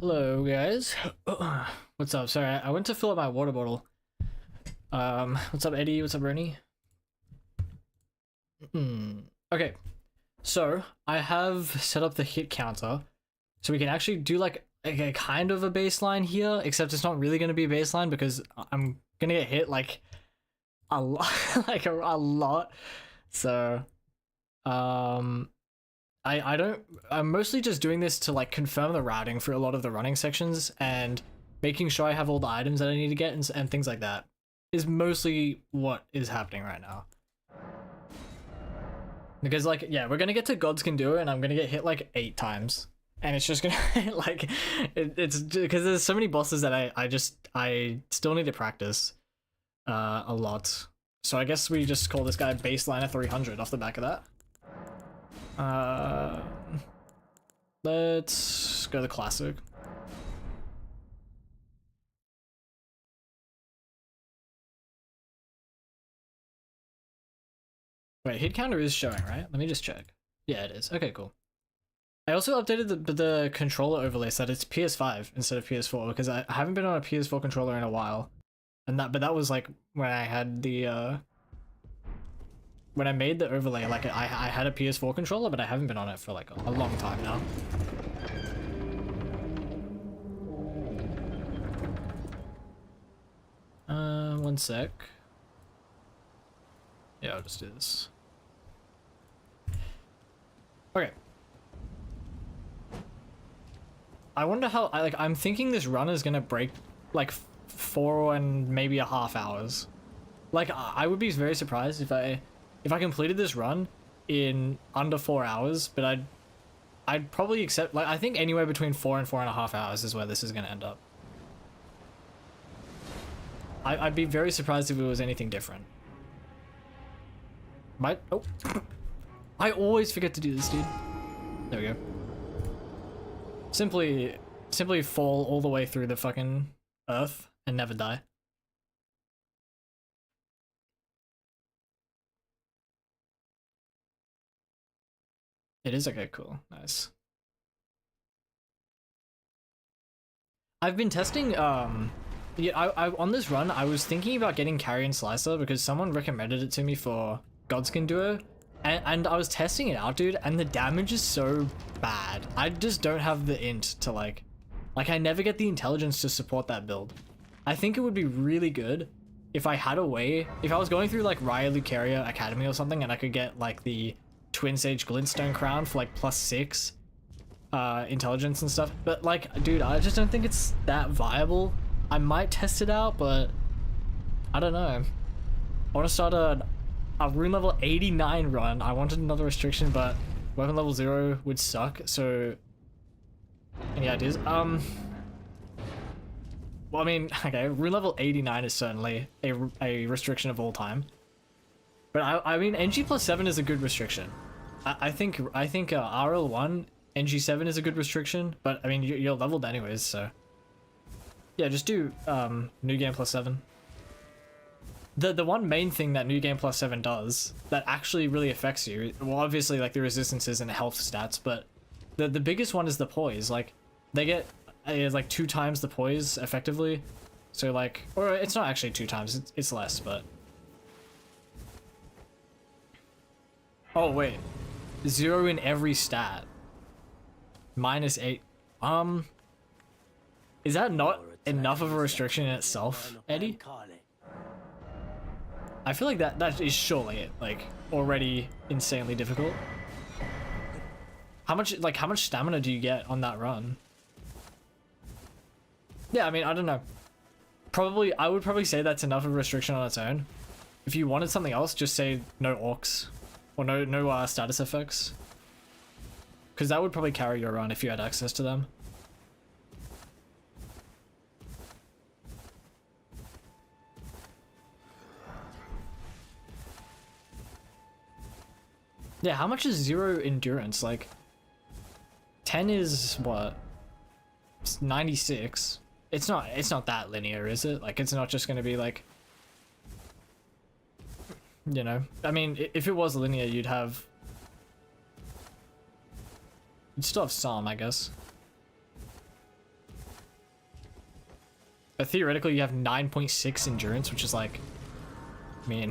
Hello guys. What's up? Sorry, I went to fill up my water bottle. What's up Eddie? What's up Bernie? Okay, so I have set up the hit counter, so we can actually do like a kind of a baseline here, except it's not really going to be a baseline because I'm gonna get hit like a lot, like a lot. So, I don't, I'm mostly just doing this to like confirm the routing for a lot of the running sections and making sure I have all the items that I need to get and things like that is mostly what is happening right now. Because like, yeah, we're gonna get to Gods Can Do It and I'm gonna get hit like 8 times. And it's just gonna like, it's because there's so many bosses that I still need to practice a lot. So I guess we just call this guy baseline at 300 off the back of that. Let's go the classic. Wait, hit counter is showing, right? Let me just check. Yeah, it is. Okay, cool. I also updated the controller overlay so that it's PS5 instead of PS4 because I haven't been on a PS4 controller in a while. And that was like when I had the when I made the overlay, like I had a PS4 controller, but I haven't been on it for like a long time now. One sec. Yeah, I'll just do this. Okay. I wonder how I'm thinking this run is gonna break like 4 and maybe a half hours. Like I would be very surprised if I completed this run in under 4 hours, but I'd probably accept, like, I think anywhere between 4 and 4.5 hours is where this is gonna end up. I'd be very surprised if it was anything different. Oh, I always forget to do this, dude. There we go. Simply fall all the way through the fucking earth and never die. It is okay, cool, nice. I've been testing, yeah, I on this run, I was thinking about getting Carrion Slicer because someone recommended it to me for Gods Can Do It, and I was testing it out, dude, and the damage is so bad. I just don't have the int to like I never get the intelligence to support that build. I think it would be really good if I had a way, if I was going through like Raya Lucaria Academy or something and I could get like the Twin Sage Glintstone Crown for like +6 intelligence and stuff, but like, dude, I just don't think it's that viable. I might test it out, but I don't know. I want to start a rune level 89 run. I wanted another restriction, but weapon level 0 would suck. So any ideas? Well, I mean, okay, rune level 89 is certainly a restriction of all time. But I mean, NG +7 is a good restriction. I think RL1 NG7 is a good restriction, but I mean you're leveled anyways, so yeah, just do new game +7. The one main thing that new game +7 does that actually really affects you, well, obviously like the resistances and the health stats, but the biggest one is the poise. Like they get like 2 times the poise effectively, so like, or it's not actually 2 times, it's less, but oh wait, 0 in every stat. -8. Is that not enough of a restriction in itself, Eddie? I feel like that is surely like already insanely difficult. How much stamina do you get on that run? Yeah, I mean, I don't know. I would probably say that's enough of a restriction on its own. If you wanted something else, just say no orcs or no status effects. Because that would probably carry your run if you had access to them. Yeah, how much is 0 endurance? Like 10 is what? It's 96. It's not that linear, is it? Like it's not just going to be like, you know, I mean, if it was linear, you'd still have some, I guess. But theoretically, you have 9.6 endurance, which is like, I mean,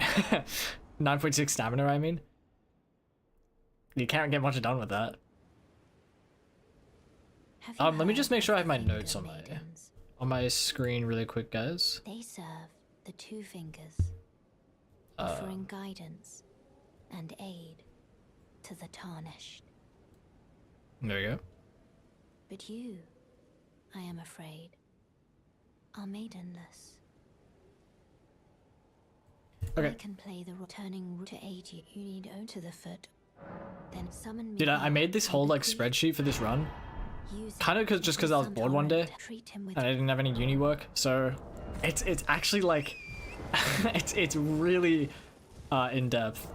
9.6 stamina, I mean. You can't get much done with that. Let me just make sure I have my notes on my screen really quick, guys. They serve the two fingers, offering guidance and aid to the tarnished. There we go. But you, I am afraid, are maidenless. Okay. I can play the returning to aid you. You need own to the foot. Then summon me. Dude, I made this whole like spreadsheet for this run. Kind of just because I was bored one day and I didn't have any uni work, so it's actually like it's really in depth,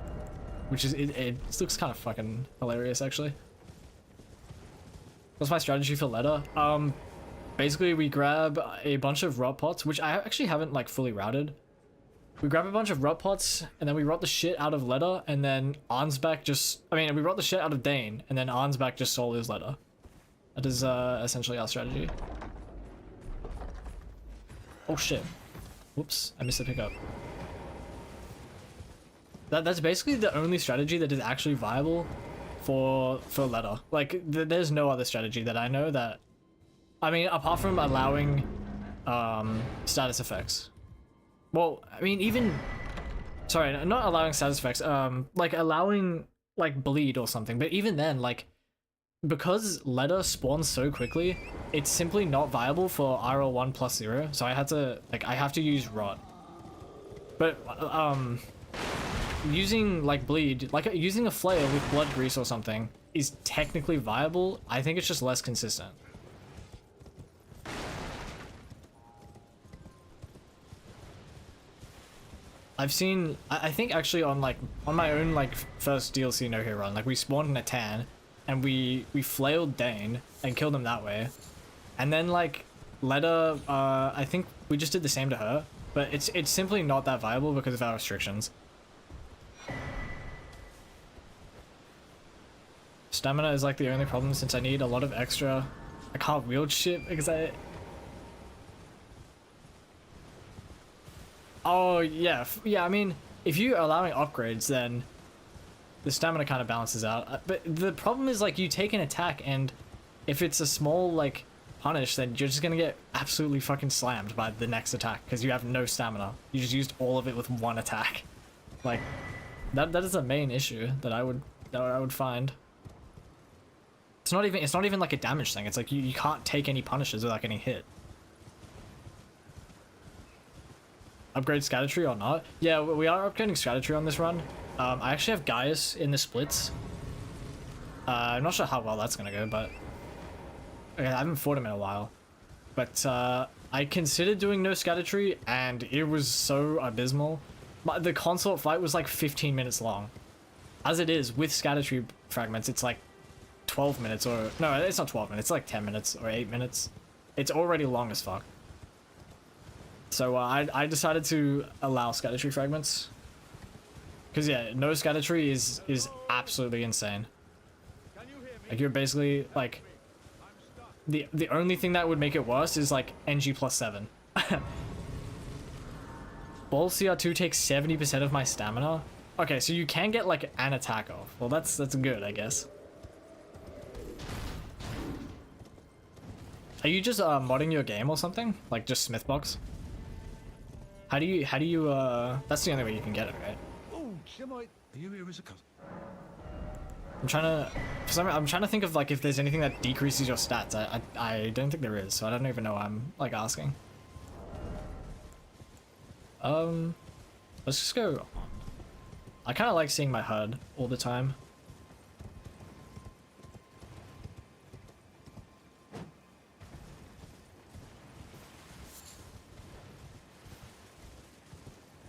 which is it looks kind of fucking hilarious actually. What's my strategy for leather? Basically we grab a bunch of rot pots, which I actually haven't like fully routed. We grab a bunch of rot pots and then we rot the shit out of leather, and then Arnsback we rot the shit out of Dane and then Arnsback just sold his leather. That is essentially our strategy. Oh shit. Whoops, I missed the pickup. That's basically the only strategy that is actually viable for leather. Like, there's no other strategy that I know that... I mean, apart from allowing status effects. Well, I mean, even... Sorry, not allowing status effects. Like, allowing, like, bleed or something. But even then, like... Because leather spawns so quickly, it's simply not viable for RL1 plus 0, so I have to use rot. But using like bleed, like using a flail with blood grease or something is technically viable. I think it's just less consistent. I've seen, I think actually on my own like first DLC No Hero run, like we spawned in a tan and we flailed Dane and killed him that way. And then like Leda, I think we just did the same to her, but it's simply not that viable because of our restrictions. Stamina is like the only problem since I need a lot of extra. I can't wield shit because Oh yeah, yeah. I mean, if you're allowing upgrades, then the stamina kind of balances out. But the problem is like you take an attack, and if it's a small like punish, then you're just gonna get absolutely fucking slammed by the next attack because you have no stamina. You just used all of it with one attack. Like that is a main issue that I would find. It's not even like a damage thing. It's like you can't take any punishes without getting hit. Upgrade Scatter or not? Yeah, we are upgrading Scatter on this run. I actually have Gaius in the splits. I'm not sure how well that's gonna go, but okay, I haven't fought him in a while. But I considered doing no Scatter and it was so abysmal. But the consort fight was like 15 minutes long. As it is, with Scatter fragments, it's like 12 minutes, or no, it's not 12 minutes, it's like 10 minutes or 8 minutes. It's already long as fuck. So I decided to allow Scatter fragments. Because yeah, no Scatter is absolutely insane. Like you're basically like the only thing that would make it worse is like NG plus 7. Ball CR2 takes 70% of my stamina. Okay, so you can get like an attack off. Well, that's good, I guess. Are you just modding your game or something? Like just Smithbox? How do you that's the only way you can get it, right? Oh, are you here as a cousin? I'm trying to think of like if there's anything that decreases your stats. I don't think there is, so I don't even know why I'm like asking. Let's just go. I kind of like seeing my HUD all the time.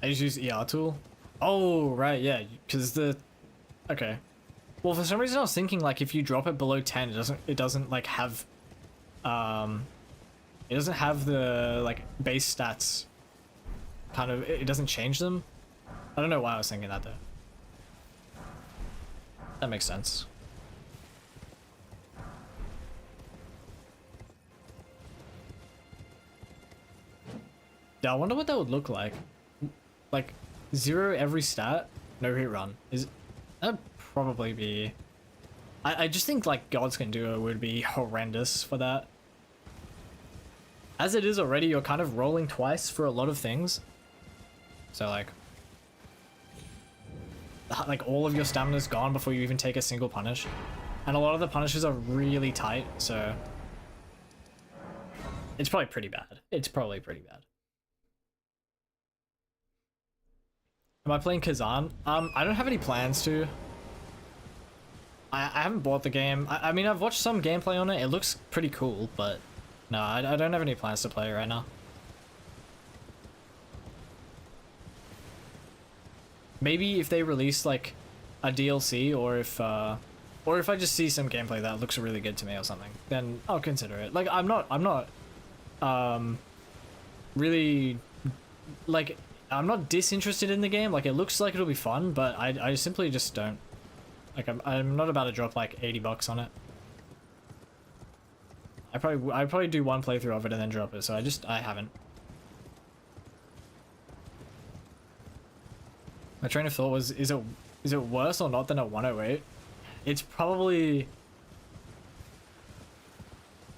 I just use ER tool. Oh, right, yeah, because okay. Well, for some reason I was thinking like if you drop it below 10, it doesn't like have it doesn't have the like base stats kind of, it doesn't change them. I don't know why I was thinking that though. That makes sense. Yeah, I wonder what that would look like. Like 0 every stat, no hit run. That'd probably be... I just think like Gods Can Do It would be horrendous for that. As it is already, you're kind of rolling twice for a lot of things. So like all of your stamina's gone before you even take a single punish. And a lot of the punishes are really tight, so it's probably pretty bad. It's probably pretty bad. Am I playing Kazan? I don't have any plans to. I haven't bought the game. I mean, I've watched some gameplay on it. It looks pretty cool, but no, I don't have any plans to play it right now. Maybe if they release like a DLC, or if I just see some gameplay that looks really good to me or something, then I'll consider it. Like I'm not really like I'm not disinterested in the game. Like it looks like it'll be fun, but I simply just don't. Like I'm not about to drop like $80 on it. I probably do one playthrough of it and then drop it. So I haven't. My train of thought was, is it worse or not than a 108? It's probably...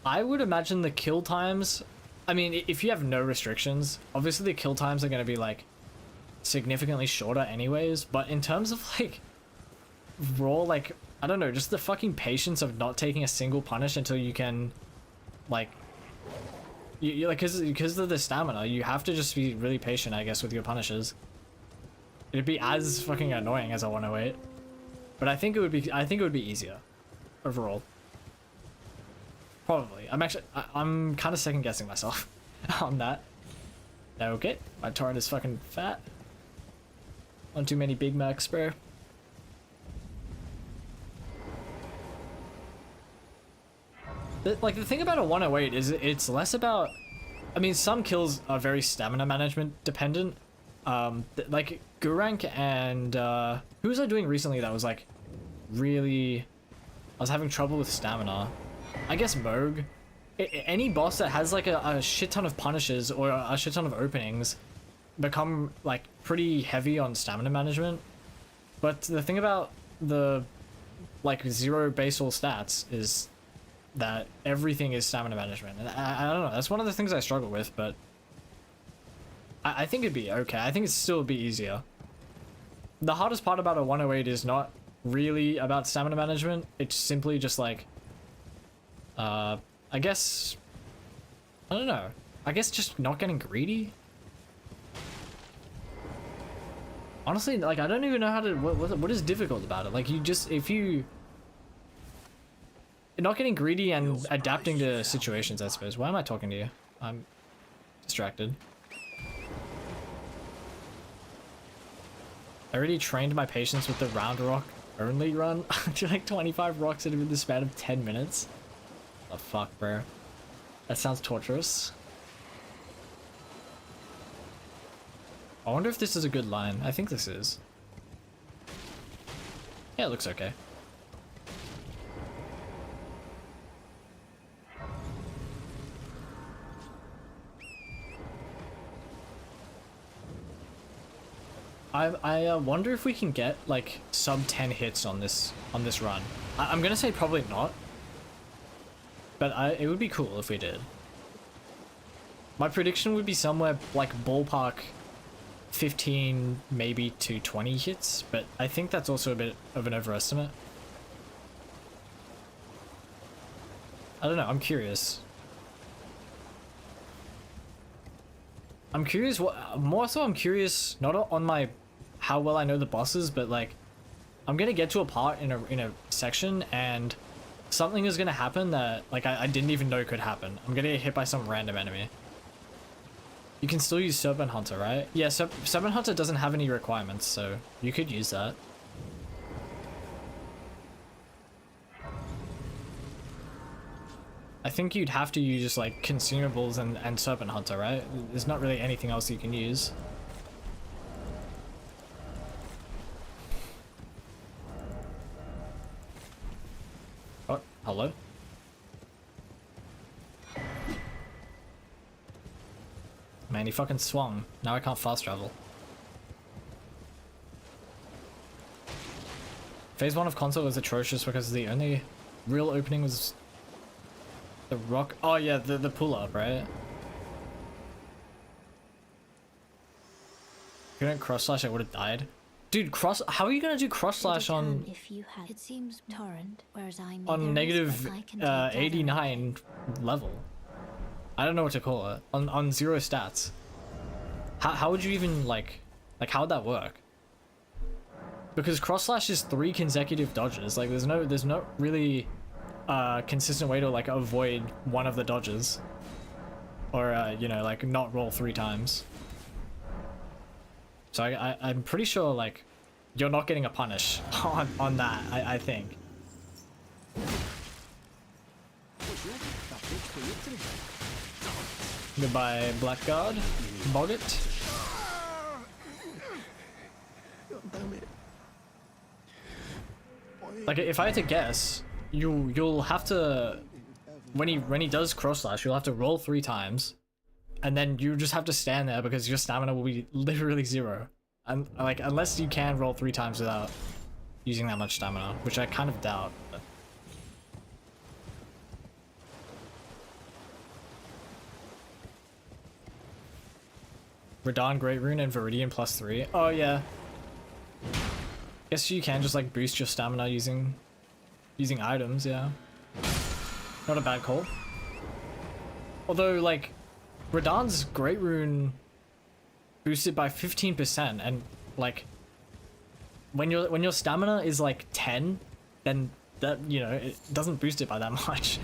I would imagine the kill times... I mean, if you have no restrictions, obviously the kill times are going to be like significantly shorter anyways, but in terms of like raw, like, I don't know, just the fucking patience of not taking a single punish until you can like... You like, because of the stamina, you have to just be really patient, I guess, with your punishes. It'd be as fucking annoying as a 108, but I think it would be easier overall. Probably. I'm kind of second guessing myself on that. Okay, my torrent is fucking fat. One too many Big Macs, bro. Like the thing about a 108 is it's less about... I mean, some kills are very stamina management dependent. Like Gurank and who was I doing recently that was like really... I was having trouble with stamina. I guess Moog. Any boss that has like a shit ton of punishes or a shit ton of openings become like pretty heavy on stamina management. But the thing about the like 0 basal stats is that everything is stamina management. And I don't know, that's one of the things I struggle with, but I think it'd be okay. I think it'd still be easier. The hardest part about a 108 is not really about stamina management. It's simply just like, I guess, I don't know. I guess just not getting greedy. Honestly, like, I don't even know how to, what is difficult about it? Like, you just, if you, not getting greedy and adapting to situations, I suppose. Why am I talking to you? I'm distracted. I already trained my patience with the round rock only run to like 25 rocks in the span of 10 minutes. The fuck, bro? That sounds torturous. I wonder if this is a good line. I think this is. Yeah, it looks okay. I wonder if we can get like sub 10 hits on this run. I'm gonna say probably not, but it would be cool if we did. My prediction would be somewhere like ballpark 15 maybe to 20 hits, but I think that's also a bit of an overestimate. I don't know, I'm curious. I'm curious what, more so I'm curious not on my how well I know the bosses, but like I'm gonna get to a part in a section and something is gonna happen that like I didn't even know could happen. I'm gonna get hit by some random enemy. You can still use Serpent Hunter, right? Yeah, Serpent Hunter doesn't have any requirements, so you could use that. I think you'd have to use just like consumables and Serpent Hunter, right? There's not really anything else you can use. Oh, hello? man. He fucking swung. Now I can't fast travel. Phase 1 of console was atrocious because the only real opening was the rock. Oh yeah, the pull-up, right? If you don't cross slash, I would have died. Dude, how are you gonna do cross slash on If you had, it seems torrent, whereas I on negative 89 level? I don't know what to call it. On 0 stats. How would you even like how would that work? Because cross slash is 3 consecutive dodges. Like there's no really consistent way to like avoid one of the dodges, or you know, like not roll 3 times. So I'm pretty sure like you're not getting a punish on that. I think. Goodbye, Blackguard. Boggart. Like if I had to guess, you'll have to when he does cross slash, you'll have to roll 3 times, and then you just have to stand there because your stamina will be literally 0, and like unless you can roll 3 times without using that much stamina, which I kind of doubt. But... Radon, Great Rune, and Viridian +3. Oh yeah. Guess you can just like boost your stamina using items, yeah. Not a bad call. Although like Radon's Great Rune boosted by 15%, and like when your stamina is like 10, then that, you know, it doesn't boost it by that much.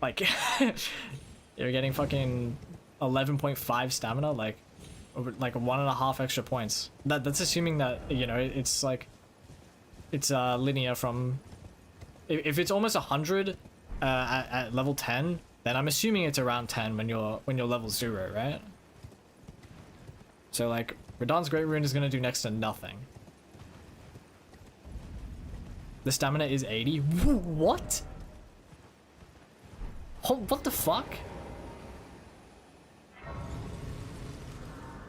Like you're getting fucking 11.5 stamina, like 1.5 extra points. That's assuming that, you know, it's like it's linear from if it's almost 100 at level 10, then I'm assuming it's around 10 when you're level 0, right? So like Radon's Great Rune is gonna do next to nothing. The stamina is 80. What? What the fuck?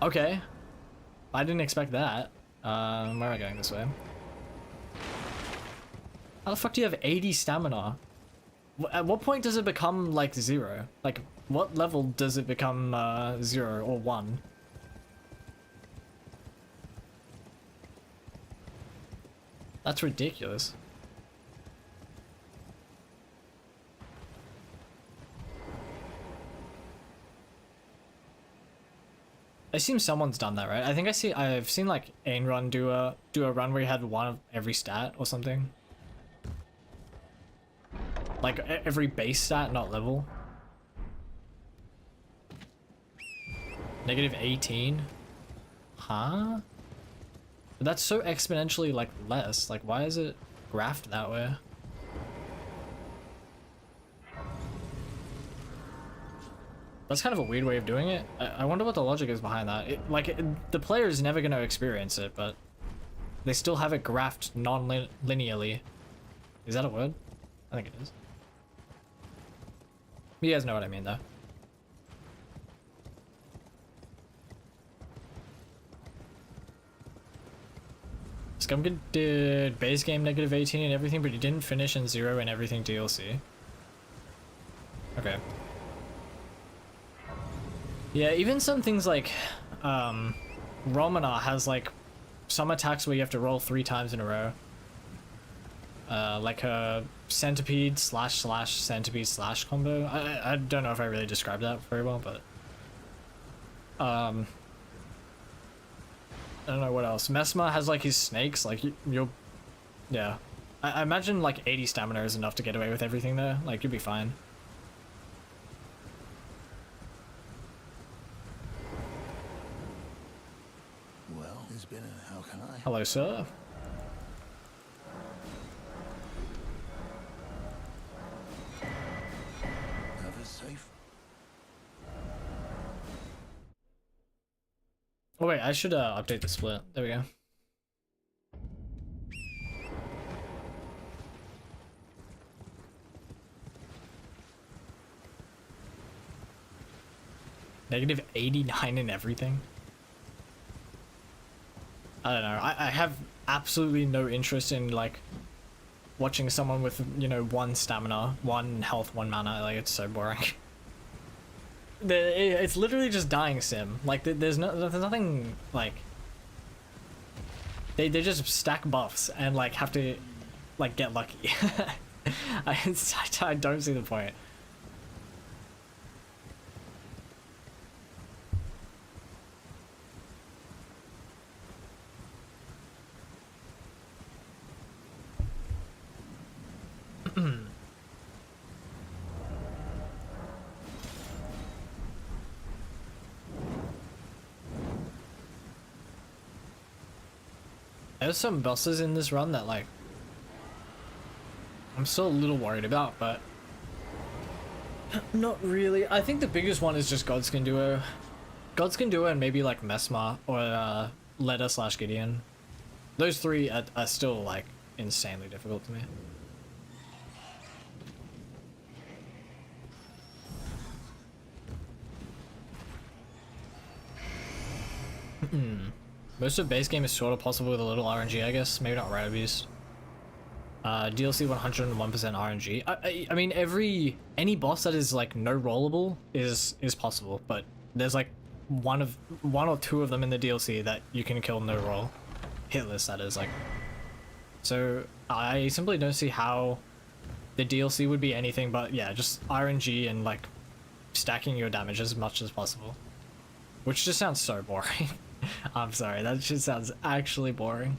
Okay. I didn't expect that. Where am I going this way? How the fuck do you have 80 stamina? At what point does it become like 0? Like what level does it become 0 or 1? That's ridiculous. I assume someone's done that, right? I think I've seen like Ain Run do a run where he had 1 of every stat or something. Like every base stat, not level. Negative 18? Huh? But that's so exponentially like less. Like why is it graphed that way? That's kind of a weird way of doing it. I wonder what the logic is behind that. The player is never going to experience it, but they still have it graphed non-linearly. Is that a word? I think it is. You guys know what I mean, though. Scumkin did base game negative 18 and everything, but he didn't finish in 0 and everything DLC. Okay. Yeah, even some things like Romana has like some attacks where you have to roll 3 times in a row. Like her centipede slash centipede slash combo. I don't know if I really described that very well, but I don't know what else. Mesma has like his snakes, like you'll yeah. I imagine like 80 stamina is enough to get away with everything there. Like you'll be fine. Well, there's been a how can I? Hello, sir. Never safe. Oh wait, I should update the split. There we go. Negative 89 in everything. I don't know. I have absolutely no interest in like watching someone with, you know, 1 stamina, 1 health, 1 mana. Like, it's so boring. It's literally just dying sim. Like, there's nothing like. They just stack buffs and like have to like get lucky. I don't see the point. There's some bosses in this run that like I'm still a little worried about, but not really. I think the biggest one is just Godskin Duo. Godskin Duo and maybe like Messma or Leda/Gideon. Those 3 are still like insanely difficult to me. Most of base game is sort of possible with a little RNG, I guess. Maybe not Rider Beast. DLC 101% RNG. I mean, any boss that is like no rollable is possible, but there's like one or two of them in the DLC that you can kill no roll, hitless that is like. So I simply don't see how the DLC would be anything but yeah, just RNG and like stacking your damage as much as possible, which just sounds so boring. I'm sorry, that just sounds actually boring.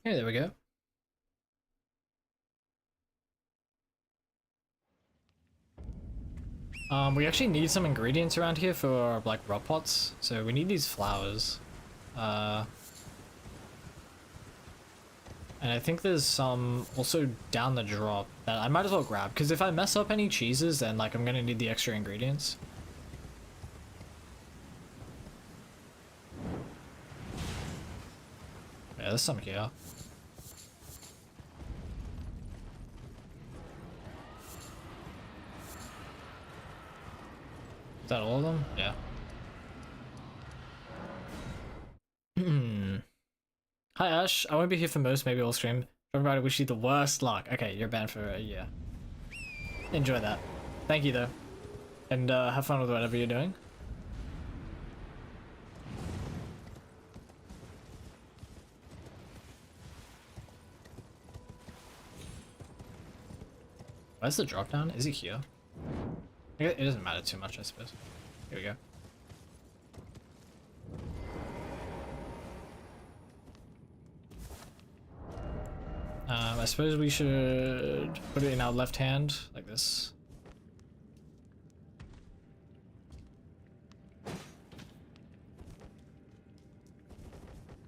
Yeah, there we go. We actually need some ingredients around here for like rock pots, so we need these flowers. And I think there's some also down the drop that I might as well grab, because if I mess up any cheeses, then like I'm gonna need the extra ingredients. Yeah, there's some here. Is that all of them? Yeah. Hi Ash, I won't be here for most, maybe I'll stream. Everybody wish you the worst luck. Okay, you're banned for a year. Enjoy that. Thank you though. And have fun with whatever you're doing. Where's the drop down? Is it here? It doesn't matter too much, I suppose. Here we go. I suppose we should put it in our left hand, like this.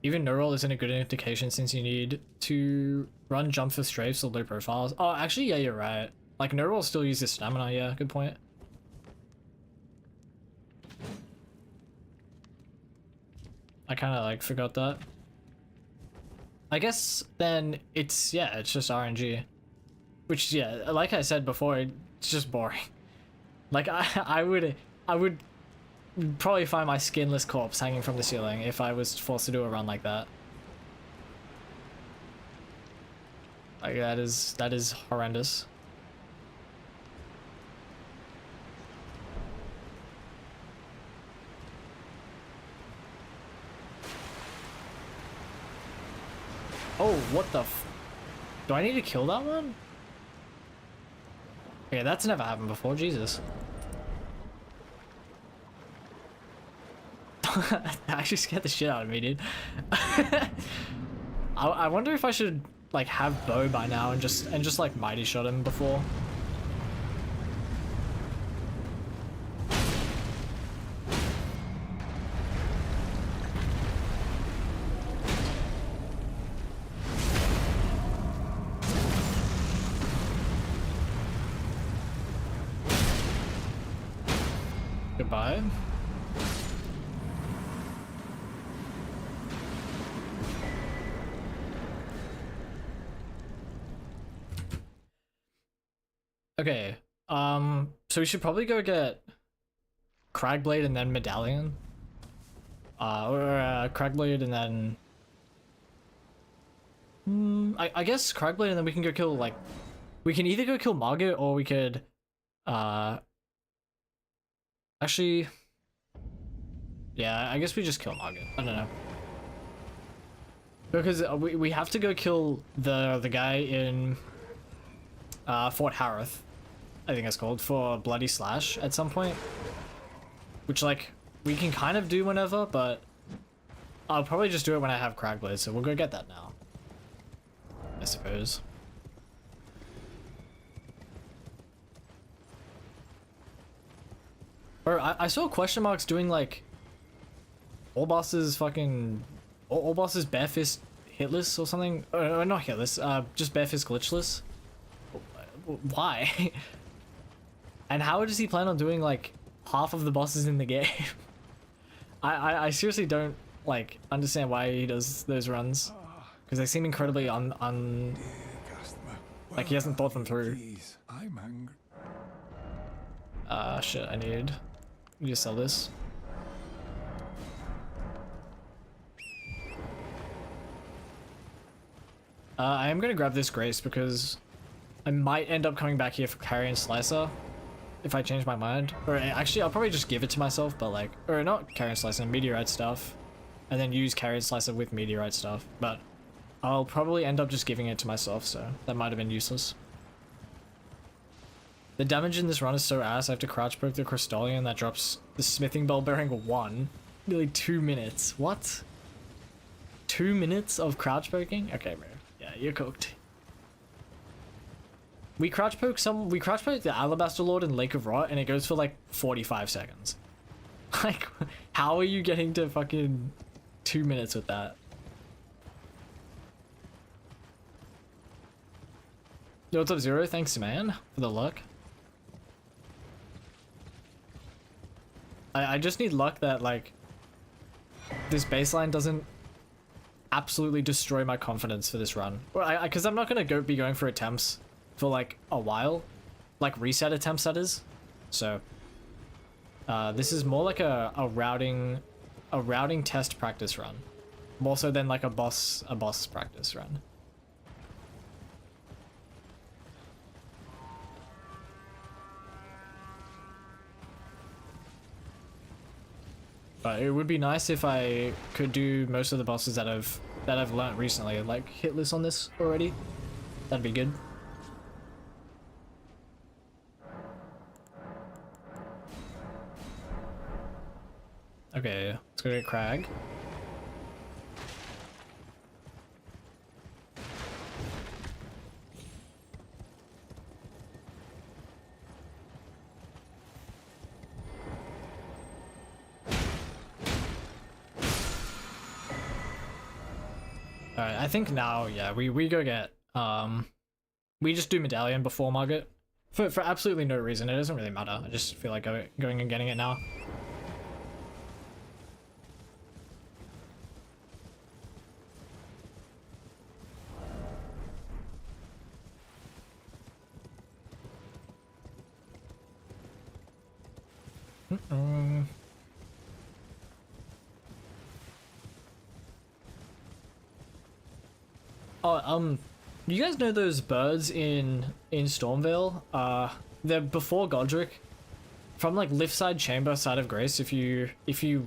Even no roll isn't a good indication since you need to run jump for strafes or low profiles. Oh, actually, yeah, you're right. Like, no roll still uses stamina, yeah, good point. I kind of like forgot that. I guess then it's, yeah, it's just RNG. Which, yeah, like I said before, it's just boring. Like, I would probably find my skinless corpse hanging from the ceiling if I was forced to do a run like that. Like, that is horrendous. Oh, what the f- Do I need to kill that one? Okay, that's never happened before, Jesus. That actually scared the shit out of me, dude. I wonder if I should like have bow by now and just like mighty shot him before. Goodbye. Okay. So we should probably go get Cragblade and then Medallion. Or Cragblade and then... I guess Cragblade and then we can go kill, like... We can either go kill Margit or we could... Actually... Yeah, I guess we just kill Margit. I don't know. Because we have to go kill the guy in... Fort Harith, I think it's called, for Bloody Slash at some point. Which, like, we can kind of do whenever, but I'll probably just do it when I have Cragblade, so we'll go get that now, I suppose. Or I saw question marks doing, like, all bosses fucking... All bosses barefist hitless or something? Or not hitless, just barefist glitchless. Why? And how does he plan on doing, like, half of the bosses in the game? I seriously don't, like, understand why he does those runs, because they seem incredibly like he hasn't thought them through. I'm angry. Shit, I need to sell this. I am gonna grab this Grace because I might end up coming back here for Carrion Slicer if I change my mind. Or actually, I'll probably just give it to myself, but like, or not Carrion Slicer, Meteorite stuff, and then use Carrion Slicer with Meteorite stuff. But I'll probably end up just giving it to myself, so that might have been useless. The damage in this run is so ass, I have to crouch poke the Crystallion that drops the Smithing Bell bearing 1. Nearly 2 minutes. What? 2 minutes of crouch poking? Okay, bro. Yeah, you're cooked. We crouch poke the Alabaster Lord in Lake of Rot and it goes for like 45 seconds. Like, how are you getting to fucking 2 minutes with that? Yo, what's up, Zero? Thanks, man, for the luck. I just need luck that, like, this baseline doesn't absolutely destroy my confidence for this run. Because I'm not gonna be going for attempts for like a while, like reset attempts, that is. So this is more like a routing test practice run, more so than like a boss practice run. But it would be nice if I could do most of the bosses that I've learnt recently, like hitless on this already. That'd be good. Okay, let's go get Crag. Alright, I think now, yeah, we go get, we just do Medallion before Margit. For absolutely no reason, it doesn't really matter. I just feel like going and getting it now. Oh, you guys know those birds in Stormvale? They're before Godric. From like Liftside Chamber side of Grace, if you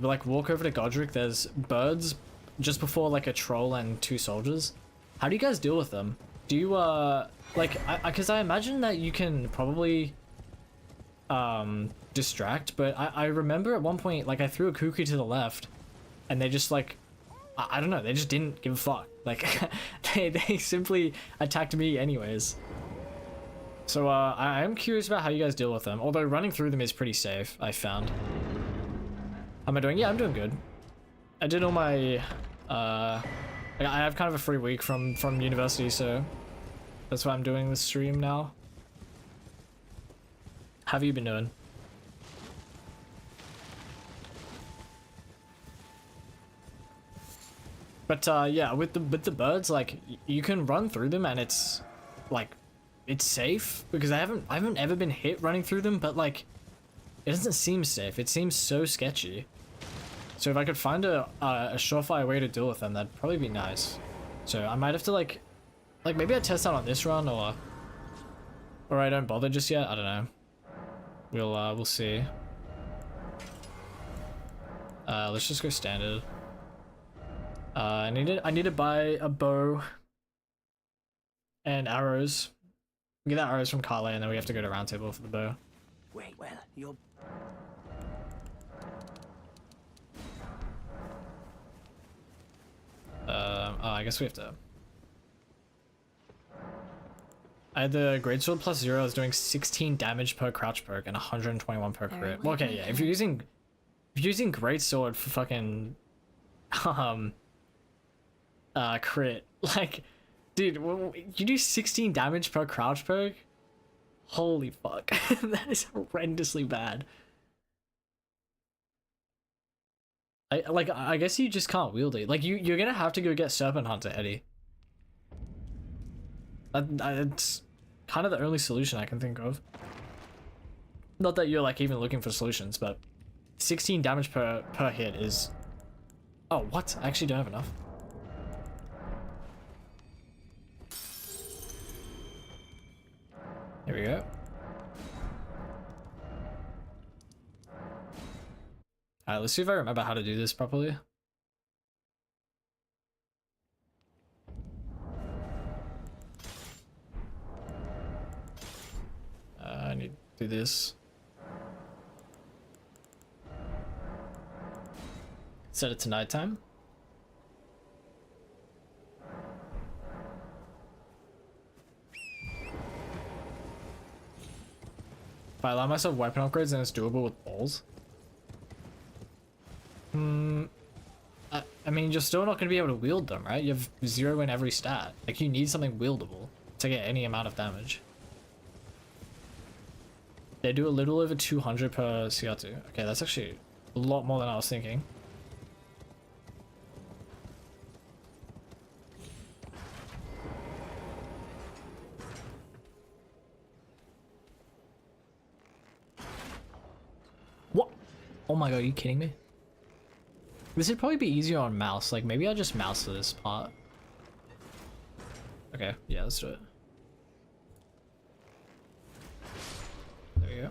like walk over to Godric, there's birds just before like a troll and 2 soldiers. How do you guys deal with them? Do you like, because I imagine that you can probably distract, but I remember at one point, like, I threw a cuckoo to the left and they just like, I don't know, they just didn't give a fuck. Like, they simply attacked me anyways. So I am curious about how you guys deal with them, although running through them is pretty safe, I found. How am I doing? Yeah, I'm doing good. I did all my I have kind of a free week from university, so that's why I'm doing this stream now. How have you been doing? But yeah, with the birds, like, you can run through them and it's like it's safe because I haven't ever been hit running through them, but like it doesn't seem safe. It seems so sketcy. So if I could find a surefire way to deal with them, that'd probably be nice. So I might have to like maybe I test out on this run, or I don't bother just yet. I don't know. We'll see. Let's just go standard. I need to buy a bow and arrows. We get the arrows from Carly, and then we have to go to round table for the bow. Wait, well, you're... Oh, I guess we have to... I had the greatsword plus 0. I was doing 16 damage per crouch perk and 121 per crit. Well, okay, yeah. If you're using greatsword for fucking crit, like, dude, you do 16 damage per crouch perk. Holy fuck, that is horrendously bad. I guess you just can't wield it. Like you're gonna have to go get Serpent Hunter, Eddie. It's kind of the only solution I can think of. Not that you're like even looking for solutions, but 16 damage per hit is... Oh, what? I actually don't have enough. Here we go. Alright, let's see if I remember how to do this properly. I need to do this. Set it to nighttime. If I allow myself weapon upgrades, then it's doable with balls. I mean, you're still not going to be able to wield them, right? You have 0 in every stat. Like, you need something wieldable to get any amount of damage. They do a little over 200 per CR2. Okay, that's actually a lot more than I was thinking. What? Oh my god, are you kidding me? This would probably be easier on mouse. Like, maybe I'll just mouse for this part. Okay, yeah, let's do it. There you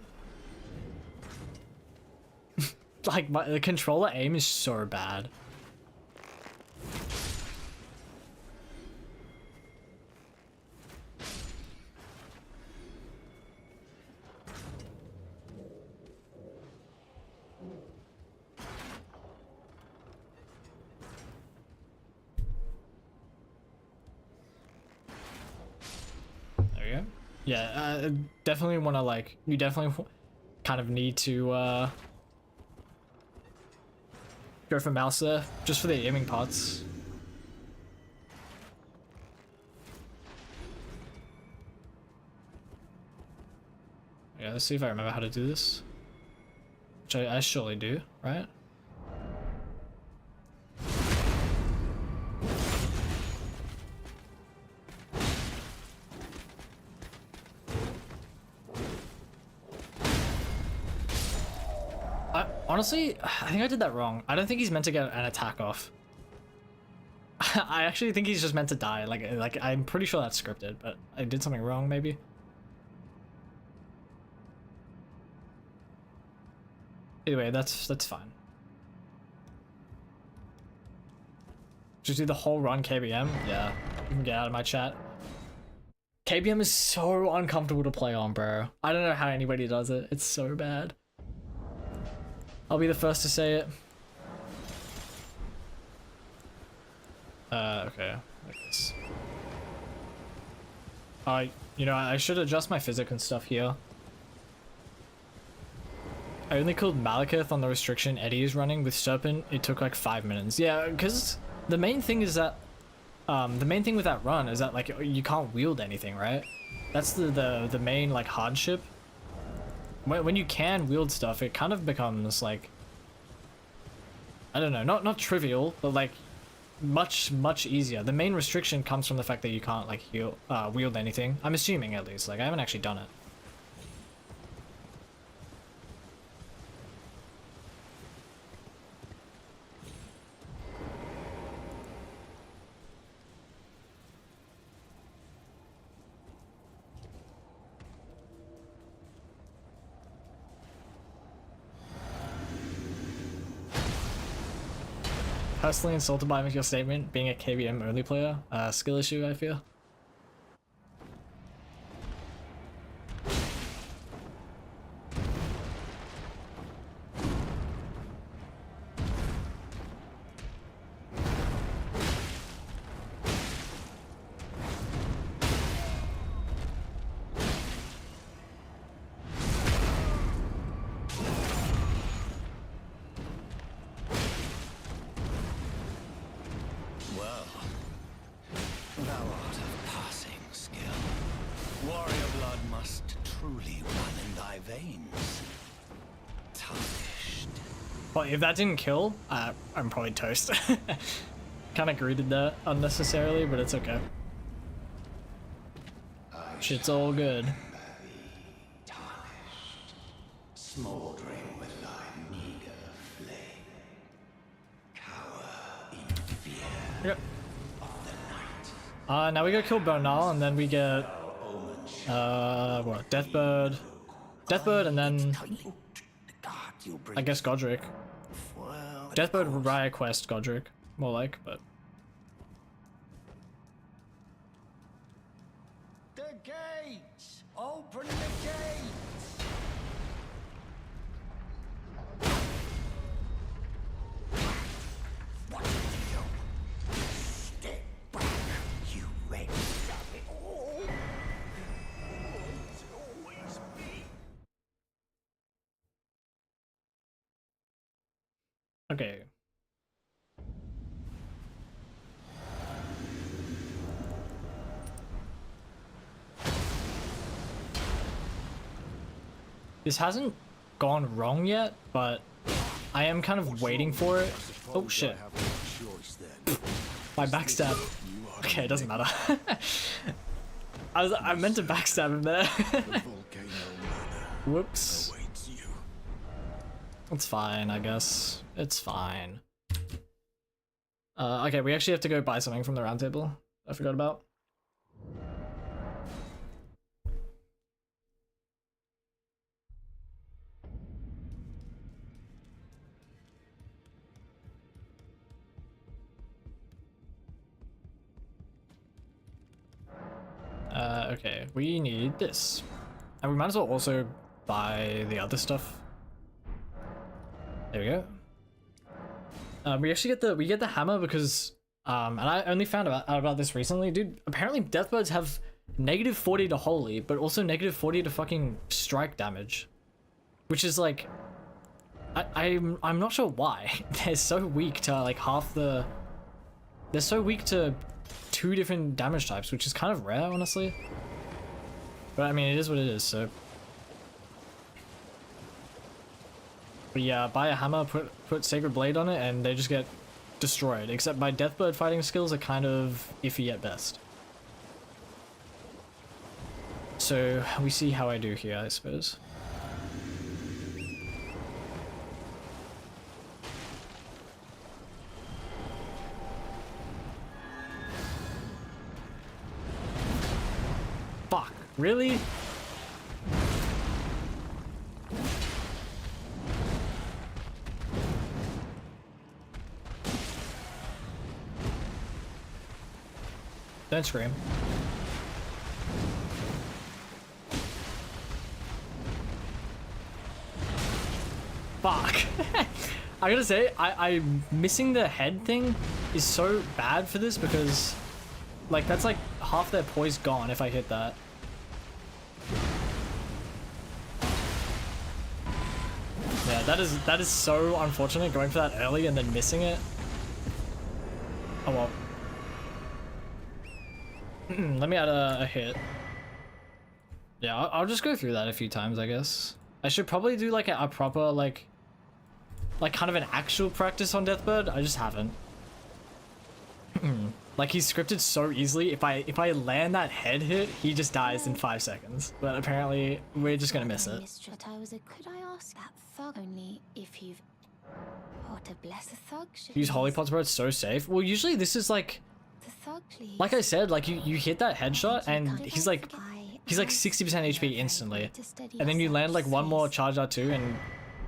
go. Like, the controller aim is so bad. Yeah, definitely want to, like, you definitely kind of need to go for mouse there, just for the aiming parts. Yeah, let's see if I remember how to do this. Which I surely do, right? Honestly, I think I did that wrong. I don't think he's meant to get an attack off. I actually think he's just meant to die. Like I'm pretty sure that's scripted, but I did something wrong maybe. Anyway, that's fine. Just do the whole run KBM? Yeah, you can get out of my chat. KBM is so uncomfortable to play on, bro. I don't know how anybody does it. It's so bad. I'll be the first to say it. Okay, like this. You know, I should adjust my physics and stuff here. I only killed Malekith on the restriction Eddie is running. With Serpent, it took like 5 minutes. Yeah, because the main thing is that, the main thing with that run is that, like, you can't wield anything, right? That's the main, like, hardship. When you can wield stuff, it kind of becomes like, I don't know, not trivial, but like much easier. The main restriction comes from the fact that you can't like wield anything. I'm assuming at least. Like I haven't actually done it. Personally insulted by your statement, being a KBM only player. Skill issue, I feel. But if that didn't kill, I'm probably toast. Kind of greeted that unnecessarily, but it's okay. Shit's all good. Smoldering with thy meager flame. Cower in fear. Yep. Now we go kill Bernal, and then we get what? Deathbird, and then I guess Godric. Deathbird Riot Quest Godric, more like, but. The gates! Open the gates! What do you? Step back, you red rabbit. Oh. It's always me. Okay. This hasn't gone wrong yet, but I am kind of waiting for it. Oh shit. My backstab. Okay, it doesn't matter. I meant to backstab him there. Whoops. It's fine, I guess. It's fine. Okay, we actually have to go buy something from the round table. I forgot about. Okay, we need this. And we might as well also buy the other stuff. There we go. We actually get the hammer because and I only found out about this recently, dude. Apparently Deathbirds have -40 to holy, but also -40 to fucking strike damage, which is like, I'm not sure why. They're so weak to like half the. They're so weak to 2 different damage types, which is kind of rare, honestly. But I mean, it is what it is. So. But yeah, buy a hammer, put Sacred Blade on it, and they just get destroyed. Except my Deathbird fighting skills are kind of iffy at best. So we see how I do here, I suppose. Fuck, really? Don't scream. Fuck. I gotta say, I missing the head thing is so bad for this because, like, that's like half their poise gone if I hit that. Yeah, that is so unfortunate going for that early and then missing it. Oh well. Let me add a hit. Yeah, I'll just go through that a few times, I guess. I should probably do like a proper like kind of an actual practice on Deathbird. I just haven't. Like he's scripted so easily. If I land that head hit, he just dies in 5 seconds. But apparently we're just gonna miss it. But I was a. Could I ask that thug only if you've. Oh, to bless a thug. Use holy pots, bro. It's so safe. Well, usually this is like, The thug, please. like I said, like you hit that headshot and he's like 60% HP instantly, and then you land like one more charge R2 and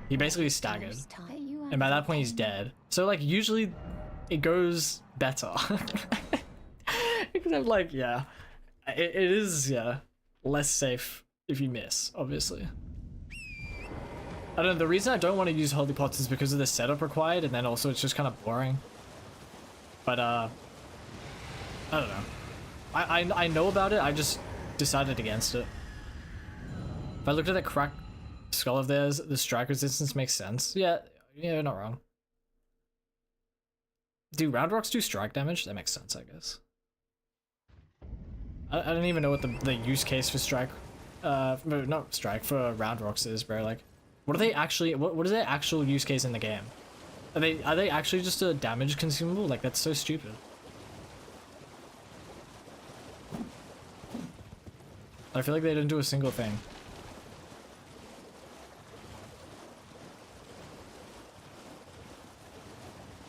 he basically staggered. And by that point he's dead. So like usually it goes better. Because I'm like, yeah, it is, yeah, less safe if you miss, obviously. I don't know, the reason I don't want to use holy pots is because of the setup required, and then also it's just kind of boring. But I don't know. I know about it, I just decided against it. If I looked at that cracked skull of theirs, the strike resistance makes sense. Yeah, you're not wrong. Do round rocks do strike damage? That makes sense, I guess. I don't even know what the use case for strike, not strike, for round rocks is, bro. Like, what are they actually, what is their actual use case in the game? Are they actually just a damage consumable? Like, that's so stupid. I feel like they didn't do a single thing.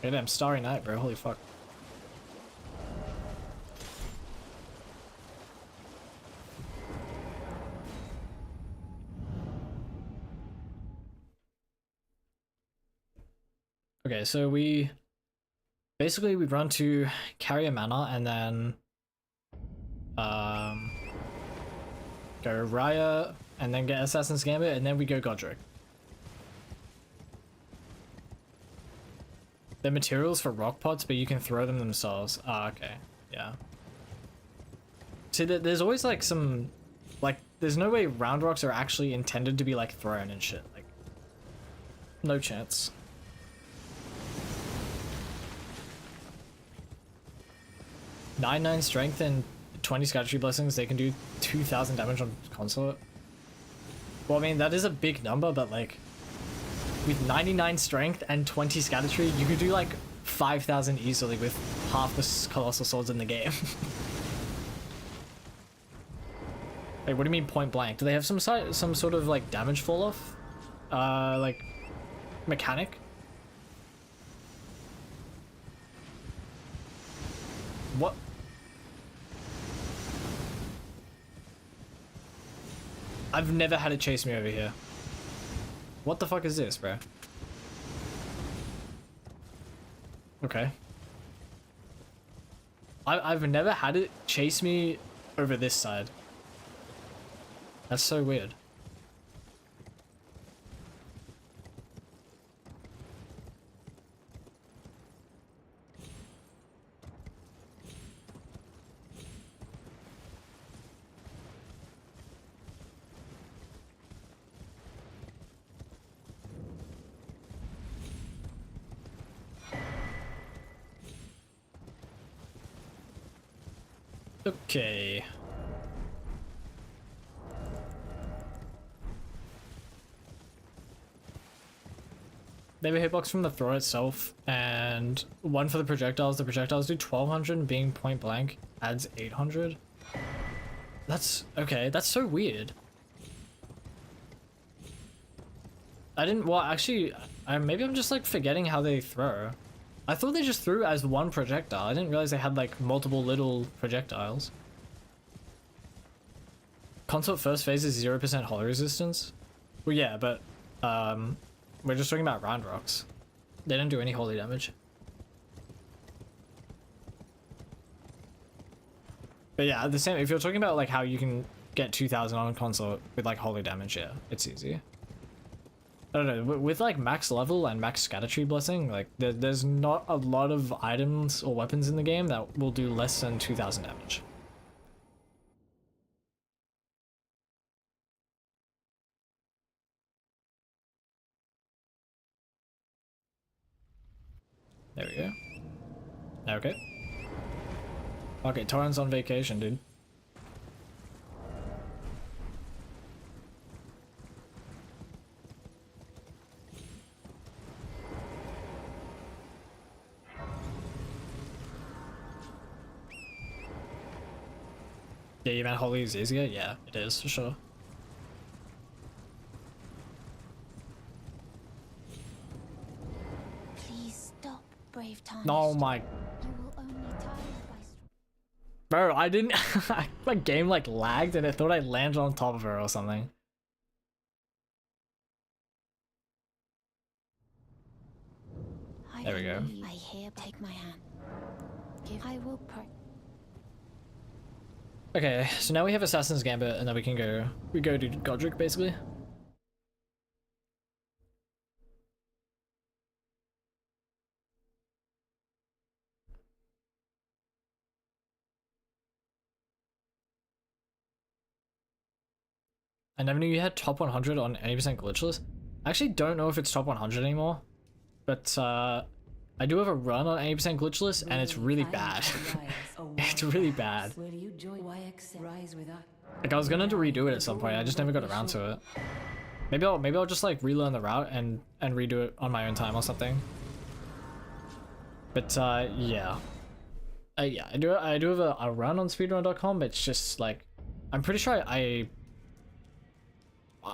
Hey, damn, Starry Night, bro. Holy fuck. Okay, so we run to Carrier Manor and then go Raya and then get Assassin's Gambit and then we go Godric. They're materials for rock pots, but you can throw them themselves. Ah, okay. Yeah. See, there's always like some, like, there's no way round rocks are actually intended to be like thrown and shit. Like, no chance. (9/9) strength and 20 Scatter Blessings, they can do 2,000 damage on consort. Well, I mean, that is a big number, but like, with 99 strength and 20 Scatter Tree, you could do like 5,000 easily with half the Colossal Swords in the game. Wait, what do you mean point blank? Do they have some sort of like damage fall off? Like, mechanic? What? I've never had it chase me over here. What the fuck is this, bro? Okay. I've never had it chase me over this side. That's so weird. Okay. They have a hitbox from the throw itself, and one for the projectiles. The projectiles do 1,200, and being point blank adds 800. That's okay. That's so weird. I didn't. Well, actually, maybe I'm just like forgetting how they throw. I thought they just threw as one projectile. I didn't realize they had like multiple little projectiles. Consort first phase is 0% holy resistance. Well, yeah, but we're just talking about round rocks. They don't do any holy damage. But yeah, the same. If you're talking about like how you can get 2,000 on consort with like holy damage, yeah, it's easy. I don't know, with like max level and max scatter tree blessing, like there's not a lot of items or weapons in the game that will do less than 2,000 damage. There we go. Okay. Okay, Torrent's on vacation, dude. Yeah, you meant Holy is easier? Yeah, it is, for sure. Please stop, brave Tarnished. Oh my... You will only tire by Bro, I didn't... my game like lagged and it thought I landed on top of her or something. There we go. I hereby take my hand. I will pray. Okay, so now we have Assassin's Gambit and then we go to Godric basically. I never knew you had top 100 on 80% glitchless. I actually don't know if it's top 100 anymore, but I do have a run on 80% glitchless and it's really bad. It's really bad. Like I was gonna redo it at some point, I just never got around to it. Maybe I'll just like relearn the route and redo it on my own time or something. But yeah. Yeah, I do have a run on speedrun.com, but it's just like I'm pretty sure I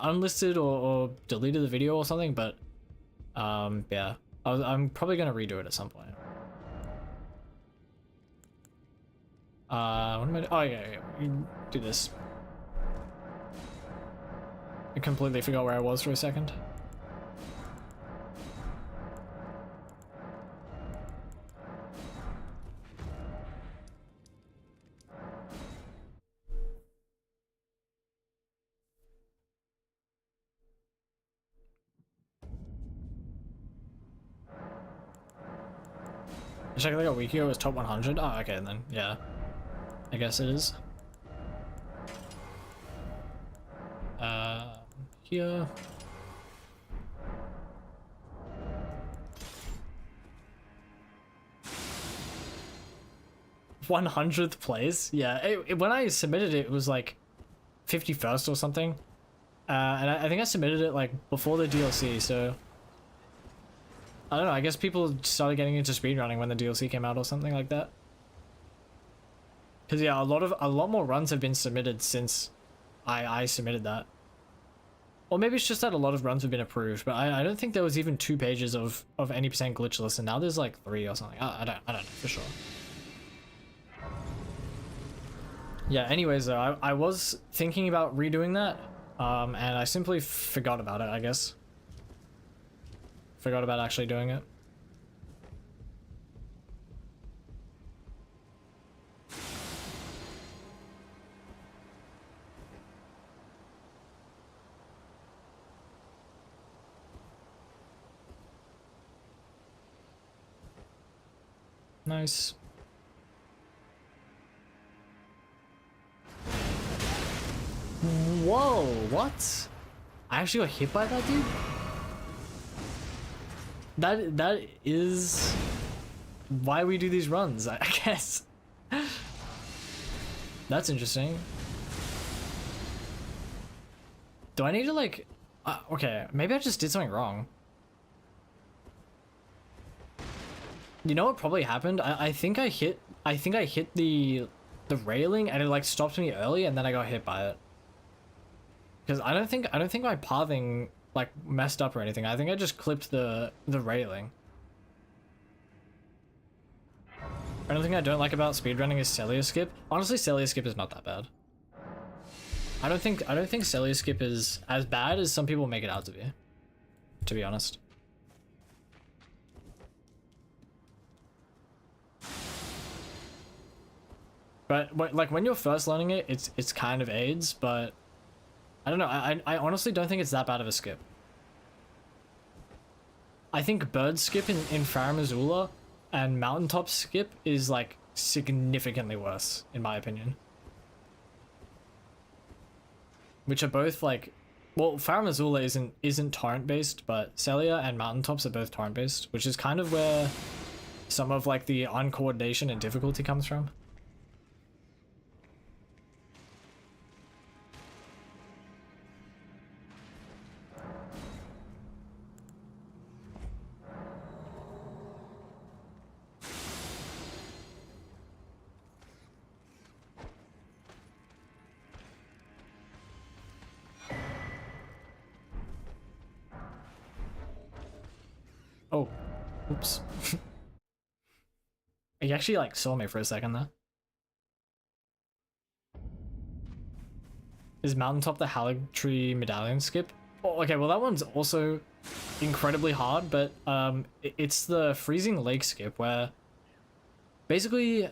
unlisted or deleted the video or something, but yeah, I'm probably gonna redo it at some point. What am I doing? Oh yeah, you do this. I completely forgot where I was for a second. I checked like a week ago, it was top 100. Oh, okay, then yeah, I guess it is. Here. $100th place? Yeah, when I submitted it, it was like 51st or something. And I think I submitted it like before the DLC, so I don't know, I guess people started getting into speedrunning when the DLC came out or something like that. Because yeah, a lot more runs have been submitted since I submitted that. Or maybe it's just that a lot of runs have been approved, but I don't think there was even 2 pages of any percent glitchless, and now there's like 3 or something. I don't know for sure. Yeah, anyways though, I was thinking about redoing that, and I simply forgot about it, I guess. Forgot about actually doing it. Nice. Whoa, what? I actually got hit by that dude? That is why we do these runs, I guess. That's interesting. Do I need to like okay, maybe I just did something wrong. You know what probably happened? I think I hit the railing and it like stopped me early and then I got hit by it. Because I don't think my pathing like messed up or anything. I think I just clipped the railing. Another thing I don't like about speedrunning is Celia skip. Honestly, Celia skip is not that bad. I don't think Celia skip is as bad as some people make it out to be honest. But like when you're first learning it, it's kind of AIDS, but I don't know, I honestly don't think it's that bad of a skip. I think bird skip in Farum Azula and mountaintop skip is like significantly worse, in my opinion. Which are both like, well, Farum Azula isn't torrent based, but Celia and mountaintops are both torrent based, which is kind of where some of like the uncoordination and difficulty comes from. Oh, oops. He actually like saw me for a second there. Is Mountaintop the Haligtree medallion skip? Oh, okay, well that one's also incredibly hard, but it's the Freezing Lake skip where basically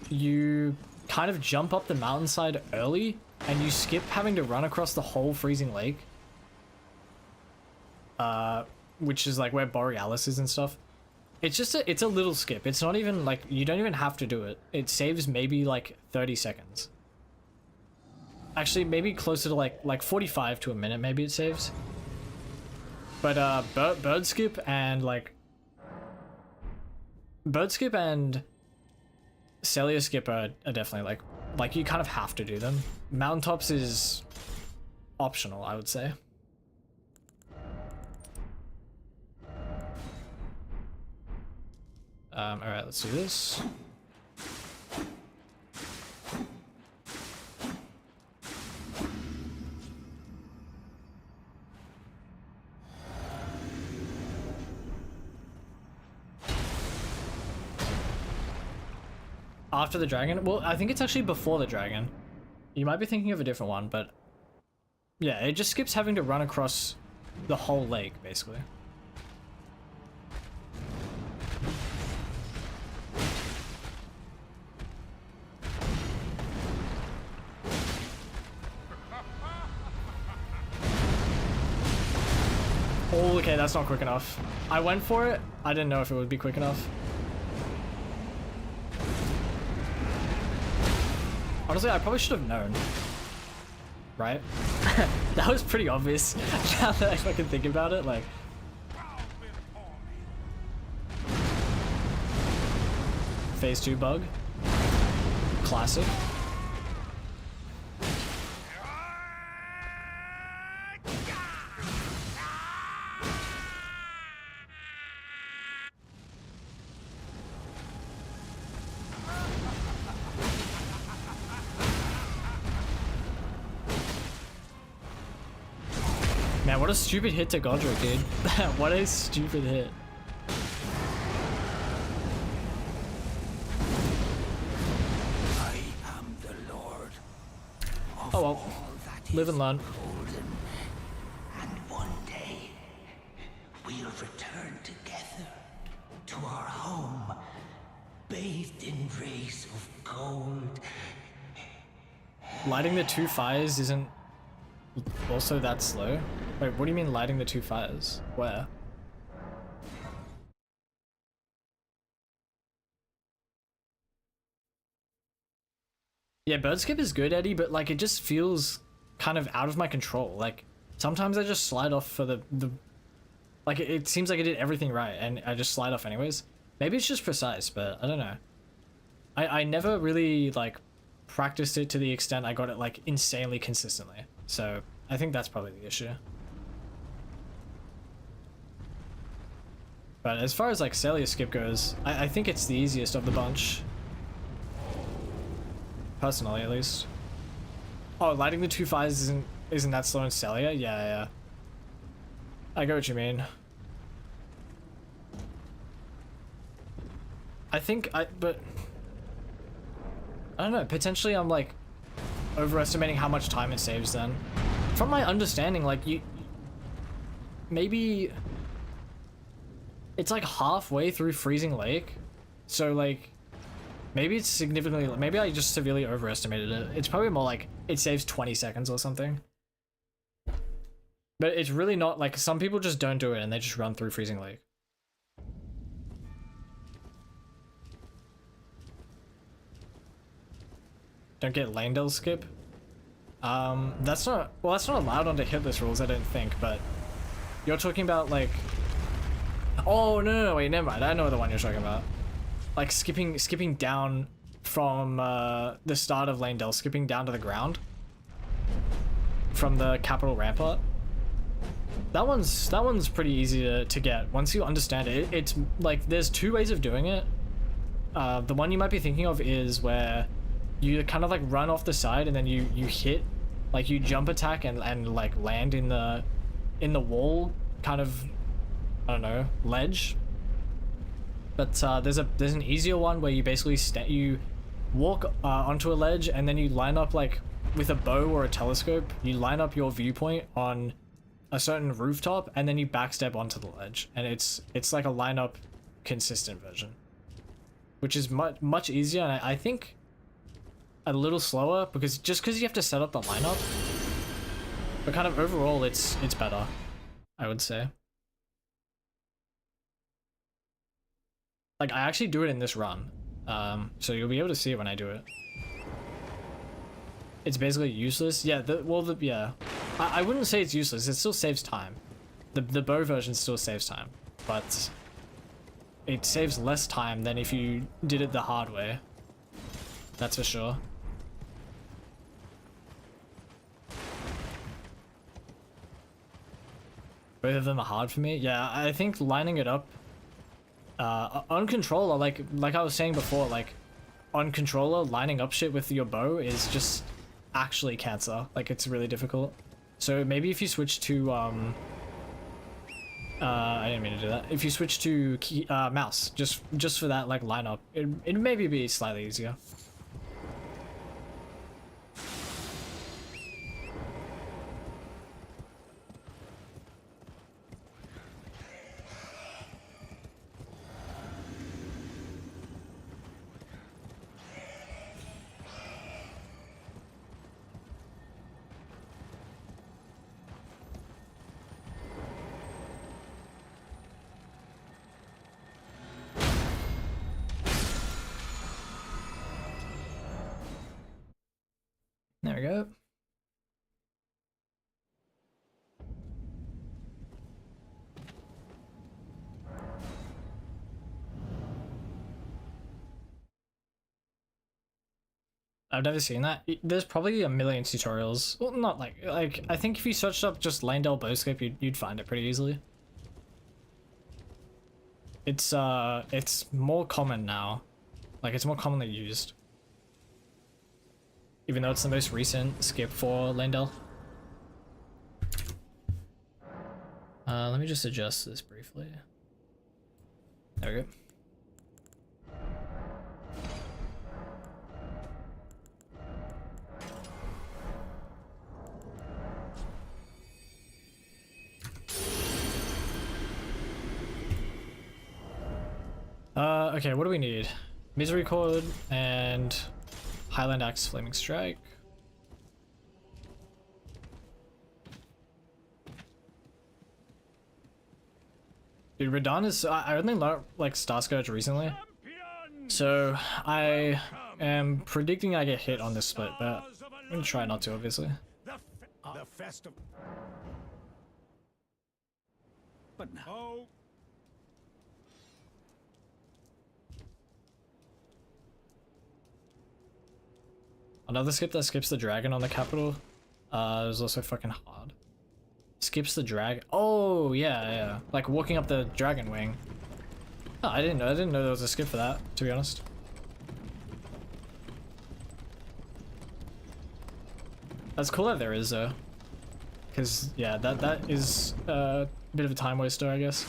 you kind of jump up the mountainside early and you skip having to run across the whole Freezing Lake, which is like where Borealis is and stuff. It's just it's a little skip. It's not even like, you don't even have to do it. It saves maybe like 30 seconds. Actually, maybe closer to like 45 to a minute, maybe it saves. But bird skip and Celia skip are definitely like you kind of have to do them. Mountaintops is optional, I would say. All right, let's do this. After the dragon? Well, I think it's actually before the dragon. You might be thinking of a different one, but yeah, it just skips having to run across the whole lake, basically. Oh, okay, that's not quick enough. I went for it. I didn't know if it would be quick enough. Honestly, I probably should have known. Right? That was pretty obvious. Now that I fucking think about it, like... Phase 2 bug. Classic. Man, what a stupid hit to Godric, dude. What a stupid hit. I am the Lord of Oh well, all that live is and learn. golden. And one day, we'll return together to our home, bathed in rays of gold. Lighting the 2 fires isn't also that slow? Wait, what do you mean lighting the 2 fires? Where? Yeah, bird skip is good, Eddie, but like it just feels kind of out of my control. Like sometimes I just slide off for the like it seems like I did everything right and I just slide off anyways. Maybe it's just precise, but I don't know. I never really like practiced it to the extent I got it like insanely consistently. So I think that's probably the issue. But as far as like Celia skip goes, I think it's the easiest of the bunch. Personally, at least. Oh, lighting the 2 fires isn't that slow in Celia? Yeah. I get what you mean. But I don't know, potentially I'm like overestimating how much time it saves then. From my understanding, like maybe it's like halfway through Freezing Lake. So like maybe it's significantly, maybe I just severely overestimated it. It's probably more like it saves 20 seconds or something. But it's really not, like some people just don't do it and they just run through Freezing Lake. Don't get Landale skip. That's not allowed under hitless rules, I don't think, but you're talking about like, oh no, wait, never mind, I know the one you're talking about. Like skipping down from the start of Landale, skipping down to the ground from the Capital Rampart. That one's pretty easy to get once you understand it. It's like there's 2 ways of doing it. The one you might be thinking of is where you kind of like run off the side and then you hit, like you jump attack and like land in the wall kind of I don't know, ledge. But there's an easier one where you basically you walk onto a ledge and then you line up like with a bow or a telescope. You line up your viewpoint on a certain rooftop and then you backstep onto the ledge, and it's like a lineup consistent version, which is much easier, and I think a little slower because you have to set up the lineup. But kind of overall, it's better, I would say. Like, I actually do it in this run, so you'll be able to see it when I do it. It's basically useless. Yeah, yeah. I wouldn't say it's useless. It still saves time. The bow version still saves time, but it saves less time than if you did it the hard way. That's for sure. Both of them are hard for me. Yeah, I think lining it up on controller, like I was saying before, like on controller, lining up shit with your bow is just actually cancer. Like, it's really difficult. So maybe if you switch to I didn't mean to do that. If you switch to mouse, just for that like lineup, it maybe be slightly easier. There we go. I've never seen that. There's probably a million tutorials. Well, not like I think if you searched up just Landell bowscape, you'd find it pretty easily. It's more common now. Like, it's more commonly used. Even though it's the most recent skip for Landell. Let me just adjust this briefly. There we go. Okay, what do we need? Misery Chord and Highland Axe Flaming Strike. Dude, Radon is... I only learned, like, Star Scourge recently. So, I am predicting I get hit on this split, but I'm gonna try not to, obviously. The festival. But no. Another skip that skips the dragon on the capital is also fucking hard. Skips the drag. Oh yeah, like walking up the dragon wing. Oh, I didn't know there was a skip for that, to be honest. That's cool that there is though, because yeah, that is a bit of a time waster, I guess.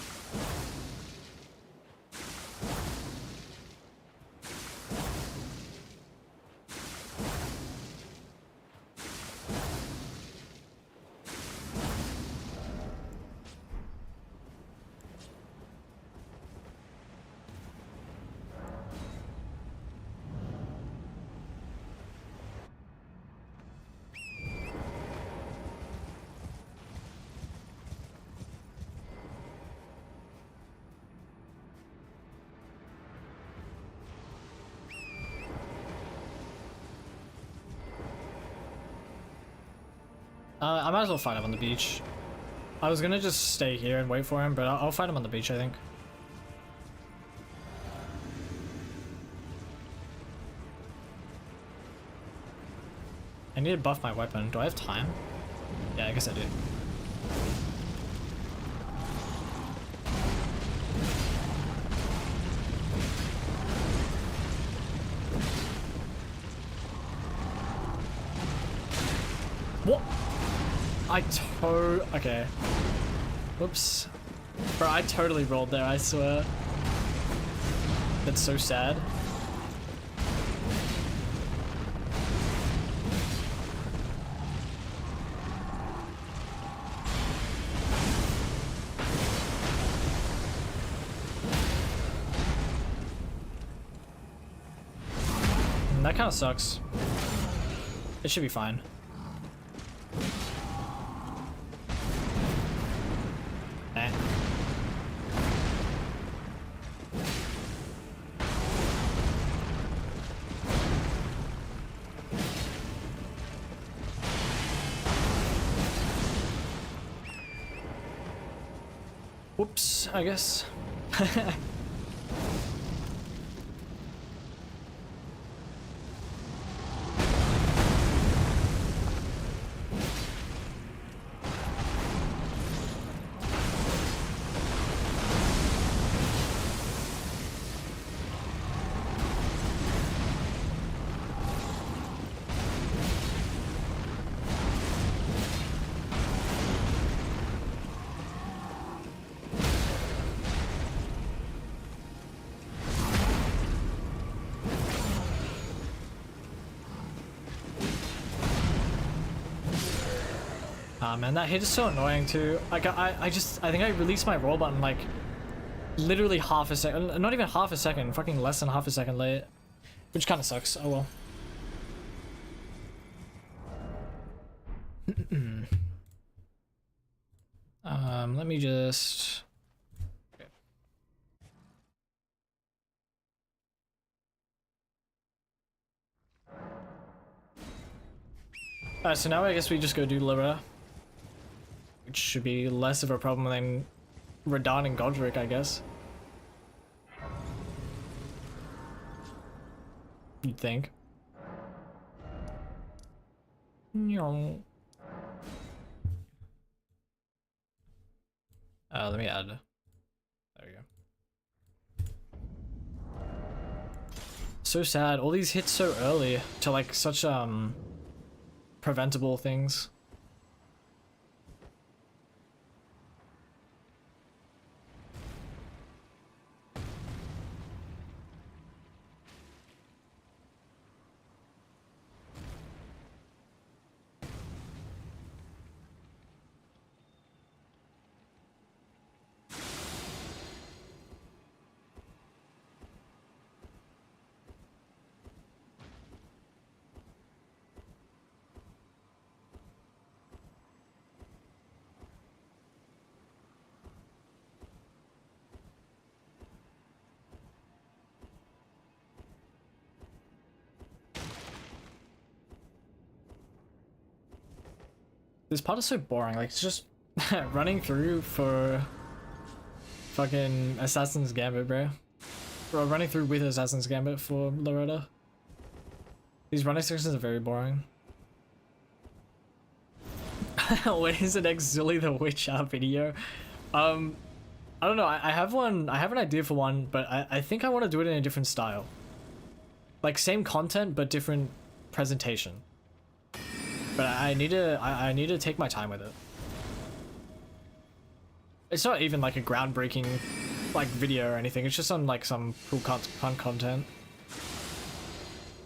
I might as well fight him on the beach. I was gonna just stay here and wait for him, but I'll fight him on the beach, I think. I need to buff my weapon. Do I have time? Yeah, I guess I do. What? Okay. Whoops. Bro, I totally rolled there, I swear. That's so sad. That kind of sucks. It should be fine. Eh. Whoops, I guess. Ah man, that hit is so annoying too. Like I think I released my roll button like literally half a second, not even half a second, fucking less than half a second late, which kind of sucks. Oh well. Let me just. Okay. Alright, so now I guess we just go do Lyra, which should be less of a problem than Radahn and Godric, I guess. You'd think. No. Let me add. There you go. So sad. All these hits so early to like such preventable things. This part is so boring, like it's just running through for fucking Assassin's Gambit, bro. Bro, running through with Assassin's Gambit for Loretta. These running sections are very boring. When is the next Zully the Witch video? I don't know, I have an idea for one, but I think I want to do it in a different style. Like same content, but different presentation. But I need to take my time with it. It's not even like a groundbreaking like video or anything. It's just on like some cool fun content.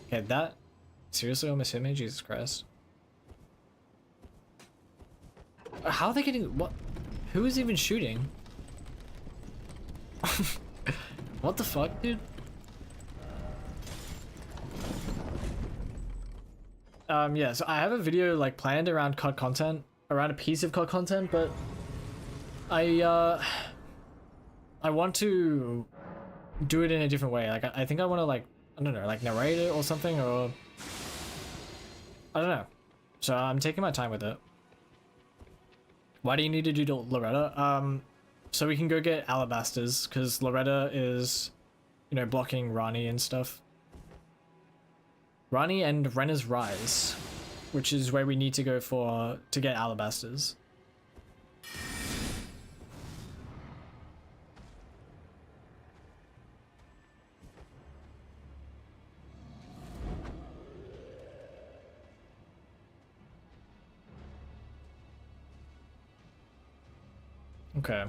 Okay, that seriously almost hit me. Jesus Christ. How are they getting what? Who is even shooting? What the fuck, dude? Yeah, so I have a video like planned around COD content, around a piece of COD content, but I want to do it in a different way. Like I think I want to like, I don't know, like narrate it or something, or I don't know. So I'm taking my time with it. Why do you need to do Loretta? So we can go get alabasters, because Loretta is, you know, blocking Rani and stuff. Rani and Renna's Rise, which is where we need to go to get alabasters. Okay.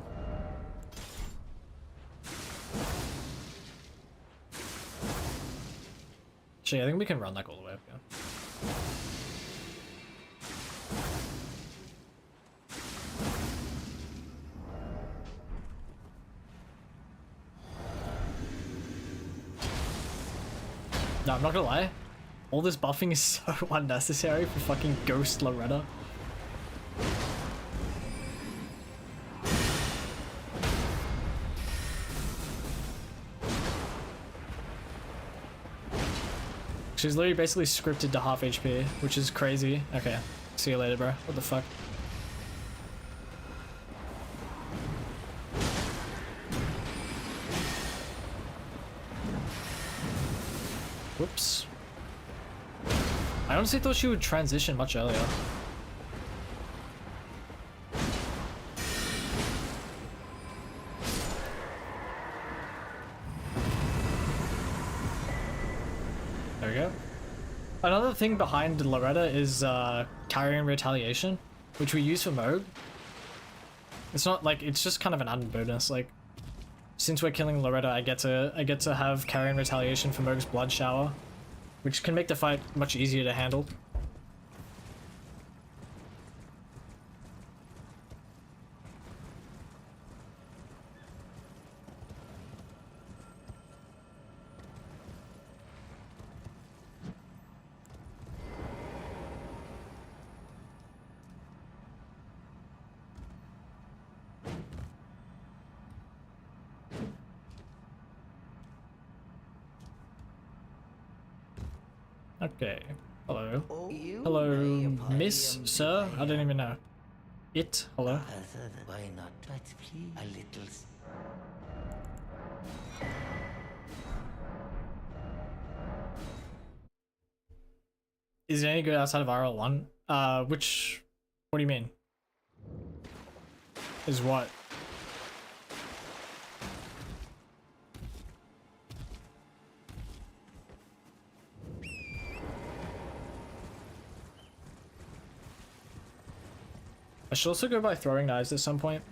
Actually, I think we can run like all the way up here. No, I'm not gonna lie. All this buffing is so unnecessary for fucking Ghost Loretta. She's literally basically scripted to half HP, which is crazy. Okay, see you later, bro. What the fuck? Whoops. I honestly thought she would transition much earlier. There we go. Another thing behind Loretta is carrying retaliation, which we use for Moog. It's not like, it's just kind of an added bonus. Like, since we're killing Loretta, I get to have carrying retaliation for Moog's blood shower, which can make the fight much easier to handle. Okay. Hello. Hello, Miss, Sir? I don't even know. It. Hello. Why not? But please, a little. Is it any good outside of RL1? Which... What do you mean? Is what? I should also go buy throwing knives at some point.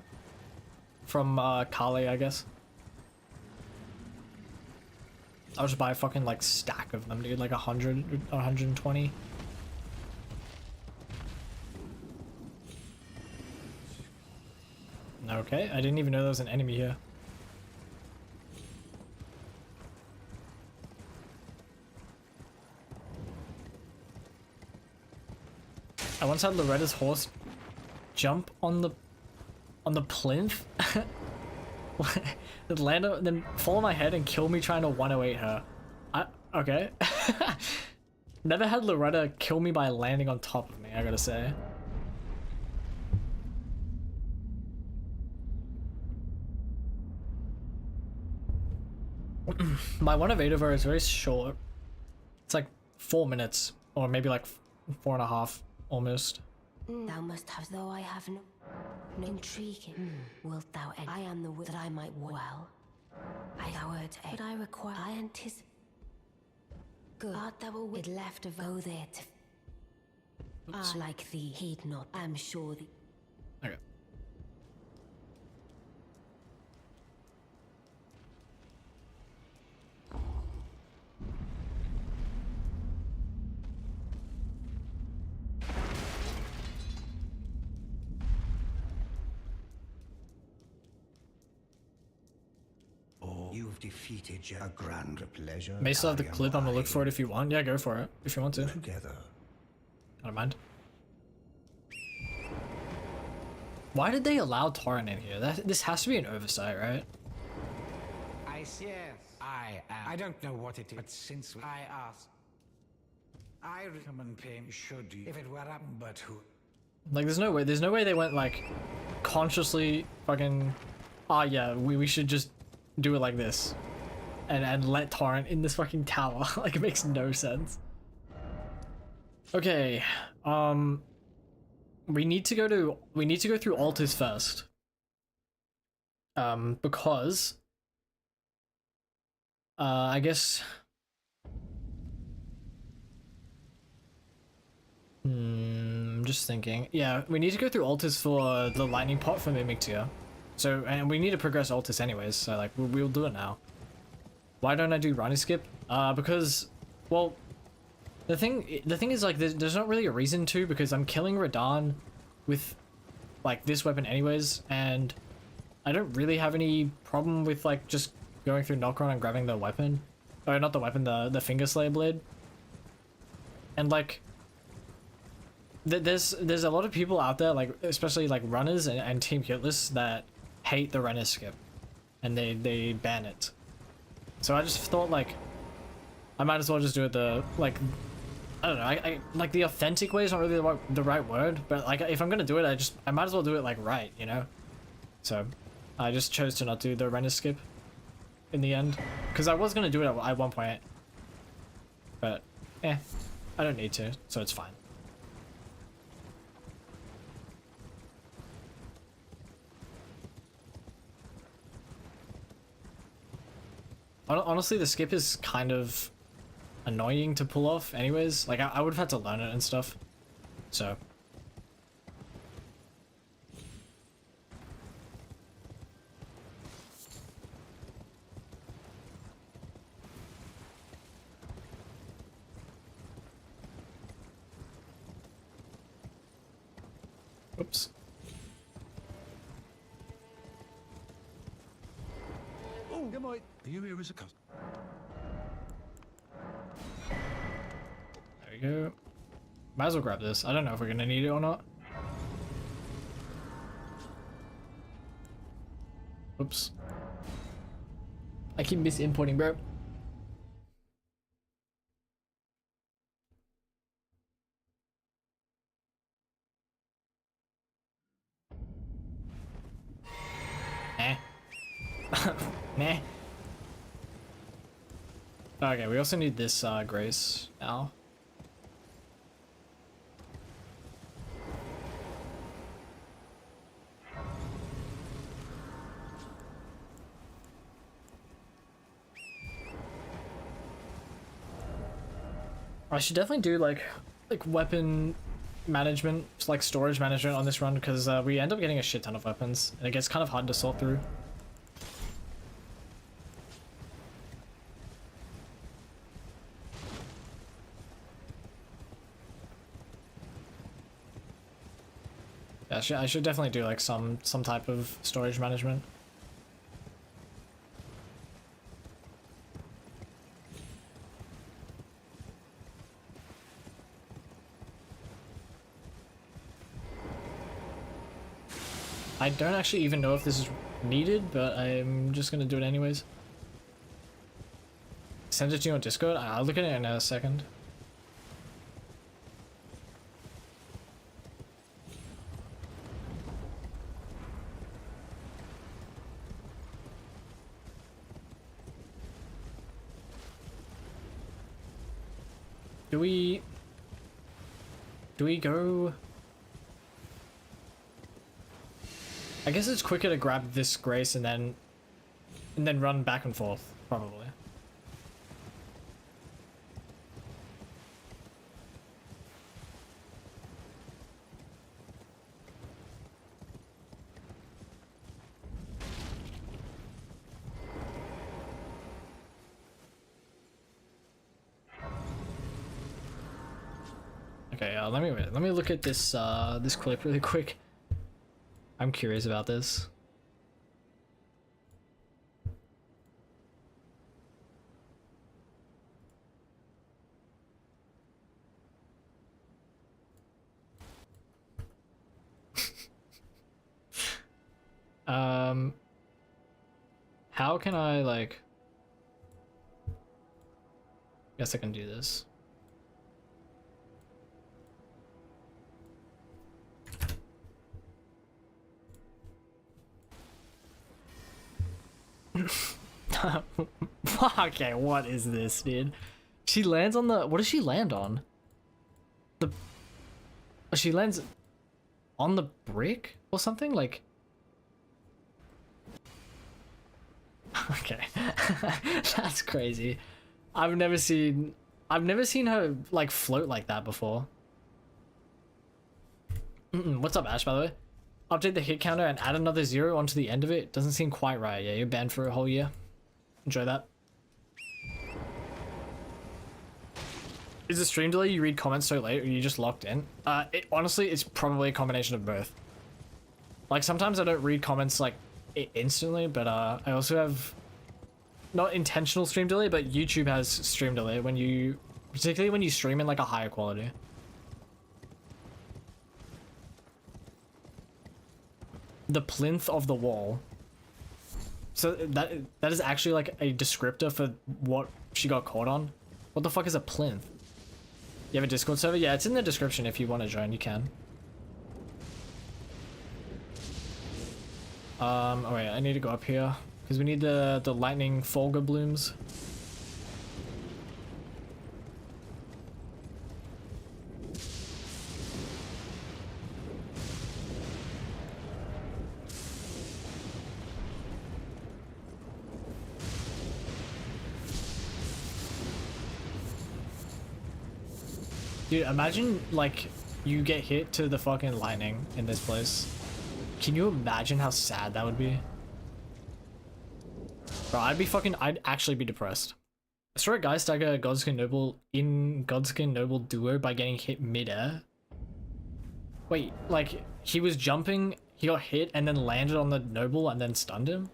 From Kali, I guess. I'll just buy a fucking like stack of them, dude, like 100 or 120. Okay, I didn't even know there was an enemy here. I once had Loretta's horse jump on the plinth, land then fall on my head and kill me trying to 108 her. Okay. Never had Loretta kill me by landing on top of me, I gotta say. My 108 of her is very short. It's like 4 minutes, or maybe like 4.5 almost. Thou must have, though I have no intriguing. Wilt thou? I am the that I might well. I word, but I require. I anticipate. Good. Art thou a wit left of go there to? Like thee, heed not. I'm sure thee. Okay. You've defeated a grand pleasure. May still have the clip. I'm gonna look for it if you want. Yeah, go for it if you want to. Together. I don't mind. Why did they allow Torrent in here? This has to be an oversight, right? I see. Yes, I am. I don't know what it is, but since I asked, I recommend paying should you, if it were up, but who? Like, there's no way they went like consciously fucking. Ah, yeah, we should just do it like this, and let Torrent in this fucking tower. Like, it makes no sense. Okay, we need to go through altars first. Because I guess I'm just thinking. Yeah, we need to go through altars for the lightning pot for Mimic Tier. So, and we need to progress Altus anyways, so like, we'll do it now. Why don't I do Ronnie Skip? Because, well, The thing is, like, there's not really a reason to, because I'm killing Radahn with, like, this weapon anyways, and I don't really have any problem with, like, just going through Nocron and grabbing the weapon. Or not the weapon, the Finger Slayer blade. And, like, there's a lot of people out there, like, especially, like, runners and Team Hitless, that hate the Renner skip. And they ban it. So I just thought, like, I might as well just do it the, like, I don't know, I like, the authentic way is not really the right word, but, like, if I'm gonna do it, I might as well do it, like, right, you know? So I just chose to not do the Renner skip in the end, because I was gonna do it at one point, but I don't need to, so it's fine. Honestly, the skip is kind of annoying to pull off anyways. Like, I would have had to learn it and stuff. So. Oops. Oh, good morning. Are you here as a customer? There we go. Might as well grab this. I don't know if we're gonna need it or not. Oops. I keep misimporting, bro. Nah. Okay, we also need this Grace now. I should definitely do like weapon management, like storage management on this run, because we end up getting a shit ton of weapons and it gets kind of hard to sort through. Yeah, I should definitely do like some type of storage management. I don't actually even know if this is needed, but I'm just gonna do it anyways. Send it to you on Discord? I'll look at it in a second. Do we go? I guess it's quicker to grab this Grace and then run back and forth, probably. Okay, let me look at this this clip really quick. I'm curious about this. How can I like? Guess I can do this. Okay, what is this, dude? She lands on the... What does she land on? The... She lands on the brick or something? Like... Okay. That's crazy. I've never seen her, like, float like that before. What's up, Ash, by the way? Update the hit counter and add another 0 onto the end of it. Doesn't seem quite right. Yeah, you're banned for a whole year. Enjoy that. Is the stream delay you read comments so late or you just locked in? Honestly, it's probably a combination of both. Like sometimes I don't read comments like instantly, but I also have not intentional stream delay, but YouTube has stream delay when you, particularly when you stream in like a higher quality. The plinth of the wall. So that is actually like a descriptor for what she got caught on. What the fuck is a plinth? You have a Discord server? Yeah, it's in the description if you want to join, you can. Oh wait, I need to go up here because we need the lightning Folga blooms. Dude, imagine like you get hit to the fucking lightning in this place. Can you imagine how sad that would be? Bro, I'd actually be depressed. I saw a guy stagger Godskin Noble in Godskin Noble duo by getting hit mid-air. Wait, like he was jumping, he got hit and then landed on the Noble and then stunned him?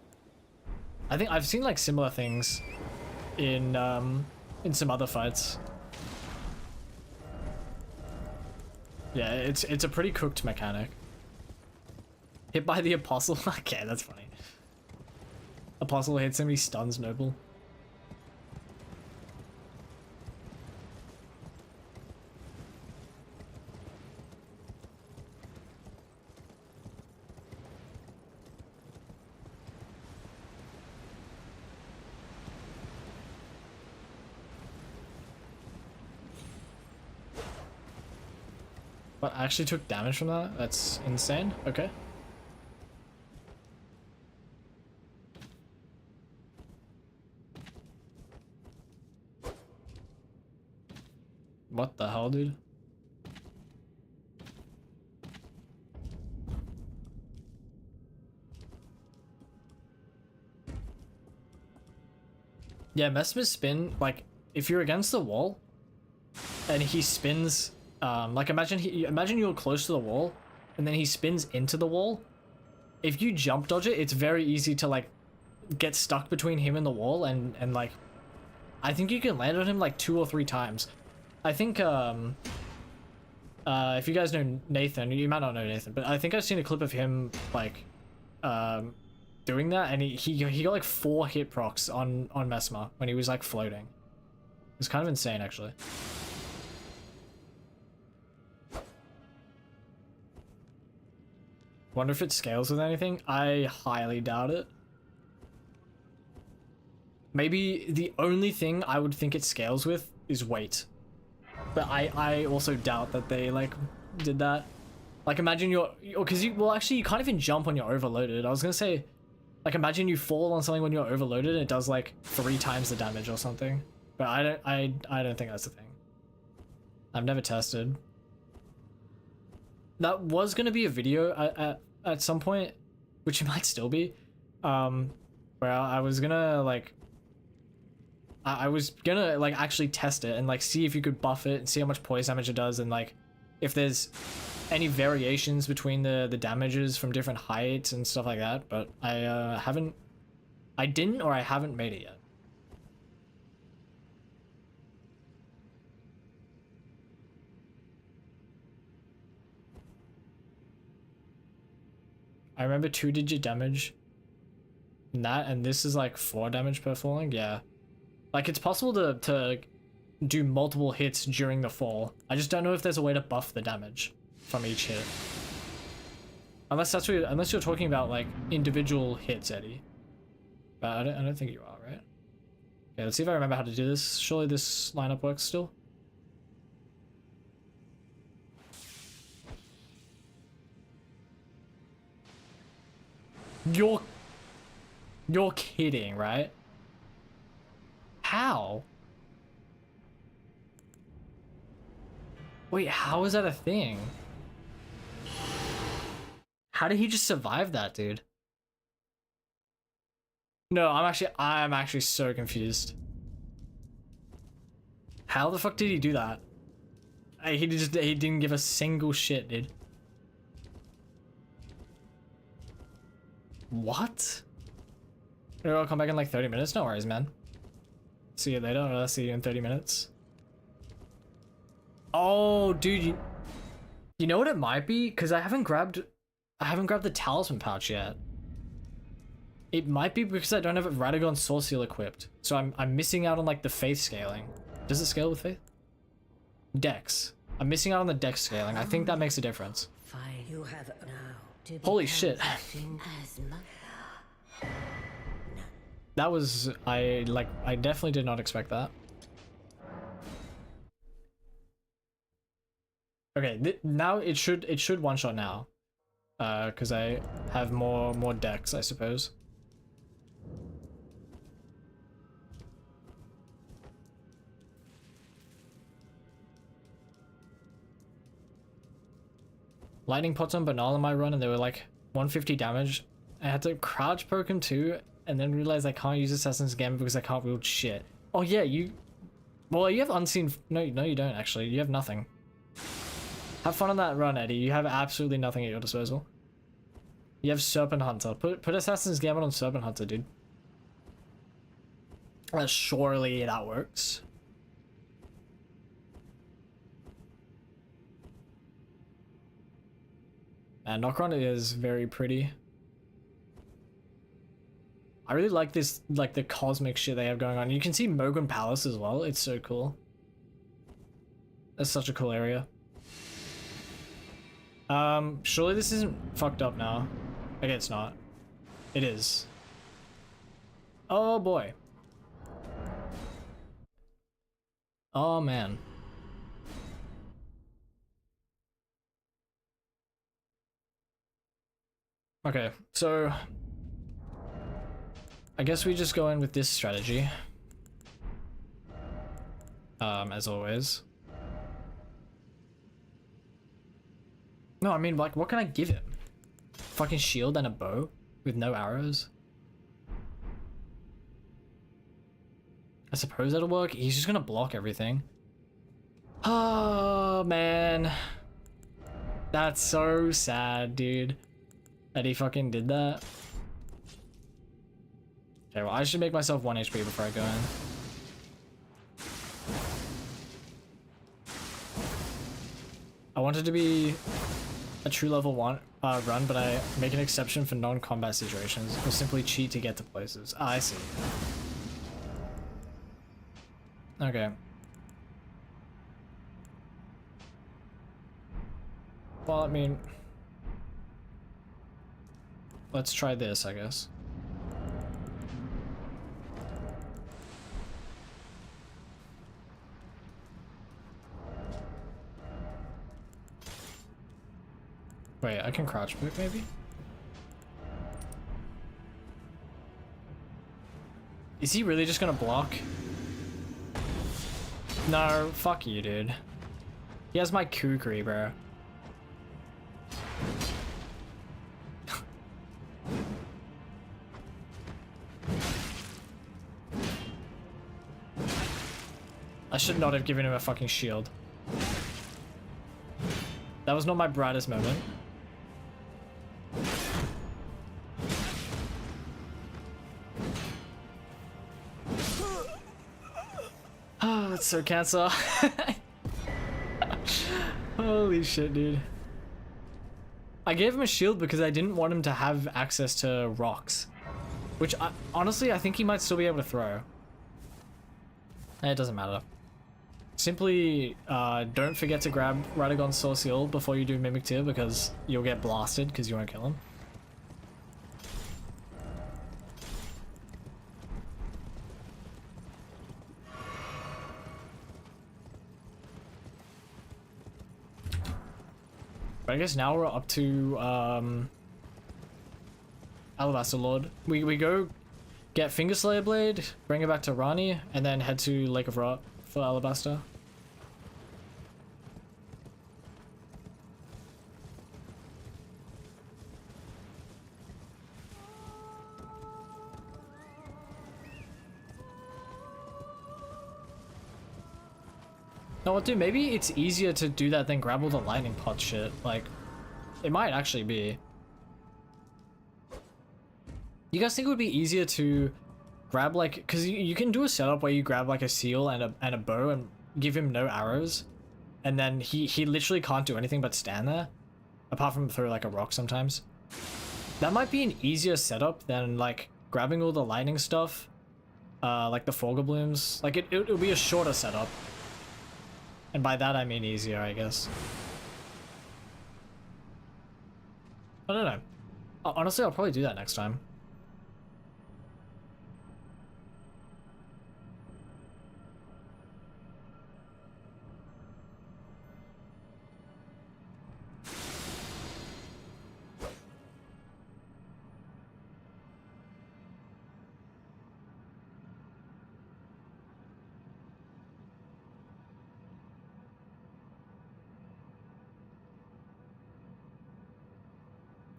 I think I've seen like similar things in some other fights. Yeah, it's a pretty cooked mechanic. Hit by the Apostle? Okay, that's funny. Apostle hits him, he stuns Noble. What, I actually took damage from that? That's insane. Okay. What the hell, dude? Yeah, Messmer's spin, like, if you're against the wall and he spins, like imagine you're close to the wall and then he spins into the wall. If you jump dodge it, it's very easy to like get stuck between him and the wall and like, I think you can land on him like 2 or 3 times. I think, if you guys know Nathan, you might not know Nathan, but I think I've seen a clip of him like, doing that, and he got like 4 hit procs on Mesmer when he was like floating. It's kind of insane, actually. Wonder if it scales with anything. I highly doubt it. Maybe the only thing I would think it scales with is weight. But I also doubt that they like did that. Like imagine because well actually you can't even jump when you're overloaded. I was gonna say, like imagine you fall on something when you're overloaded and it does like 3 times the damage or something. But I don't think that's the thing. I've never tested. That was gonna be a video at some point, which it might still be, where I was gonna like I was gonna like actually test it and like see if you could buff it and see how much poison damage it does and like if there's any variations between the damages from different heights and stuff like that, but I didn't or I haven't made it yet. I remember 2-digit damage in that, and this is like 4 damage per falling. Yeah, like it's possible to do multiple hits during the fall. I just don't know if there's a way to buff the damage from each hit. Unless you're talking about like individual hits, Eddie. But I don't think you are, right? Okay, let's see if I remember how to do this. Surely this lineup works still. You're kidding, right? How? Wait, how is that a thing? How did he just survive that, dude? No, I'm actually so confused. How the fuck did he do that? He didn't give a single shit, dude. What? I'll come back in like 30 minutes. No worries, man. See you later. I'll see you in 30 minutes. Oh, dude, you know what it might be? Because I haven't grabbed the talisman pouch yet. It might be because I don't have Radagon Soul Seal equipped. So I'm missing out on like the faith scaling. Does it scale with faith? Dex. I'm missing out on the dex scaling. I think that makes a difference. Fine. You have now. Holy shit. That was, I definitely did not expect that. Okay, now it should one shot now. Cause I have more decks, I suppose. Lightning pots on Banal in my run and they were like 150 damage. I had to crouch poke him too, and then realized I can't use Assassin's Gambit because I can't wield shit. Oh yeah, you have unseen. No, you don't actually. You have nothing. Have fun on that run, Eddie. You have absolutely nothing at your disposal. You have Serpent Hunter. Put Assassin's Gambit on Serpent Hunter, dude. Surely that works. And Nokron is very pretty. I really like this, like the cosmic shit they have going on. You can see Mogren Palace as well. It's so cool. That's such a cool area. Surely this isn't fucked up now. Okay, it's not. It is. Oh boy. Oh man. Okay, so I guess we just go in with this strategy. As always. No, I mean, like, what can I give him? Fucking shield and a bow with no arrows? I suppose that'll work. He's just gonna block everything. Oh, man. That's so sad, dude. That he fucking did that. Okay, well, I should make myself 1 HP before I go in. I wanted to be a true level 1 run, but I make an exception for non-combat situations, or simply cheat to get to places. Ah, I see. Okay. Well, I mean, let's try this, I guess. Wait, I can crouch move maybe? Is he really just gonna block? No, fuck you, dude. He has my kukri, bro. I should not have given him a fucking shield. That was not my brightest moment. Oh, that's so cancer. Holy shit, dude. I gave him a shield because I didn't want him to have access to rocks. Which, honestly, I think he might still be able to throw. It doesn't matter. Simply, don't forget to grab Radagon's Soul Seal before you do Mimic Tear because you'll get blasted because you won't kill him. But I guess now we're up to, Alabaster Lord. We go get Fingerslayer Blade, bring it back to Rani, and then head to Lake of Rot for Alabaster. No, what, dude? Maybe it's easier to do that than grab all the lightning pot shit. Like, it might actually be. You guys think it would be easier to grab like, because you can do a setup where you grab like a seal and a bow and give him no arrows, and then he literally can't do anything but stand there, apart from throw like a rock sometimes. That might be an easier setup than like grabbing all the lightning stuff, like the Fogger Blooms. Like it'll be a shorter setup, and by that I mean easier, I guess. I don't know. Honestly, I'll probably do that next time.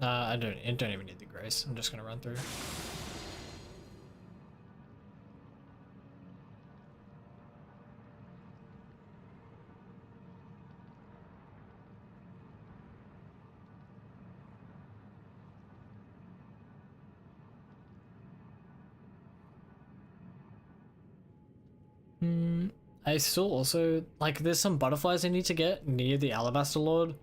I don't even need the grace. I'm just gonna run through. I still also, like, there's some butterflies I need to get near the Alabaster Lord.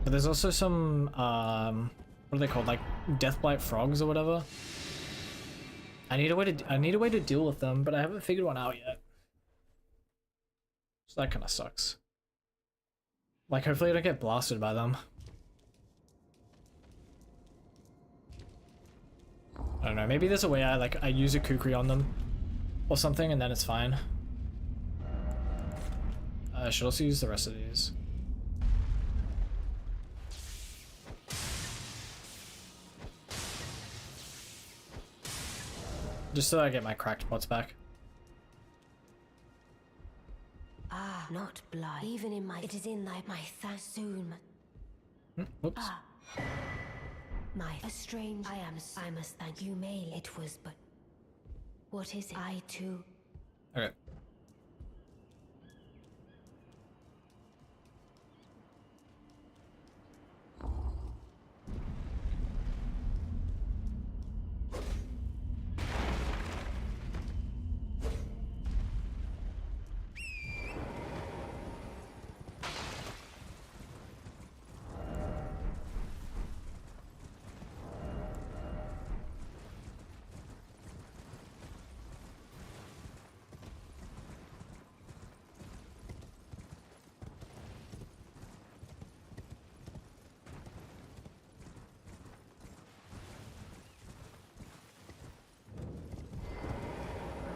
But there's also some, what are they called? Like, Deathblight frogs or whatever. I need a way to deal with them, but I haven't figured one out yet. So that kind of sucks. Like, hopefully I don't get blasted by them. I don't know, maybe there's a way I use a kukri on them or something and then it's fine. I should also use the rest of these. Just so I get my cracked pots back. Ah, not blood. Even in my, it is in thy my soon. Whoops. Ah, my a strange. I must thank you. May it was, but what is it? I too. Okay.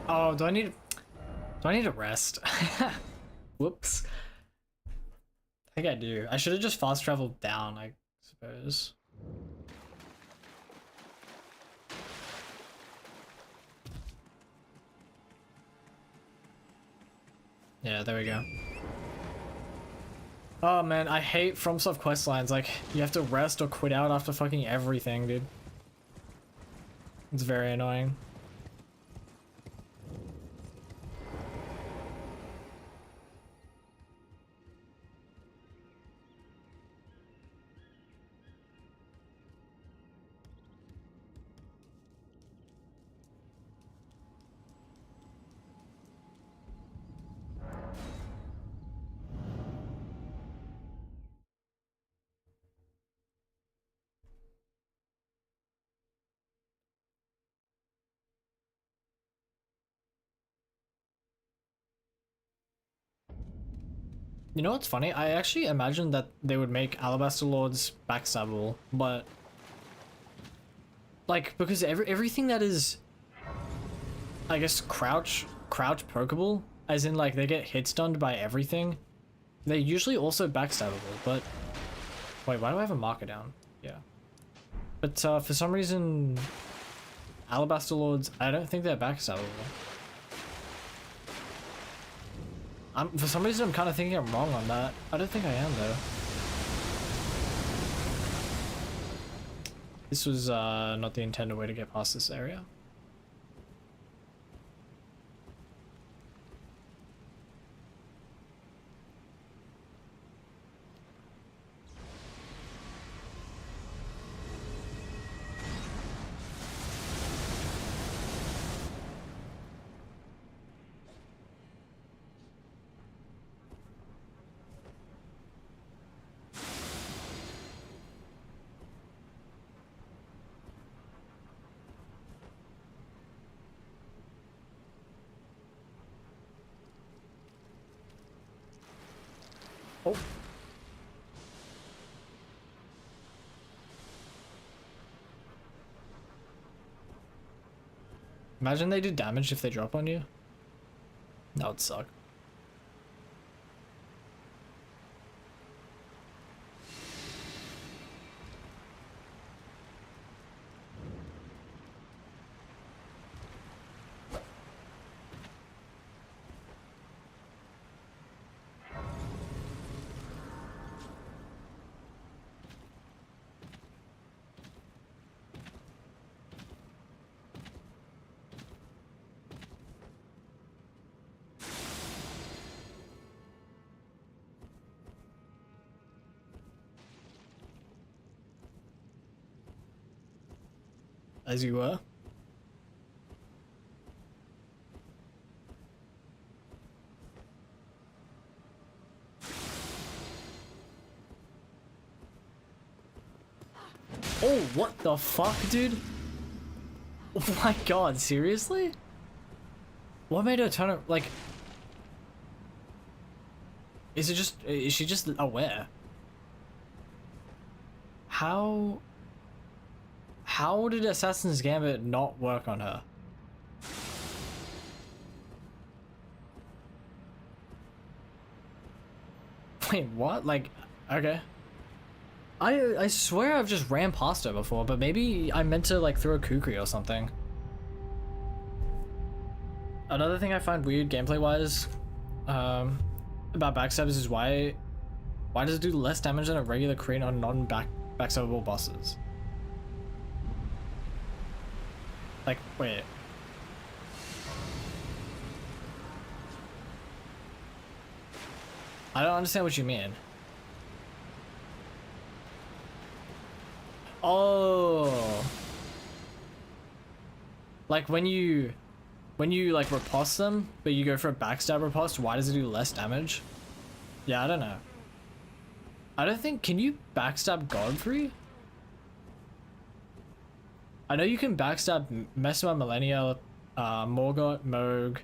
Oh, do I need a rest? Whoops. I think I do. I should have just fast traveled down, I suppose. Yeah, there we go. Oh man, I hate FromSoft questlines. Like, you have to rest or quit out after fucking everything, dude. It's very annoying. You know what's funny? I actually imagined that they would make Alabaster Lords backstabbable, but like because everything that is, I guess, crouch pokeable, as in like they get hit stunned by everything, they're usually also backstabbable. But wait, why do I have a marker down? Yeah, but for some reason, Alabaster Lords, I don't think they're backstabbable. For some reason, I'm kind of thinking I'm wrong on that. I don't think I am, though. This was not the intended way to get past this area. Oh. Imagine they do damage if they drop on you. That would suck. As you were. Oh, what the fuck, dude? Oh my god, seriously? What made her turn it, like... Is she just aware? How did Assassin's Gambit not work on her? Wait, what? Like, okay. I swear I've just ran past her before, but maybe I meant to like throw a kukri or something. Another thing I find weird gameplay wise, about backstabbers is why does it do less damage than a regular crit on backstabbable bosses? Like, wait. I don't understand what you mean. Oh. Like when you like riposte them, but you go for a backstab riposte, why does it do less damage? Yeah, I don't know. I don't think, can you backstab Godfrey? I know you can backstab Messima, Millennia, Morgott, Moog,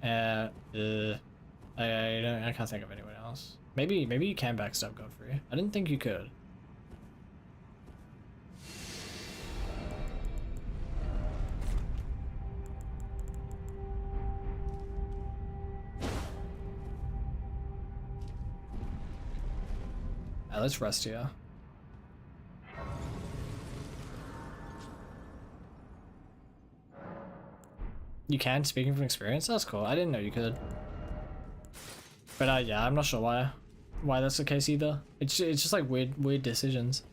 I can't think of anyone else. Maybe you can backstab Godfrey. I didn't think you could. Let's rest here. You can, speaking from experience? That's cool. I didn't know you could. But yeah, I'm not sure why that's the case either. It's just like weird decisions.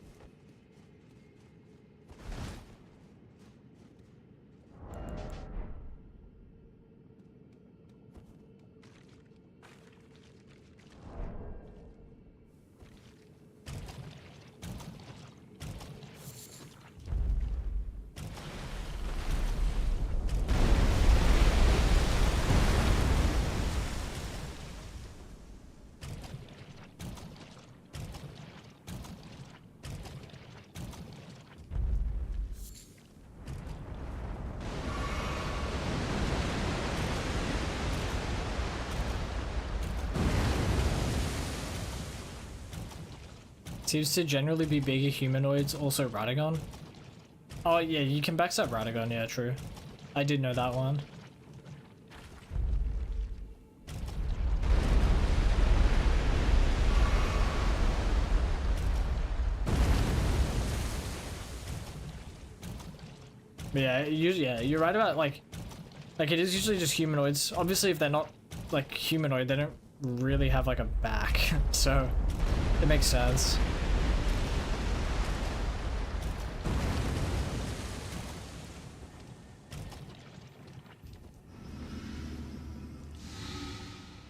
Seems to generally be bigger humanoids, also Radagon. Oh yeah, you can backstab Radagon, yeah, true. I did know that one. But yeah, you're right about like it is usually just humanoids. Obviously if they're not like humanoid, they don't really have like a back, so it makes sense.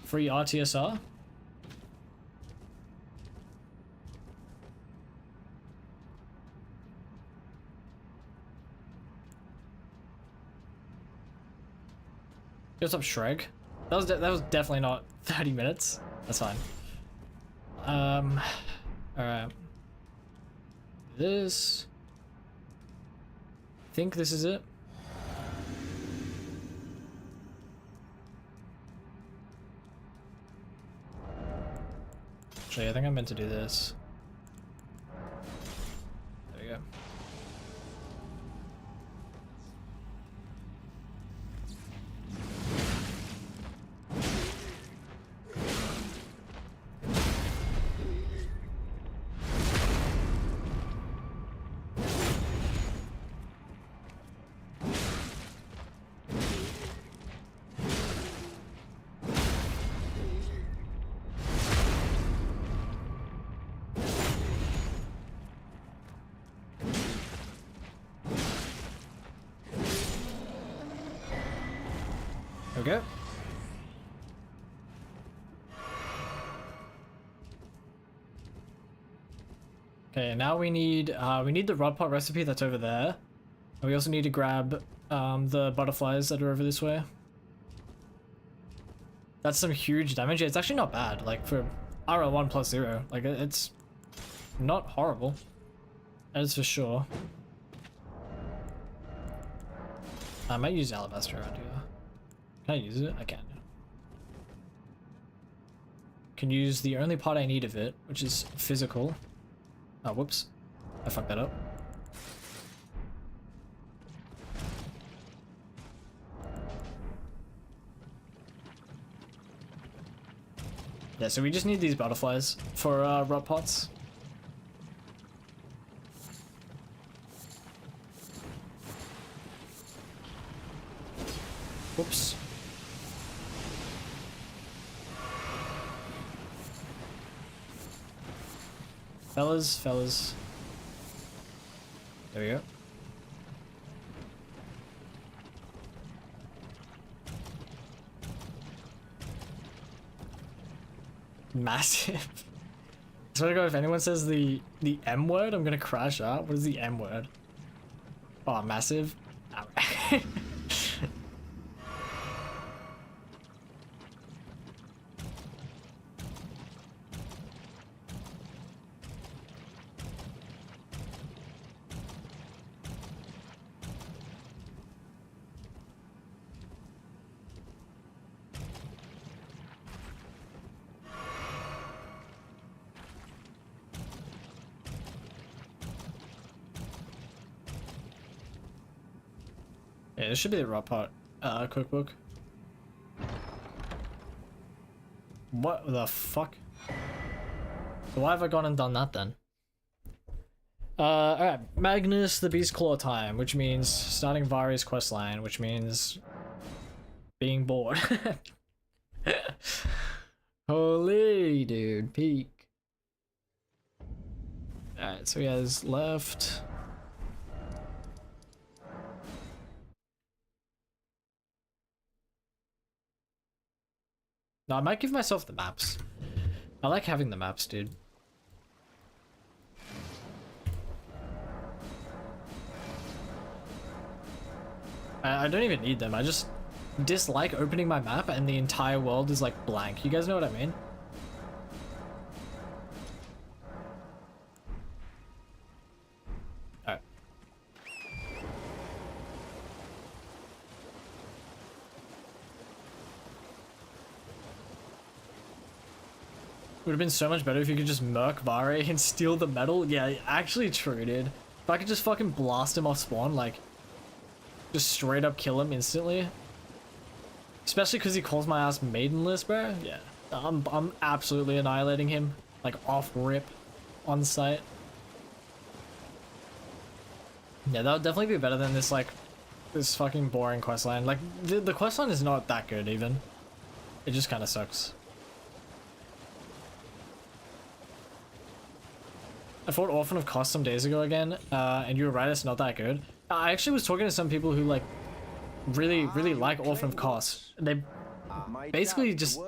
Free RTSR? What's up, Shrek? That was definitely not 30 minutes. That's fine. Alright. This. I think this is it. Actually, I think I meant to do this. There we go. Okay. Okay, now we need the rod pot recipe that's over there. And we also need to grab the butterflies that are over this way. That's some huge damage. It's actually not bad, like for RL1 plus 0. Like it's not horrible. That is for sure. I might use alabaster around here. Can I use it? I can. Can use the only part I need of it, which is physical. Oh, whoops. I fucked that up. Yeah, so we just need these butterflies for rot pots. Whoops. Fellas. There we go. Massive. I swear to God, if anyone says the M word, I'm gonna crash out. What is the M word? Oh, massive. Alright. Yeah, this should be the rot pot cookbook. What the fuck? So why have I gone and done that then? Alright, Magnus the Beast Claw time, which means starting Vari's questline, which means being bored. Holy dude, peak. Alright, so he has left. No, I might give myself the maps. I like having the maps, dude. I don't even need them. I just dislike opening my map and the entire world is like blank. You guys know what I mean? Alright. Would have been so much better if you could just murk Vare and steal the metal. Yeah, actually true, dude. If I could just fucking blast him off spawn, like, just straight up kill him instantly. Especially because he calls my ass maidenless, bro. Yeah, I'm absolutely annihilating him, like off rip, on site. Yeah, that would definitely be better than this, like, this fucking boring questline. Like, the questline is not that good even. It just kind of sucks. I fought Orphan of Kos some days ago again, and you were right, it's not that good. I actually was talking to some people who, like, really like Orphan of Kos. They basically just,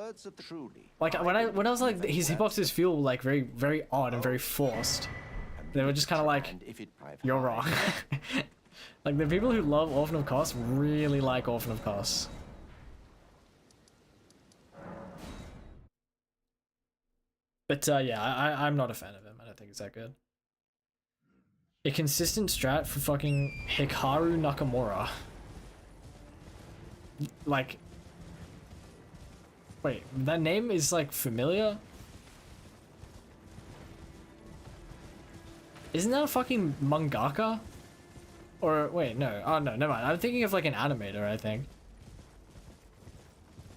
like, when I was like, his hitboxes feel, like, very odd and very forced. They were just kind of like, you're wrong. Like, the people who love Orphan of Kos really like Orphan of Kos. But, yeah, I'm not a fan of him. I don't think it's that good. A consistent strat for fucking Hikaru Nakamura. Like... Wait, that name is, like, familiar? Isn't that a fucking mangaka? Or wait, no. Oh no, never mind. I'm thinking of like an animator, I think.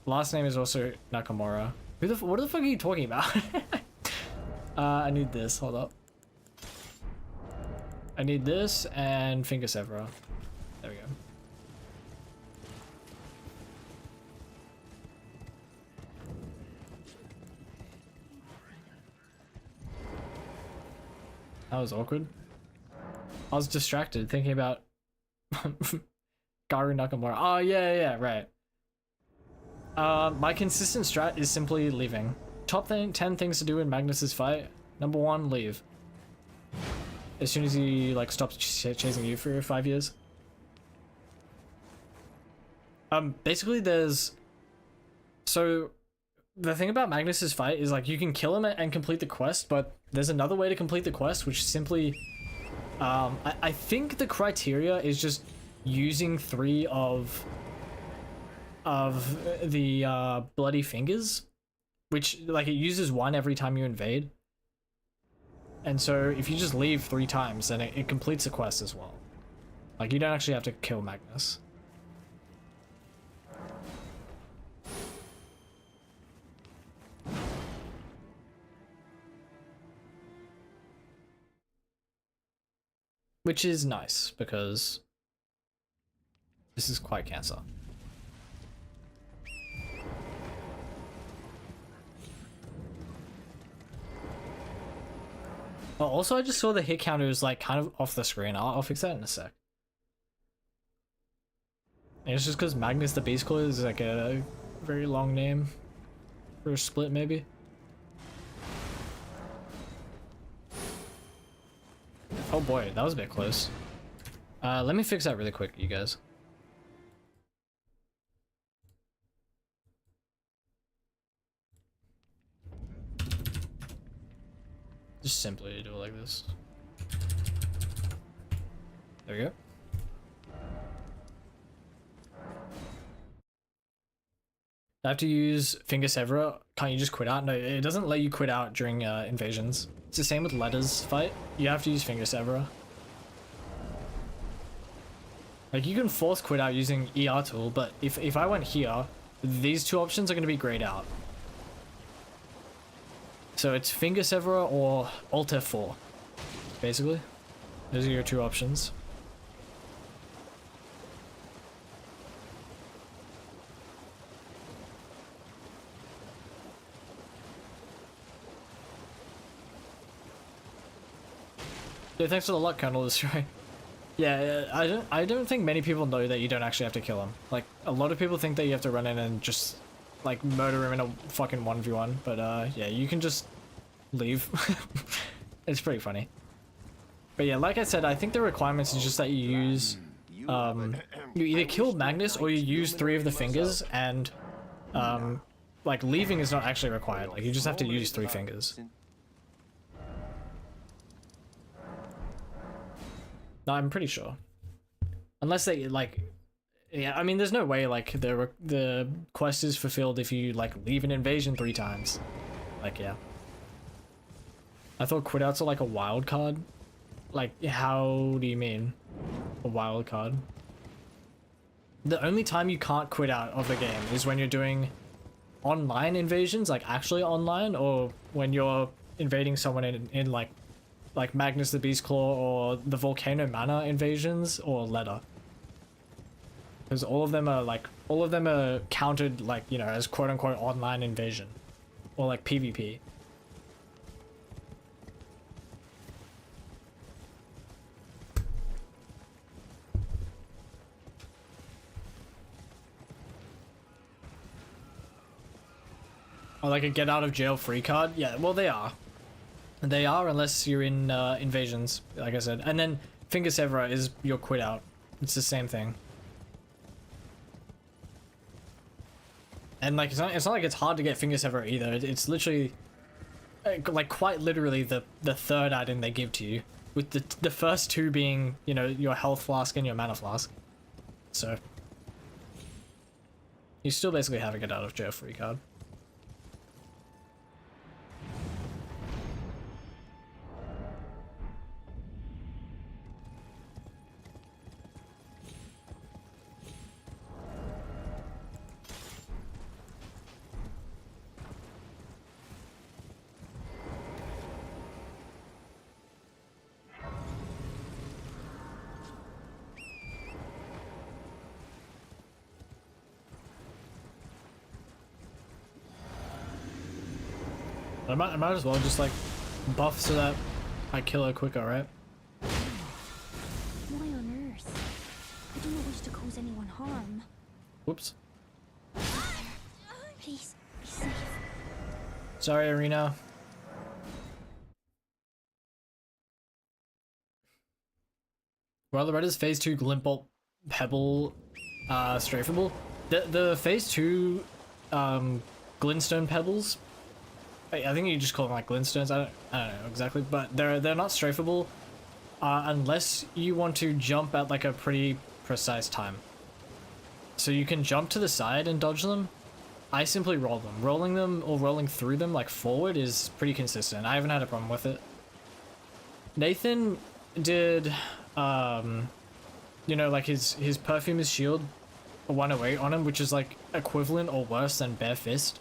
Last name is also Nakamura. What the fuck are you talking about? I need this. Hold up. I need this and finger severer. There we go. That was awkward. I was distracted thinking about Garu Nakamura. Oh yeah, right. My consistent strat is simply leaving. Top 10 things to do in Magnus's fight. Number 1, leave. As soon as he like stops chasing you for 5 years. Basically so the thing about Magnus's fight is like you can kill him and complete the quest, but there's another way to complete the quest, which simply I think the criteria is just using 3 of the bloody fingers, which like it uses 1 every time you invade. And so if you just leave 3 times, then it completes the quest as well. Like you don't actually have to kill Magnus. Which is nice because this is quite cancer. Oh, also I just saw the hit counter is like kind of off the screen. I'll fix that in a sec. And it's just because Magnus the Beast Claw is like a very long name for a split maybe. Oh boy, that was a bit close. Let me fix that really quick, you guys. Just simply do it like this. There we go. I have to use finger severer. Can't you just quit out? No, it doesn't let you quit out during invasions. It's the same with letters fight. You have to use finger severer. Like you can force quit out using ER tool, but if I went here, these 2 options are going to be grayed out. So it's finger severer or Alt F4, basically. Those are your 2 options. Yeah, thanks for the luck, Colonel Destroy. Yeah, I don't think many people know that you don't actually have to kill him. Like, a lot of people think that you have to run in and just, like, murder him in a fucking 1v1. But, yeah, you can just leave. It's pretty funny. But yeah, like I said, I think the requirements is just that you use, you either kill Magnus or you use 3 of the fingers, and, like, leaving is not actually required. Like, you just have to use 3 fingers. No, I'm pretty sure. Unless they, like... Yeah, I mean, there's no way, like, the quest is fulfilled if you, like, leave an invasion 3 times. Like, yeah. I thought quit outs are, like, a wild card. Like, how do you mean? A wild card? The only time you can't quit out of the game is when you're doing online invasions, like, actually online, or when you're invading someone in like Magnus the Beast Claw or the Volcano Manor invasions or Letter. Because all of them are counted, like, you know, as quote-unquote online invasion. Or like PvP. Or like a get out of jail free card? Yeah, well they are. They are, unless you're in invasions, like I said. And then finger severer is your quit out. It's the same thing. And like it's not like it's hard to get finger severer either. It's literally like quite literally the 3rd item they give to you, with the first 2 being, you know, your health flask and your mana flask. So you still basically have a get out of jail free card. I might as well just like buff so that I kill her quicker, right? Why on earth? I do not wish to cause anyone harm. Whoops. Please, be safe. Sorry, Arena. Well, the red is phase 2 glint bolt pebble strafable. The phase 2 glintstone pebbles, I think you just call them like glintstones. I don't know exactly, but they're not strafable unless you want to jump at like a pretty precise time. So you can jump to the side and dodge them. I simply roll them. Rolling them or rolling through them like forward is pretty consistent. I haven't had a problem with it. Nathan did you know, like his perfumist shield 108 on him, which is like equivalent or worse than bare fist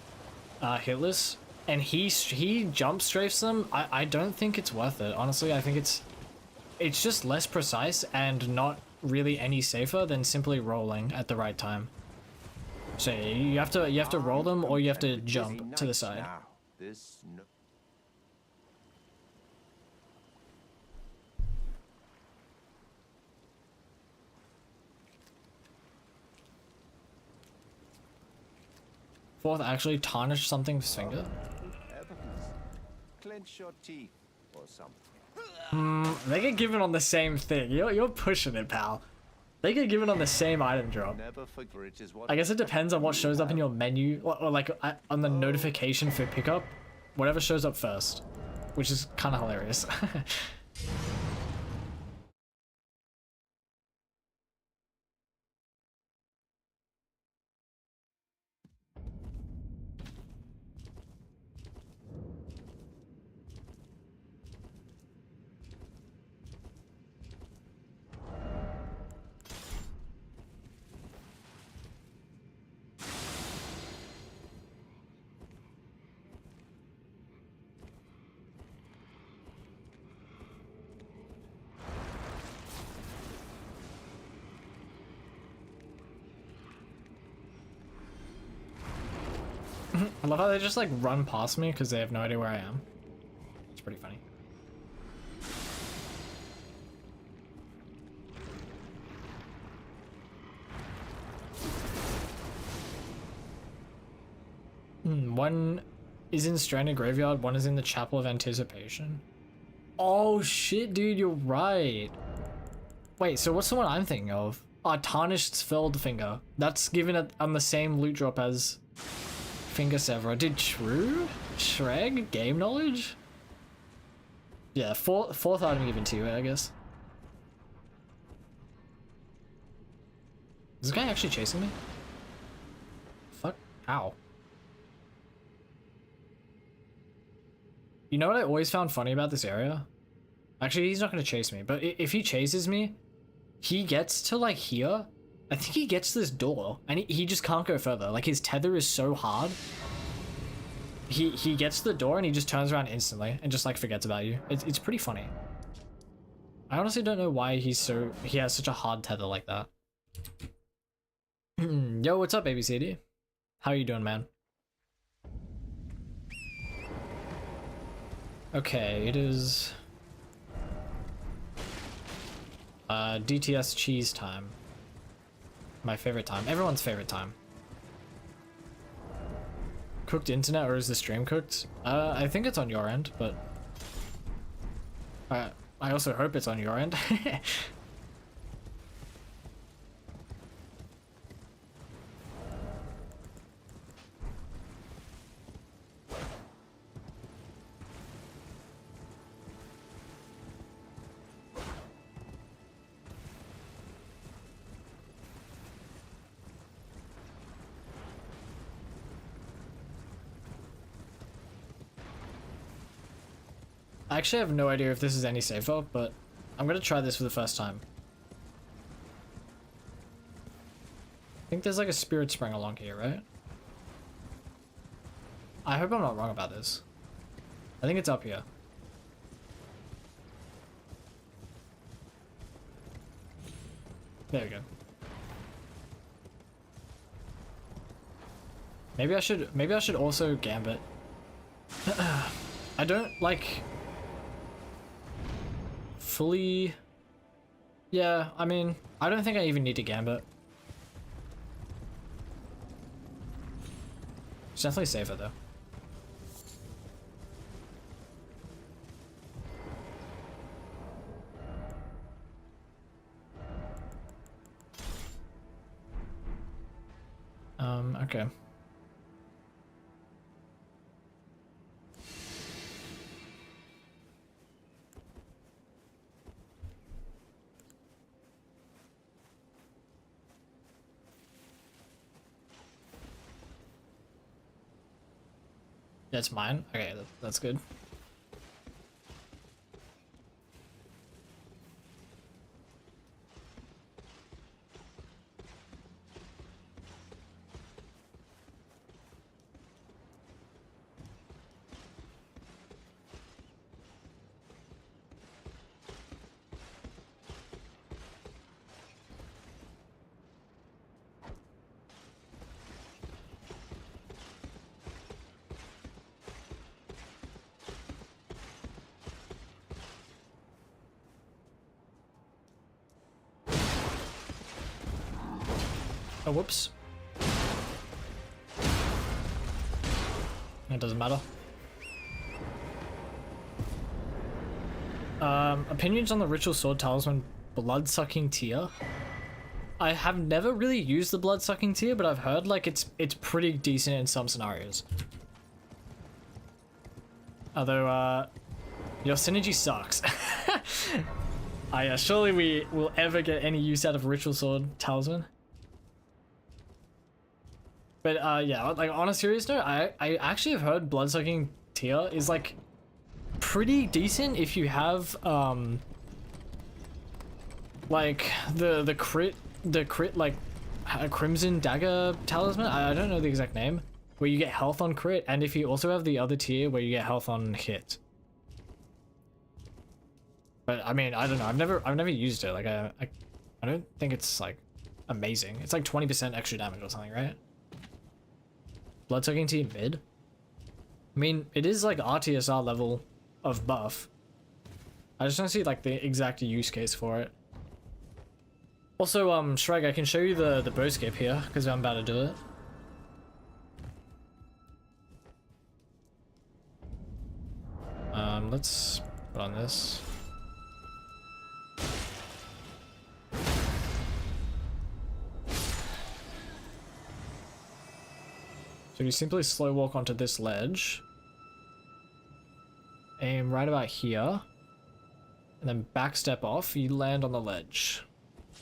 hitless, and he jump strafes them. I don't think it's worth it, honestly. I think it's just less precise and not really any safer than simply rolling at the right time. So you have to roll them or you have to jump to the side. Fourth actually tarnished something's finger. Clench your teeth or something. They get given on the same thing. You're pushing it, pal. They get given on the same item drop. Never forget it is what I guess it depends on what shows up in your menu, or like on the notification for pickup. Whatever shows up first, which is kind of hilarious. I love how they just like run past me because they have no idea where I am. It's pretty funny. One is in Stranded Graveyard, one is in the Chapel of Anticipation. Oh shit, dude, you're right. Wait, so what's the one I'm thinking of? Tarnished Felled Finger. That's given it on the same loot drop as Finger Severer. Did Shreg game knowledge? Yeah, fourth item given to you, I guess. Is this guy actually chasing me? Fuck. Ow. You know what I always found funny about this area? Actually, he's not gonna chase me, but if he chases me, he gets to like here. I think he gets to this door and he just can't go further. Like his tether is so hard. He gets to the door and he just turns around instantly and just like forgets about you. It's pretty funny. I honestly don't know why he has such a hard tether like that. Yo, what's up, ABCD? How are you doing, man? Okay, it is DTS cheese time. My favorite time. Everyone's favorite time. Cooked internet, or is the stream cooked? I think it's on your end, but I also hope it's on your end. I actually have no idea if this is any safer, but I'm gonna try this for the first time. I think there's like a spirit spring along here, right? I hope I'm not wrong about this. I think it's up here. There we go. Maybe I should also gambit. I don't like fully. Yeah, I mean, I don't think I even need to gambit. It's definitely safer though. Okay. That's mine? Okay, that's good. Oh, whoops. It doesn't matter. Opinions on the Ritual Sword Talisman Blood-Sucking Tear. I have never really used the Blood-Sucking Tear, but I've heard like it's pretty decent in some scenarios. Although, your synergy sucks. Yeah, surely we will ever get any use out of Ritual Sword Talisman. But yeah, like on a serious note, I actually have heard Bloodsucking Tear is like pretty decent if you have like the crit like a Crimson Dagger Talisman. I don't know the exact name, where you get health on crit, and if you also have the other tier where you get health on hit. But I mean, I don't know. I've never used it. Like I don't think it's like amazing. It's like 20% extra damage or something, right? Bloodsucking Tear mid. I mean, it is like RTSR level of buff. I just don't see like the exact use case for it. Also, Shrek, I can show you the bowscape here because I'm about to do it. Let's put on this. So you simply slow walk onto this ledge, aim right about here, and then back step off, you land on the ledge.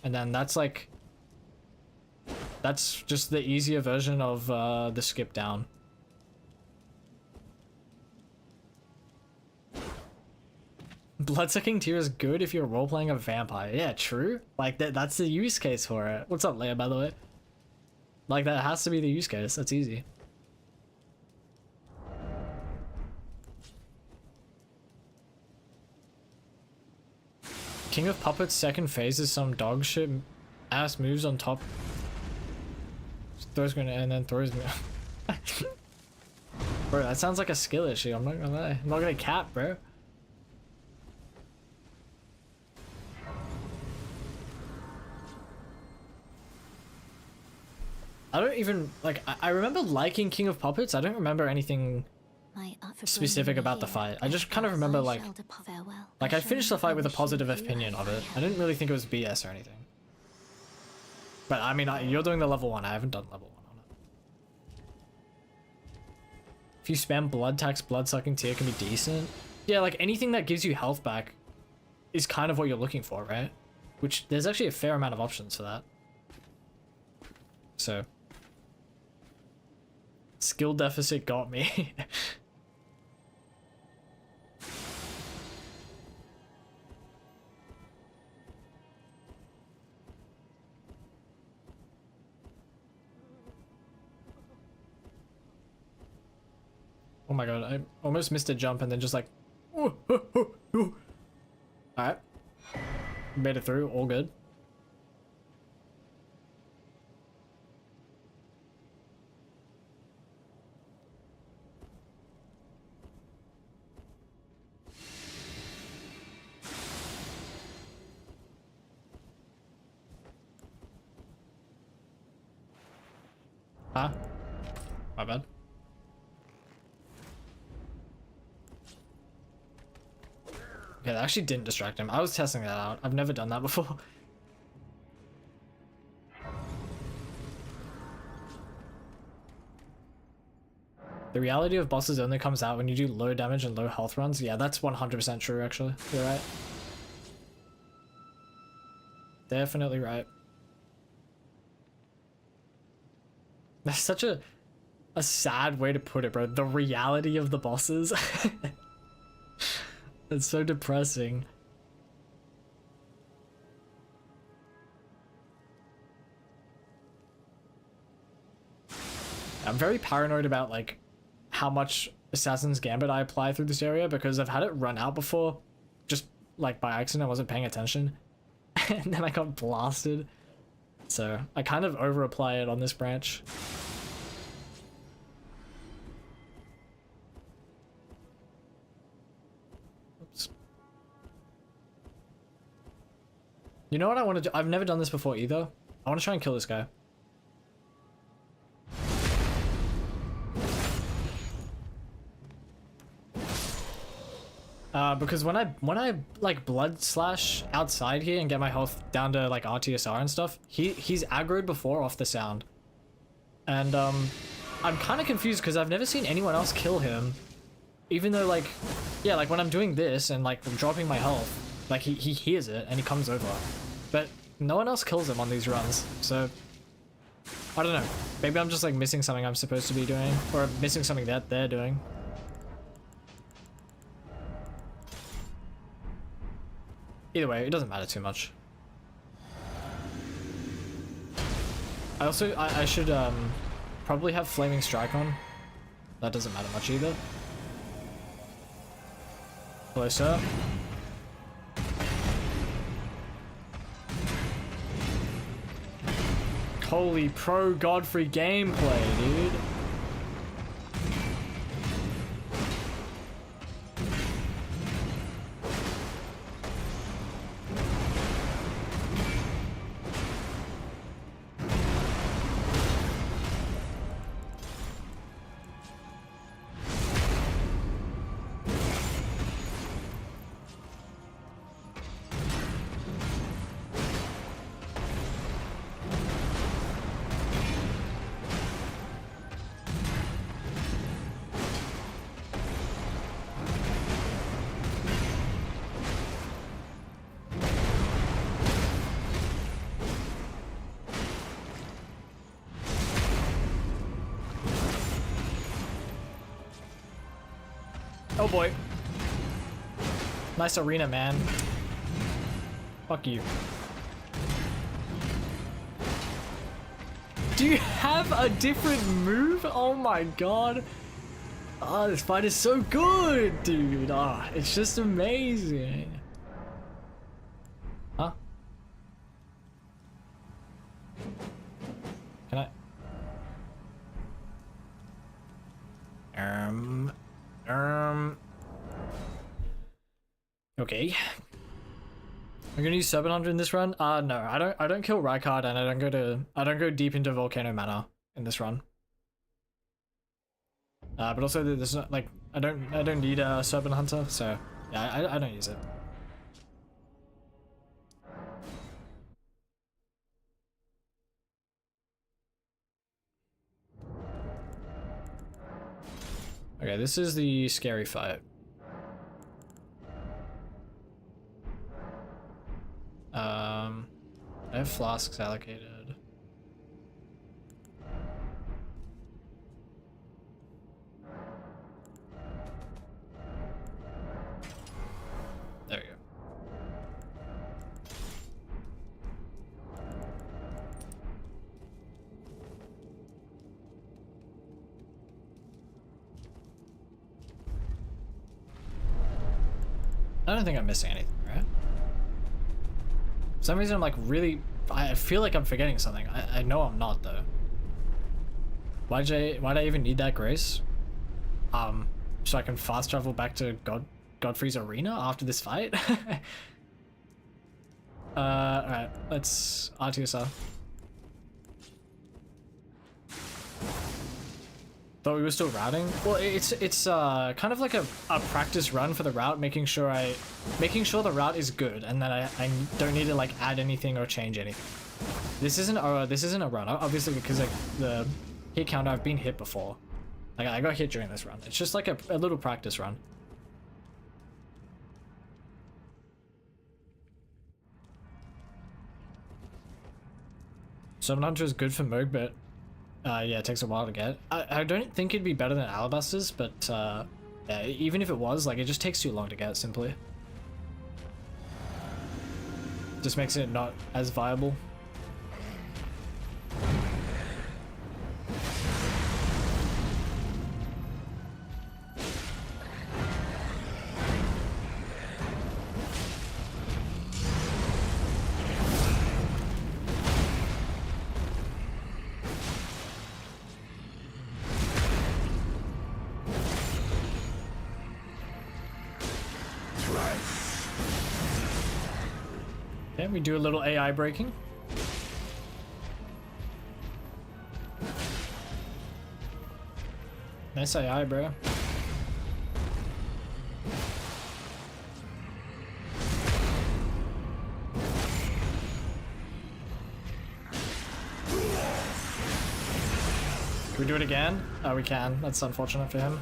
And then that's like, that's just the easier version of the skip down. Bloodsucking Tear is good if you're role-playing a vampire. Yeah, true. Like, that's the use case for it. What's up, Leia, by the way? Like, that has to be the use case. That's easy. King of Puppets second phase is some dog shit ass moves on top. Throws grenade and then throws me. Bro, that sounds like a skill issue. I'm not gonna lie. I'm not gonna cap, bro. I don't even like. I remember liking King of Puppets. I don't remember anything specific about the fight. I just kind of remember like I finished the fight with a positive opinion of it. I didn't really think it was BS or anything. But I mean, you're doing the level 1. I haven't done level 1 on it. If you spam blood tax, Bloodsucking Tear can be decent. Yeah, like anything that gives you health back is kind of what you're looking for, right? Which there's actually a fair amount of options for that. So skill deficit got me. Oh my god, I almost missed a jump and then just like... Alright. Made it through, all good. Huh? My bad. Okay, that actually didn't distract him. I was testing that out. I've never done that before. The reality of bosses only comes out when you do low damage and low health runs. Yeah, that's 100% true, actually. You're right. Definitely right. That's such a sad way to put it, bro. The reality of the bosses. It's so depressing. I'm very paranoid about like how much Assassin's Gambit I apply through this area because I've had it run out before, just like by accident. I wasn't paying attention, and then I got blasted. So I kind of over apply it on this branch. Oops. You know what I want to do? I've never done this before either. I want to try and kill this guy. Because when I like blood slash outside here and get my health down to like RTSR and stuff, he's aggroed before off the sound, and I'm kind of confused because I've never seen anyone else kill him, even though like, yeah, like when I'm doing this and like dropping my health, like he hears it and he comes over, but no one else kills him on these runs. So I don't know, maybe I'm just like missing something I'm supposed to be doing, or missing something that they're doing. Either way, it doesn't matter too much. I should probably have Flaming Strike on. That doesn't matter much either. Closer. Holy pro Godfrey gameplay, dude. Oh boy. Nice arena, man. Fuck you. Do you have a different move? Oh my god. Oh, this fight is so good, dude. Ah, it's just amazing. Huh? Can I? Okay. I'm gonna use 700 in this run. No, I don't kill Rykard, and I don't go deep into Volcano Manor in this run. But also there's not like I don't need a Serpent Hunter, so yeah, I don't use it. Okay, this is the scary fight. I have flasks allocated. There we go. I don't think I'm missing anything, right? For some reason I'm like really, I feel like I'm forgetting something. I know I'm not though. Why'd I even need that grace? So I can fast travel back to Godfrey's arena after this fight? Alright, let's RTSR. Thought we were still routing. Well, it's kind of like a practice run for the route, making sure the route is good, and then I don't need to like add anything or change anything. This isn't a run, obviously, because like the hit counter, I've been hit before. Like I got hit during this run. It's just like a little practice run. Summon Hunter is good for Moog, but yeah, it takes a while to get. I don't think it'd be better than Alabasters, but yeah, even if it was, like, it just takes too long to get, simply. Just makes it not as viable. Okay, we do a little AI breaking. Nice AI, bro. Can we do it again? Oh, we can. That's unfortunate for him.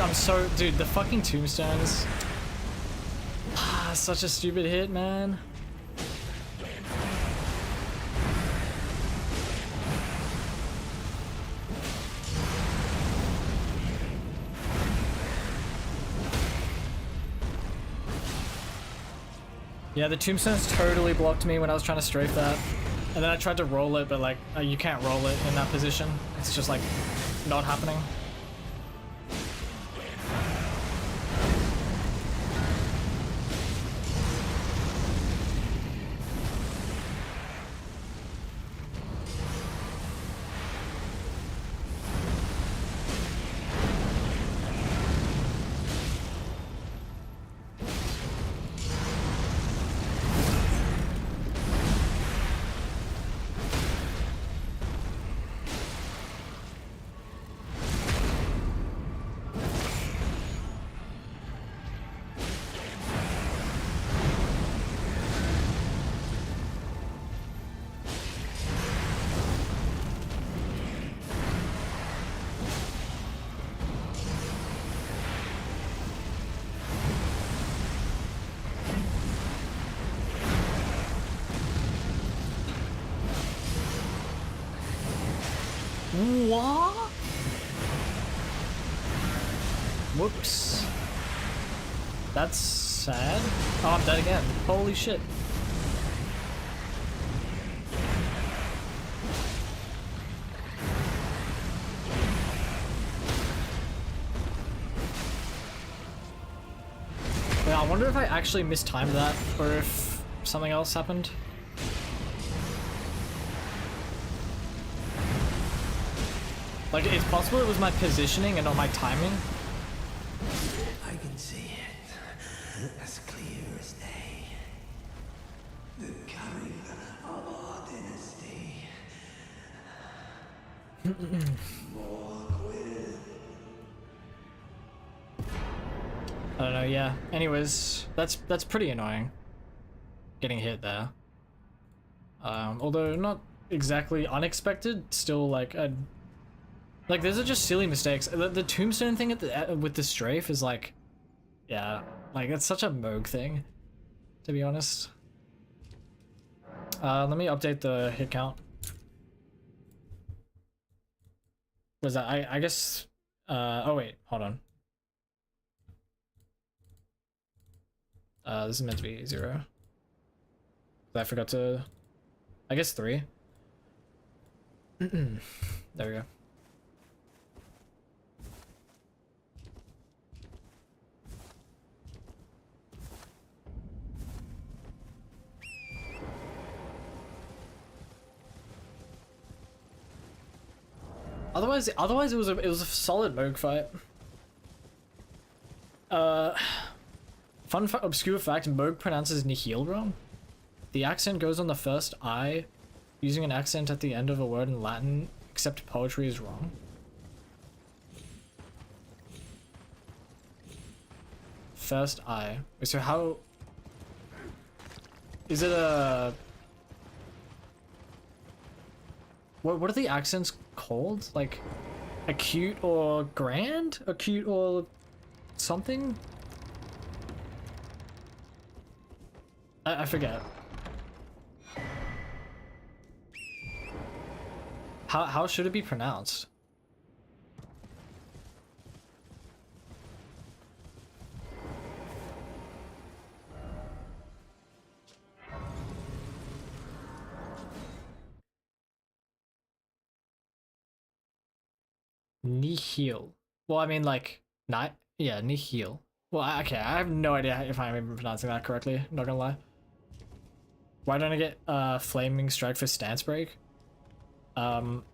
I'm so, dude, the fucking tombstones. Ah, such a stupid hit, man. Yeah, the tombstones totally blocked me when I was trying to strafe that. And then I tried to roll it, but like, you can't roll it in that position. It's just like, not happening. What? Whoops. That's sad. Oh, I'm dead again. Holy shit. Wait, I wonder if I actually mistimed that or if something else happened. Like, it's possible it was my positioning and not my timing. I can see it as clear as day. The coming of our dynasty. I don't know, yeah. Anyways, that's pretty annoying. Getting hit there. Although not exactly unexpected, still like like those are just silly mistakes. The tombstone thing at the with the strafe is like, yeah, like it's such a Moog thing, to be honest. Let me update the hit count. Was that I guess oh wait, hold on. This is meant to be 0. I forgot to, I guess 3. There we go. Otherwise it was a solid Moog fight. Obscure fact: Moog pronounces nihil wrong. The accent goes on the first I. Using an accent at the end of a word in Latin, except poetry, is wrong. First I. Wait, so how? Is it a? What are the accents called? Like, acute or grand? Acute or something? I forget. How should it be pronounced? Nihil. Well, I mean, like, not, yeah, nihil. Well, okay, I have no idea if I'm even pronouncing that correctly, not gonna lie. Why don't I get flaming strike for stance break? I'm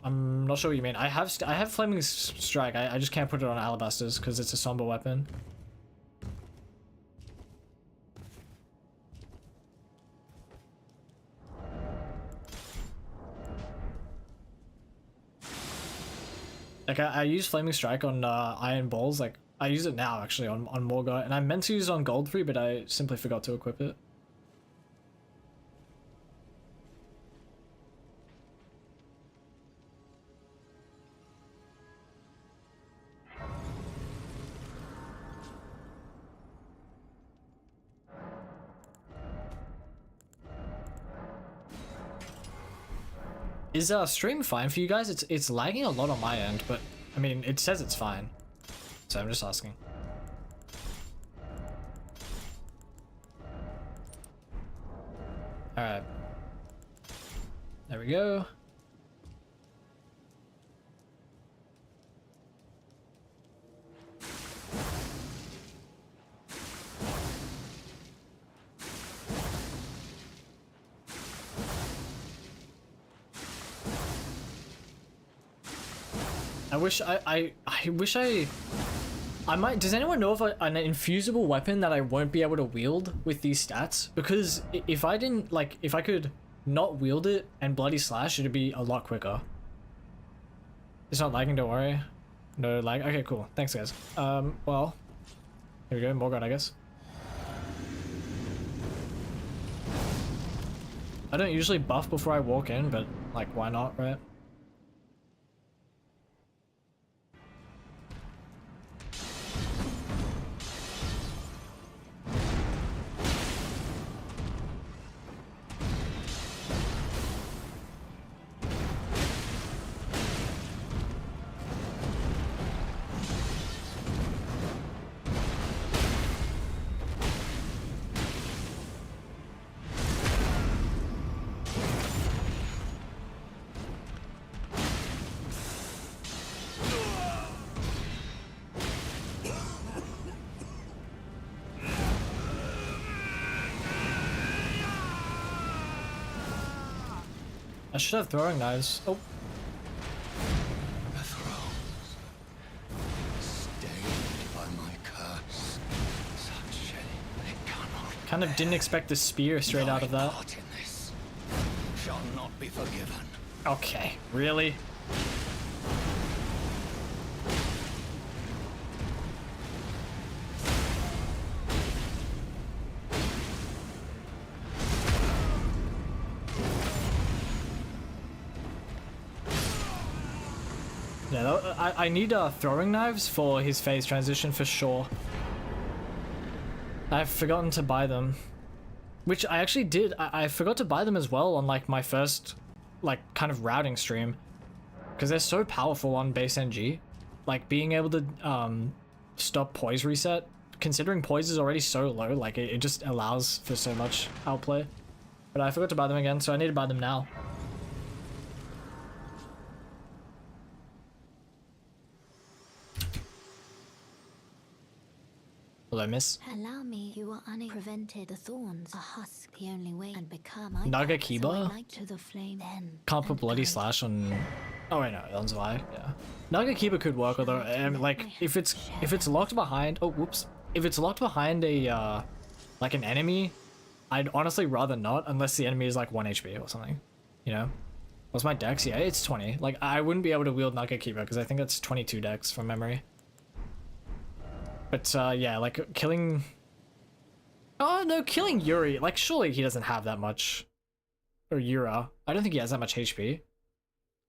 not sure what you mean. I have flaming strike. I just can't put it on alabasters because it's a somber weapon. Like I use flaming strike on iron balls. Like I use it now actually on Morga, and I meant to use it on gold 3, but I simply forgot to equip it. Is stream fine for you guys? It's lagging a lot on my end, but I mean it says it's fine, so I'm just asking. All right, there we go. I wish I might. Does anyone know of an infusible weapon that I won't be able to wield with these stats? Because if I didn't, like, if I could not wield it and bloody slash, it'd be a lot quicker. It's not lagging, don't worry. No lag. Okay, cool. Thanks, guys. Well, here we go. Morgan, I guess. I don't usually buff before I walk in, but like, why not, right? I should have throwing knives. Oh. The thrones, stained by my curse. Such shame they cannot. Kind of didn't expect the spear straight out of that. Part in this shall not be forgiven. Okay, really? Yeah, I need throwing knives for his phase transition for sure. I've forgotten to buy them. Which I actually did. I forgot to buy them as well on like my first like kind of routing stream. Because they're so powerful on base NG. Like being able to stop poise reset. Considering poise is already so low, like it just allows for so much outplay. But I forgot to buy them again, so I need to buy them now. Hello, miss. Allow me, you are prevented. The thorns are husk, the only way, and become. Naga Kiba? Light to the flame, then. Can't put bloody slash on. Oh wait, no, that's why. Yeah, Naga Kiba could work, although like if it's locked behind. Oh, whoops. If it's locked behind a like an enemy, I'd honestly rather not, unless the enemy is like 1 HP or something. You know. What's my dex? Yeah, it's 20. Like I wouldn't be able to wield Naga Kiba because I think that's 22 dex from memory. But yeah, like killing. Oh no, killing Yuri. Like surely he doesn't have that much. Or Yura. I don't think he has that much HP.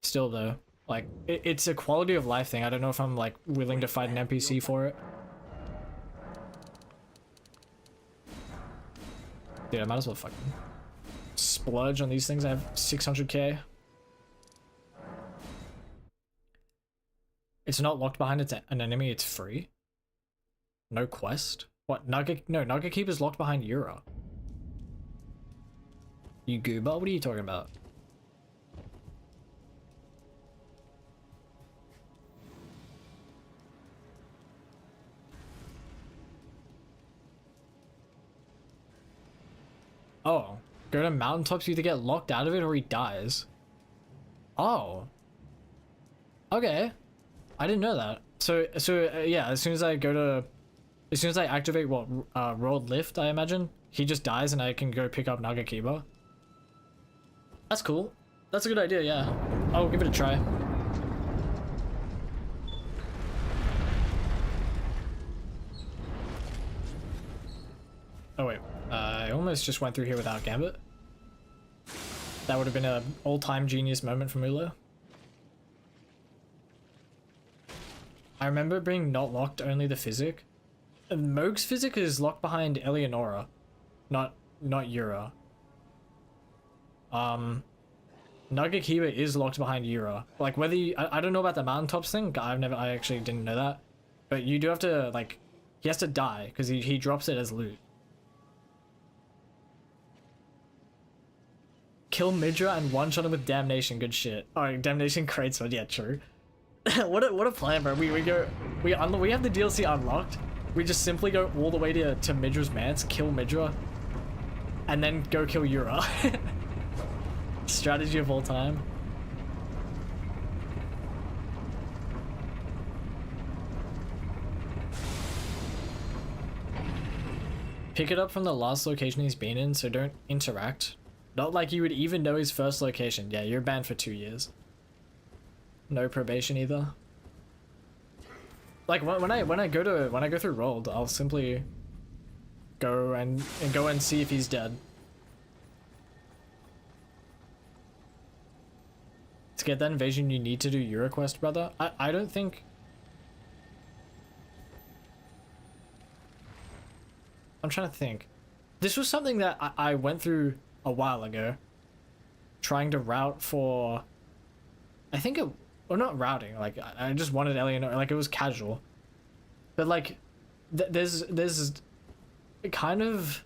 Still though, like it's a quality of life thing. I don't know if I'm like willing to fight an NPC for it. Dude, I might as well fucking splurge on these things. I have 600k. It's not locked behind an enemy. It's free. No quest? What? Naga Keep is locked behind Yura. You goober? What are you talking about? Oh. Go to mountaintops, you either get locked out of it or he dies. Oh. Okay. I didn't know that. So yeah, as soon as I activate what rolled lift, I imagine he just dies and I can go pick up Naga Kiba. That's cool. That's a good idea. Yeah, I'll give it a try. Oh wait, I almost just went through here without Gambit. That would have been an all-time genius moment for Mulo. I remember being not locked, only the physic. Moog's physic is locked behind Eleonora, not Yura. Naga Kiba is locked behind Yura. Like whether you, I don't know about the mountaintops thing. I actually didn't know that. But you do have to like, he has to die because he drops it as loot. Kill Midra and one-shot him with Damnation. Good shit. Oh, Damnation crates one. Yeah, true. what a plan, bro. We have the DLC unlocked. We just simply go all the way to Midra's manse, kill Midra, and then go kill Yura. Strategy of all time. Pick it up from the last location he's been in, so don't interact. Not like you would even know his first location. Yeah, you're banned for 2 years. No probation either. Like when I go through Rolled, I'll simply go and see if he's dead. To get that invasion, you need to do Yura quest, brother. I don't think. I'm trying to think. This was something that I went through a while ago, trying to route for. I think it. Or not routing, like I just wanted Eleanor, like it was casual. But like there's kind of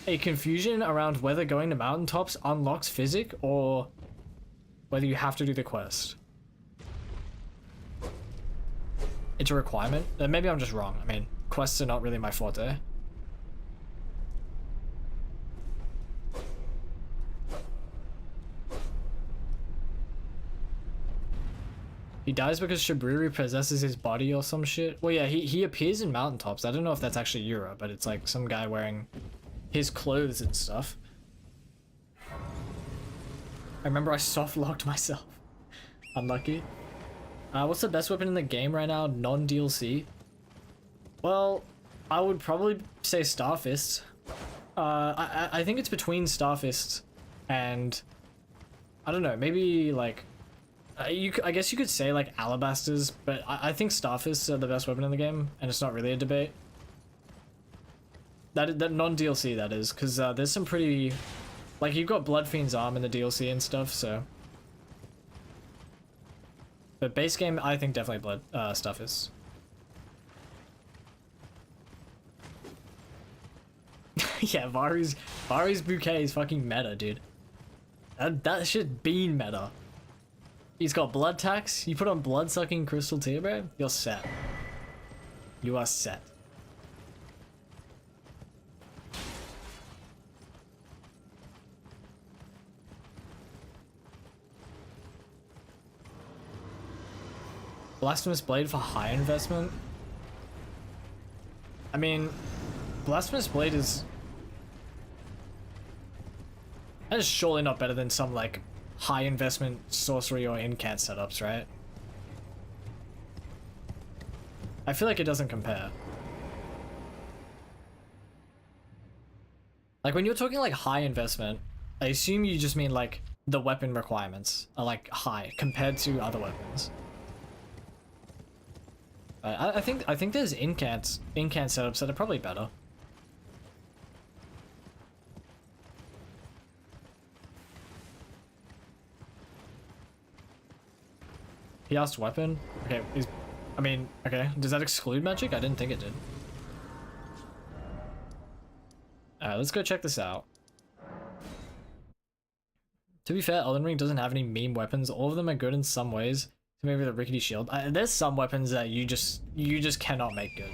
a confusion around whether going to mountaintops unlocks physic or whether you have to do the quest. It's a requirement. Maybe I'm just wrong. I mean, quests are not really my forte. He dies because Shibriri possesses his body or some shit. Well, yeah, he appears in mountaintops. I don't know if that's actually Yura, but it's like some guy wearing his clothes and stuff. I remember I soft locked myself. Unlucky. What's the best weapon in the game right now? Non-DLC? Well, I would probably say Starfist. I think it's between Starfist and I don't know, maybe like I guess you could say like Alabasters, but I think Starfists are the best weapon in the game, and it's not really a debate. That non-DLC that is, because there's some pretty, like you've got Bloodfiend's arm in the DLC and stuff, so. But base game, I think definitely blood stuff is. Yeah, Vari's bouquet is fucking meta, dude. That shit been meta. He's got blood tax. You put on blood sucking crystal tear, bro. You're set. You are set. Blasphemous Blade for high investment? I mean, Blasphemous Blade is... That is surely not better than some, like, high investment sorcery or incant setups, right? I feel like it doesn't compare. Like, when you're talking, like, high investment, I assume you just mean, like, the weapon requirements are, like, high compared to other weapons. I think there's incant setups that are probably better. He asked weapon. Okay, okay. Does that exclude magic? I didn't think it did. Alright, let's go check this out. To be fair, Elden Ring doesn't have any meme weapons. All of them are good in some ways. Maybe the rickety shield. There's some weapons that you just cannot make good.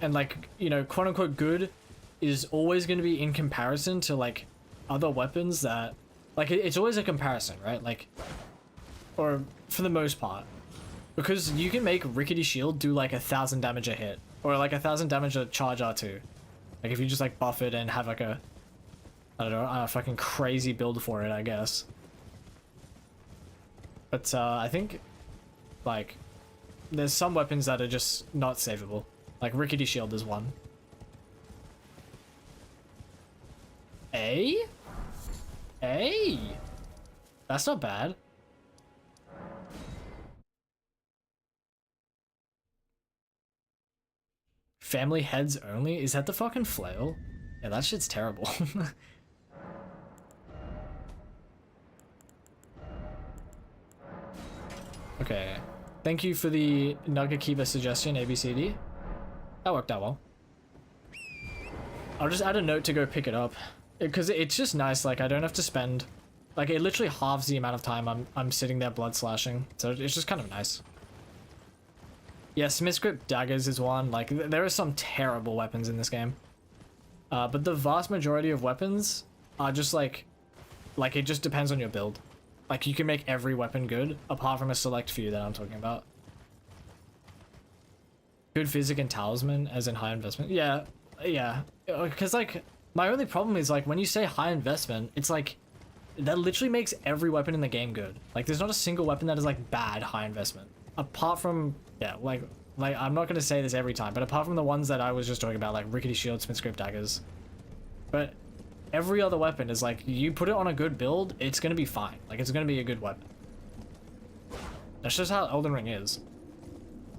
And like, you know, quote unquote good is always going to be in comparison to like other weapons that, like, it's always a comparison, right? Like, or for the most part, because you can make rickety shield do like 1,000 damage a hit, or like 1,000 damage a charge R2. Like if you just like buff it and have like a, I don't know, a fucking crazy build for it, I guess. But I think, like, there's some weapons that are just not savable. Like rickety shield is one. Hey, that's not bad. Family heads only? Is that the fucking flail? Yeah, that shit's terrible. Okay. Thank you for the Nagakiba suggestion, ABCD. That worked out well. I'll just add a note to go pick it up. Because it's just nice, like, I don't have to spend... Like, it literally halves the amount of time I'm sitting there blood slashing. So it's just kind of nice. Yeah, Smith's Grip daggers is one. Like, there are some terrible weapons in this game. But the vast majority of weapons are just, like, it just depends on your build. Like, you can make every weapon good, apart from a select few that I'm talking about. Good physic and talisman, as in high investment. Yeah. Because, like, my only problem is, like, when you say high investment, it's like, that literally makes every weapon in the game good. Like, there's not a single weapon that is, like, bad high investment. Apart from, yeah, like I'm not going to say this every time, but apart from the ones that I was just talking about, like Rickety Shield, Smith's Grip daggers. But every other weapon is like, you put it on a good build, it's going to be fine. Like, it's going to be a good weapon. That's just how Elden Ring is.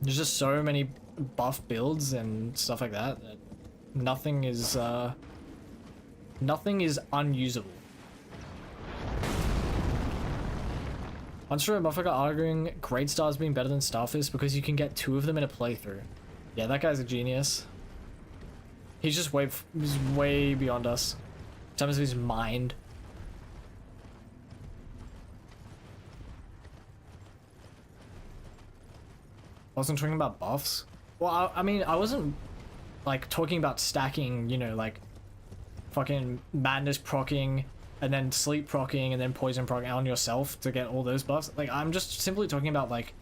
There's just so many buff builds and stuff like that, that nothing is unusable. Once for a motherfucker arguing Great Stars being better than Starfist because you can get 2 of them in a playthrough. Yeah, that guy's a genius. He's just way beyond us in terms of his mind. Wasn't talking about buffs. Well, I mean, I wasn't like talking about stacking, you know, like fucking madness proccing and then sleep proccing and then poison proccing on yourself to get all those buffs. Like, I'm just simply talking about like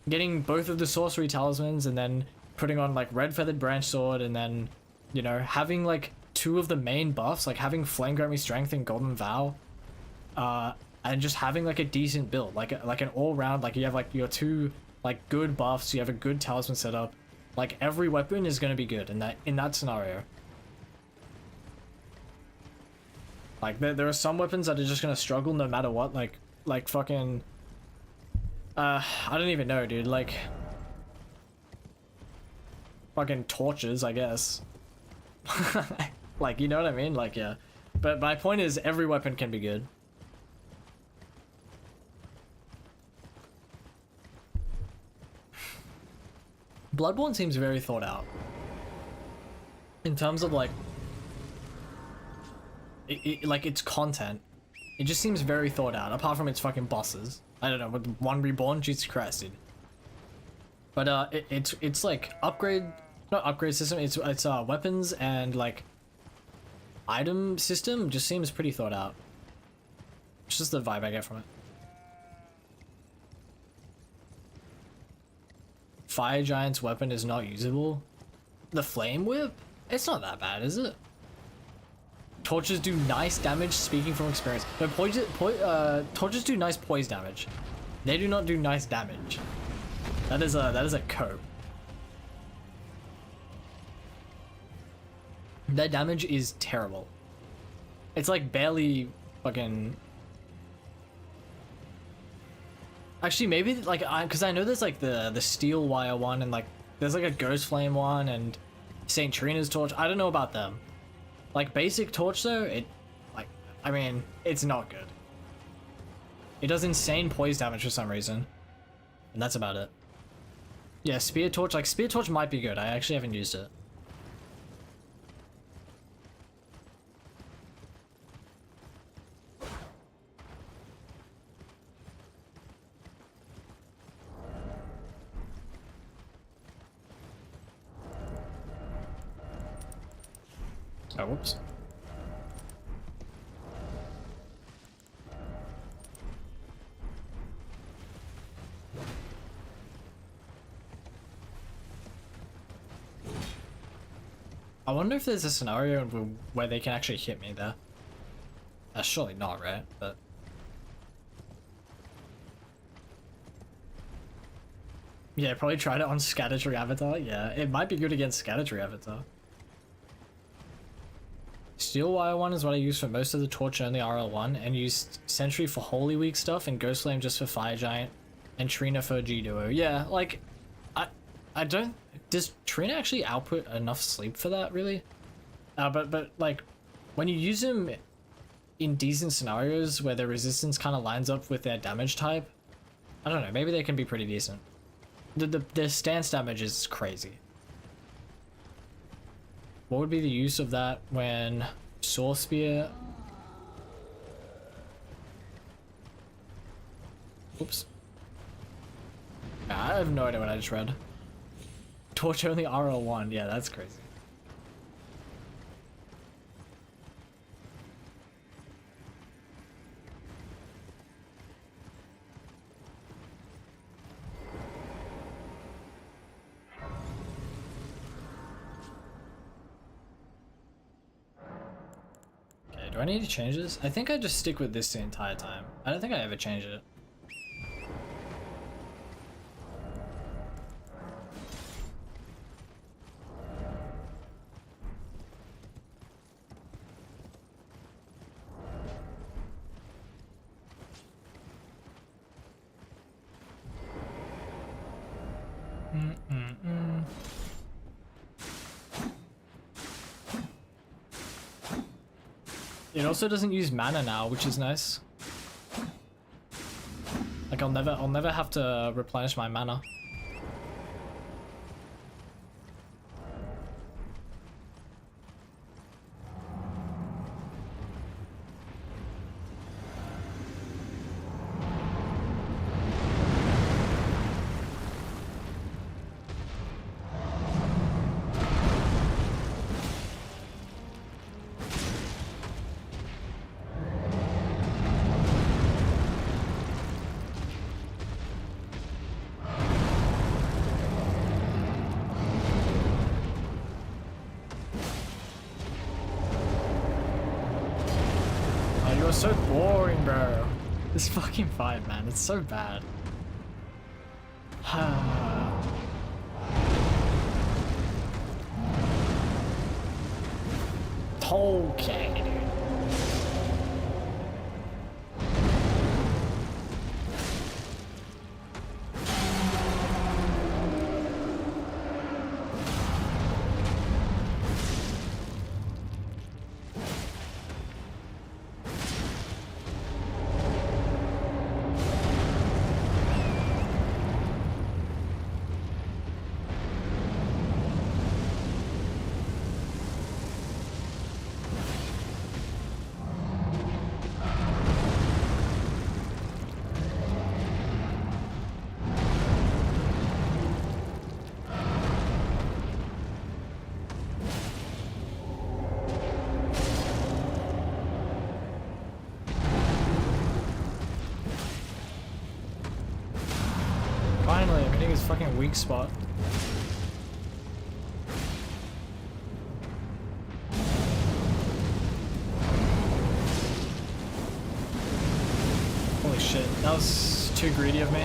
getting both of the sorcery talismans and then putting on like red feathered branch sword and then, you know, having like 2 of the main buffs, like having flame grant me strength and golden vow, and just having like a decent build, like an all round, like you have like your 2 like good buffs, you have a good talisman setup, like every weapon is going to be good in that scenario. Like, there are some weapons that are just gonna struggle no matter what, like fucking... I don't even know, dude, like... Fucking torches, I guess. Like, you know what I mean? Like, yeah. But my point is, every weapon can be good. Bloodborne seems very thought out. In terms of, like... like, its content. It just seems very thought out, apart from its fucking bosses. I don't know, with one Reborn, Jesus Christ, dude. But, it's like, not upgrade system, it's weapons and, like, item system just seems pretty thought out. It's just the vibe I get from it. Fire Giant's weapon is not usable. The Flame Whip? It's not that bad, is it? Torches do nice damage, speaking from experience. No, torches do nice poise damage. They do not do nice damage. That is a cope. Their damage is terrible. It's like barely fucking... Actually, maybe like because I know there's like the Steel Wire one and like there's like a Ghost Flame one and Saint Trina's torch. I don't know about them. Like basic torch though, I mean, it's not good. It does insane poise damage for some reason, and that's about it. Yeah, Spear Torch. Like Spear Torch might be good. I actually haven't used it. Oh, whoops. I wonder if there's a scenario where they can actually hit me there. Surely not, right? But... yeah, probably tried it on Scattertree Avatar. Yeah, it might be good against Scattertree Avatar. Steel Wire one is what I use for most of the torch only RL1, and used Sentry for Holy Week stuff and Ghost Flame just for Fire Giant and Trina for G Duo. Yeah, like I don't... does Trina actually output enough sleep for that, really? But like when you use them in decent scenarios where their resistance kind of lines up with their damage type, I don't know, maybe they can be pretty decent. The stance damage is crazy. What would be the use of that when Soul Spear... oops. I have no idea what I just read. Torch only RL1, yeah, that's crazy. Do I need to change this? I think I just stick with this the entire time. I don't think I ever change it. It also doesn't use mana now, which is nice. Like I'll never have to replenish my mana. You're so boring, bro. This fucking fight, man. It's so bad. Okay, dude. fucking weak spot. Holy shit, that was too greedy of me.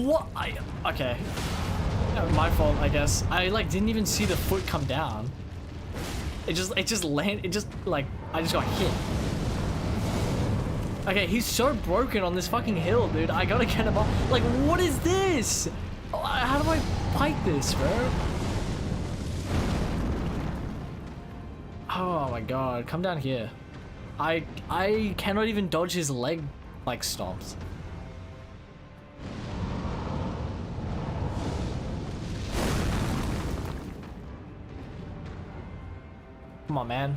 What? Okay. My fault, I guess. I like didn't even see the foot come down. It just like I just got hit. Okay, he's so broken on this fucking hill, dude. I gotta get him off. Like, what is this? How do I fight this, bro? Oh my god, come down here. I cannot even dodge his leg like stomps. Come on, man.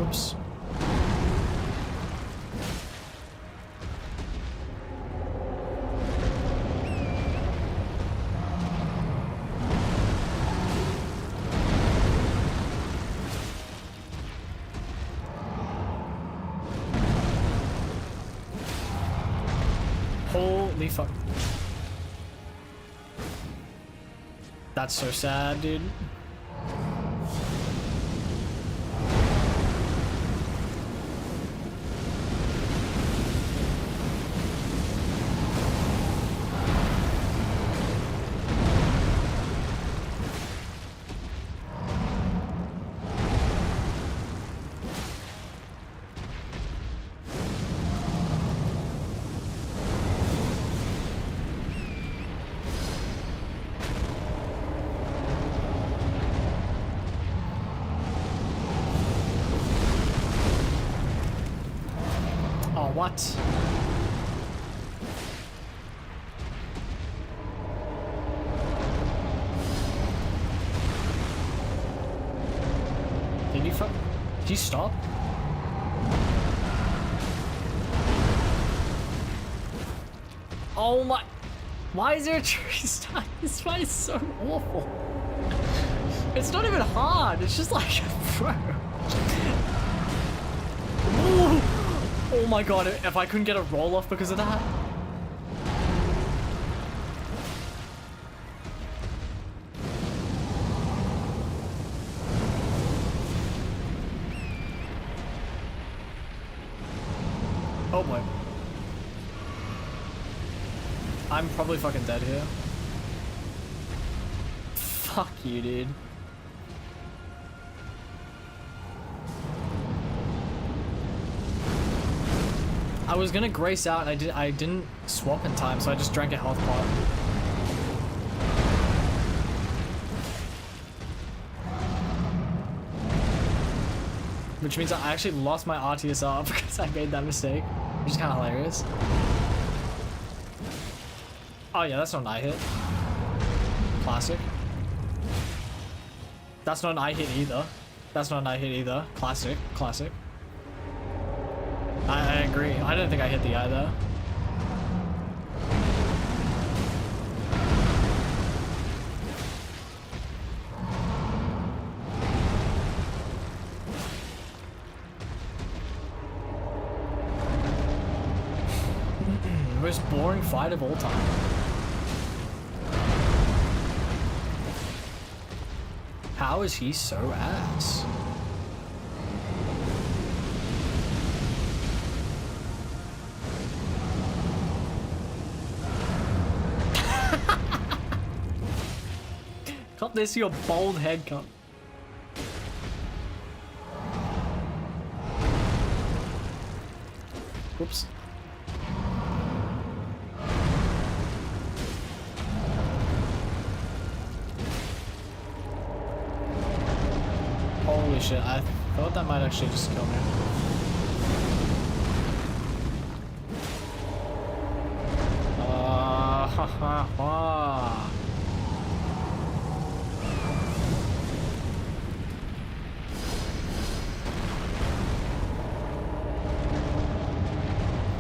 Oops. Holy fuck. That's so sad, dude. What? Did you stop? Oh my... Why is there a tree stand? This fight is so awful. It's not even hard. It's just like... Bro. Oh my god, if I couldn't get a roll off because of that. Oh boy. I'm probably fucking dead here. Fuck you, dude. I was gonna grace out and I didn't swap in time, so I just drank a health pot. Which means I actually lost my RTSR because I made that mistake, which is kind of hilarious. Oh yeah, that's not an I hit. Classic. That's not an I hit either. That's not a night hit either. Classic, classic. I agree. I don't think I hit the eye though. Most boring fight of all time. How is he so ass? Can't they see your bald head, cunt? Whoops. Holy shit, I thought that might actually just kill me. Ha ha ha.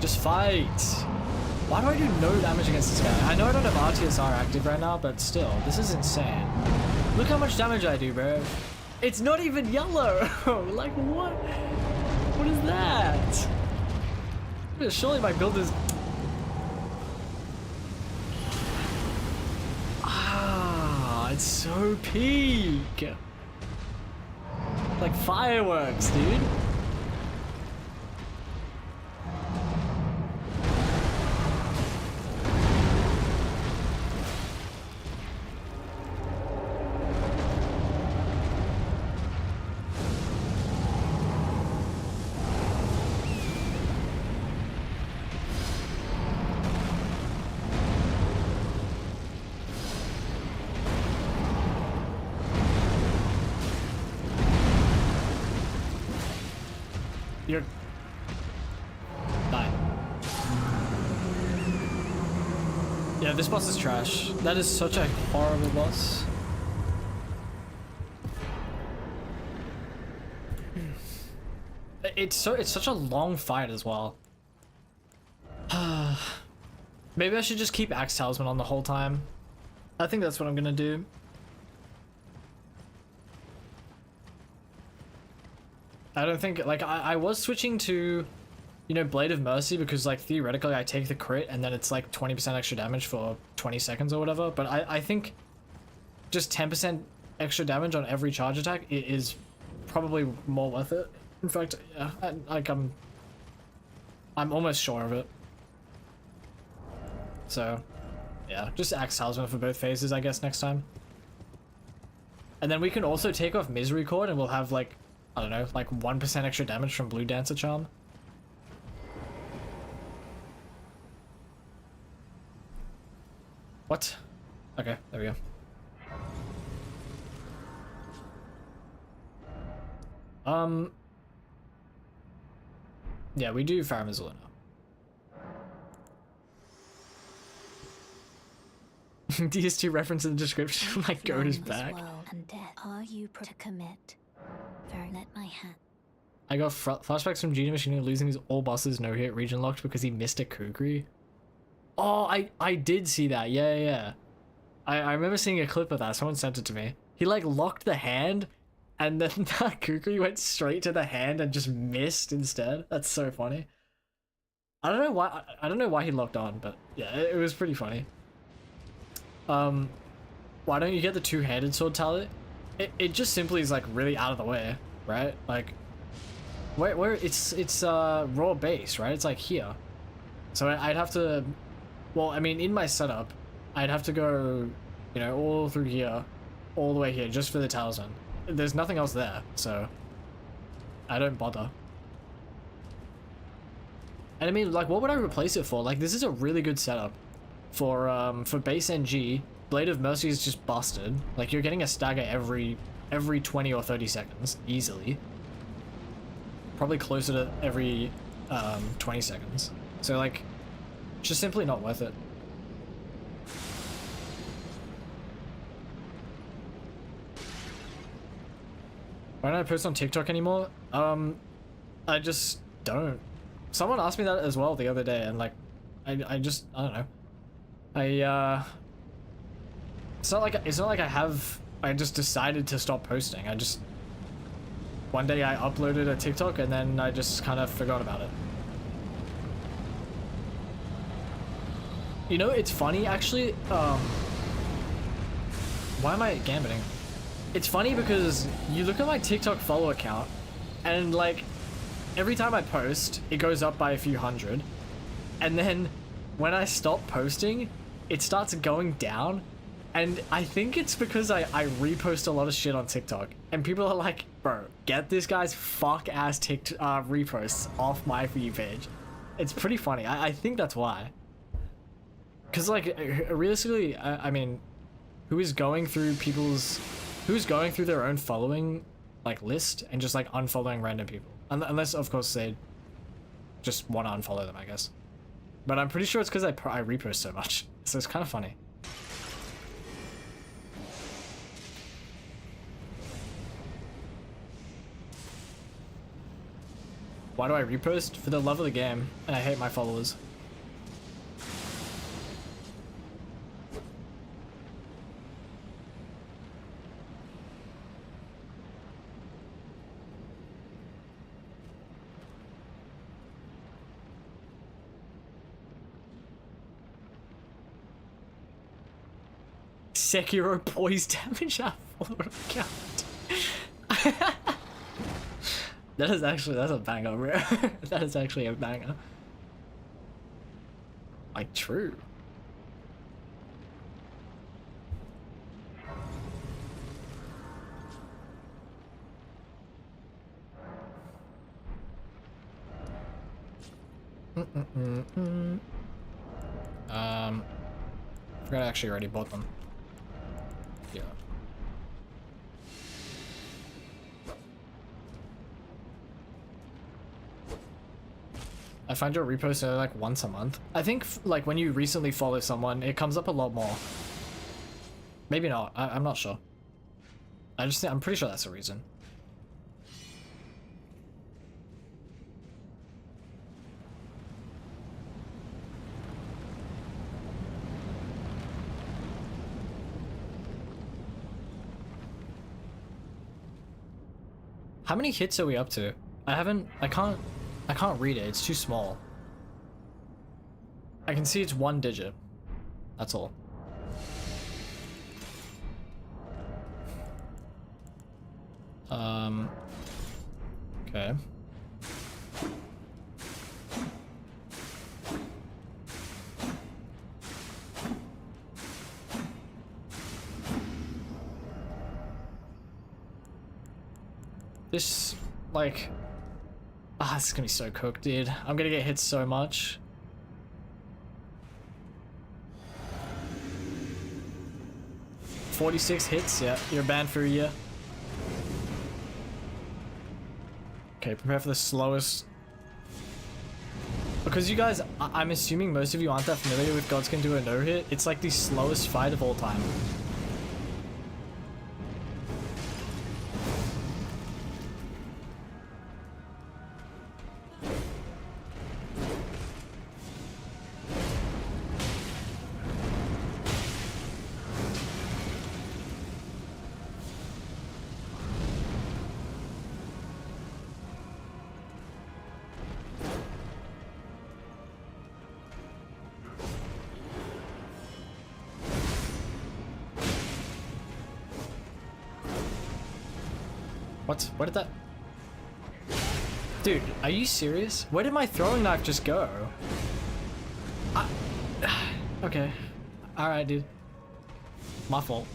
Just fight! Why do I do no damage against this guy? I know I don't have RTSR active right now, but still, this is insane. Look how much damage I do, bro. It's not even yellow! Like, what? What is that? Surely my build is... Ah, it's so peak! Like fireworks, dude. You're... Die. Yeah, this boss is trash. That is such a horrible boss. It's such a long fight as well. Maybe I should just keep Axe Talisman on the whole time. I think that's what I'm gonna do. I don't think, like, I was switching to, you know, Blade of Mercy because, like, theoretically I take the crit and then it's like 20% extra damage for 20 seconds or whatever, but I think just 10% extra damage on every charge attack is probably more worth it. In fact, yeah, I'm almost sure of it. So, yeah, just Axe Talisman for both phases, I guess, next time. And then we can also take off Misery Cord and we'll have, like, I don't know, like 1% extra damage from Blue Dancer Charm. What? Okay, there we go. Yeah, we do Faramazula now. DS2 reference in the description. My goat is back. And death. Are you to commit? Let my hand. I got flashbacks from Gina Machine losing his all bosses no hit region locked because he missed a Kukri. Oh, I did see that. Yeah. I remember seeing a clip of that. Someone sent it to me. He like locked the hand and then that Kukri went straight to the hand and just missed instead. That's so funny. I don't know why he locked on, but yeah, it was pretty funny. Why don't you get the two-handed sword talent? It just simply is like really out of the way, right? Like where it's raw base, right? It's like here. So I'd have to, well, I mean, in my setup, I'd have to go, you know, all through here, all the way here, just for the talisman. There's nothing else there, so I don't bother. And I mean, like, what would I replace it for? Like, this is a really good setup for base NG. Blade of Mercy is just busted. Like, you're getting a stagger every 20 or 30 seconds, easily. Probably closer to every 20 seconds. So, like, just simply not worth it. Why don't I post on TikTok anymore? I just don't. Someone asked me that as well the other day, and like, I don't know. It's not like I just decided to stop posting. One day I uploaded a TikTok and then I just kind of forgot about it. You know, it's funny actually, why am I gambling? It's funny because you look at my TikTok follower count and like every time I post, it goes up by a few hundred. And then when I stop posting, it starts going down. And I think it's because I repost a lot of shit on TikTok. And people are like, bro, get this guy's fuck ass reposts off my feed page. It's pretty funny. I think that's why. Because like, realistically, I mean, who's going through their own following like list and just like unfollowing random people? Unless of course they just want to unfollow them, I guess. But I'm pretty sure it's because I repost so much. So it's kind of funny. Why do I repost? For the love of the game, and I hate my followers. Sekiro poise damage our follower count. That's a banger, bro. That is actually a banger. Like, true. I forgot I actually already bought them. Yeah. I find your reposts are like once a month. I think like when you recently follow someone, it comes up a lot more. Maybe not. I'm not sure. I'm pretty sure that's the reason. How many hits are we up to? I can't read it. It's too small. I can see it's 1 digit. That's all. Okay. This, like... this is gonna be so cooked, dude. I'm gonna get hit so much. $46 hits, yeah. You're banned for a year. Okay, prepare for the slowest... Because you guys, I'm assuming most of you aren't that familiar with Gods Can Do a No-Hit. It's like the slowest fight of all time. What? Where did that... Dude, are you serious? Where did my throwing knife just go? Okay. Alright, dude. My fault.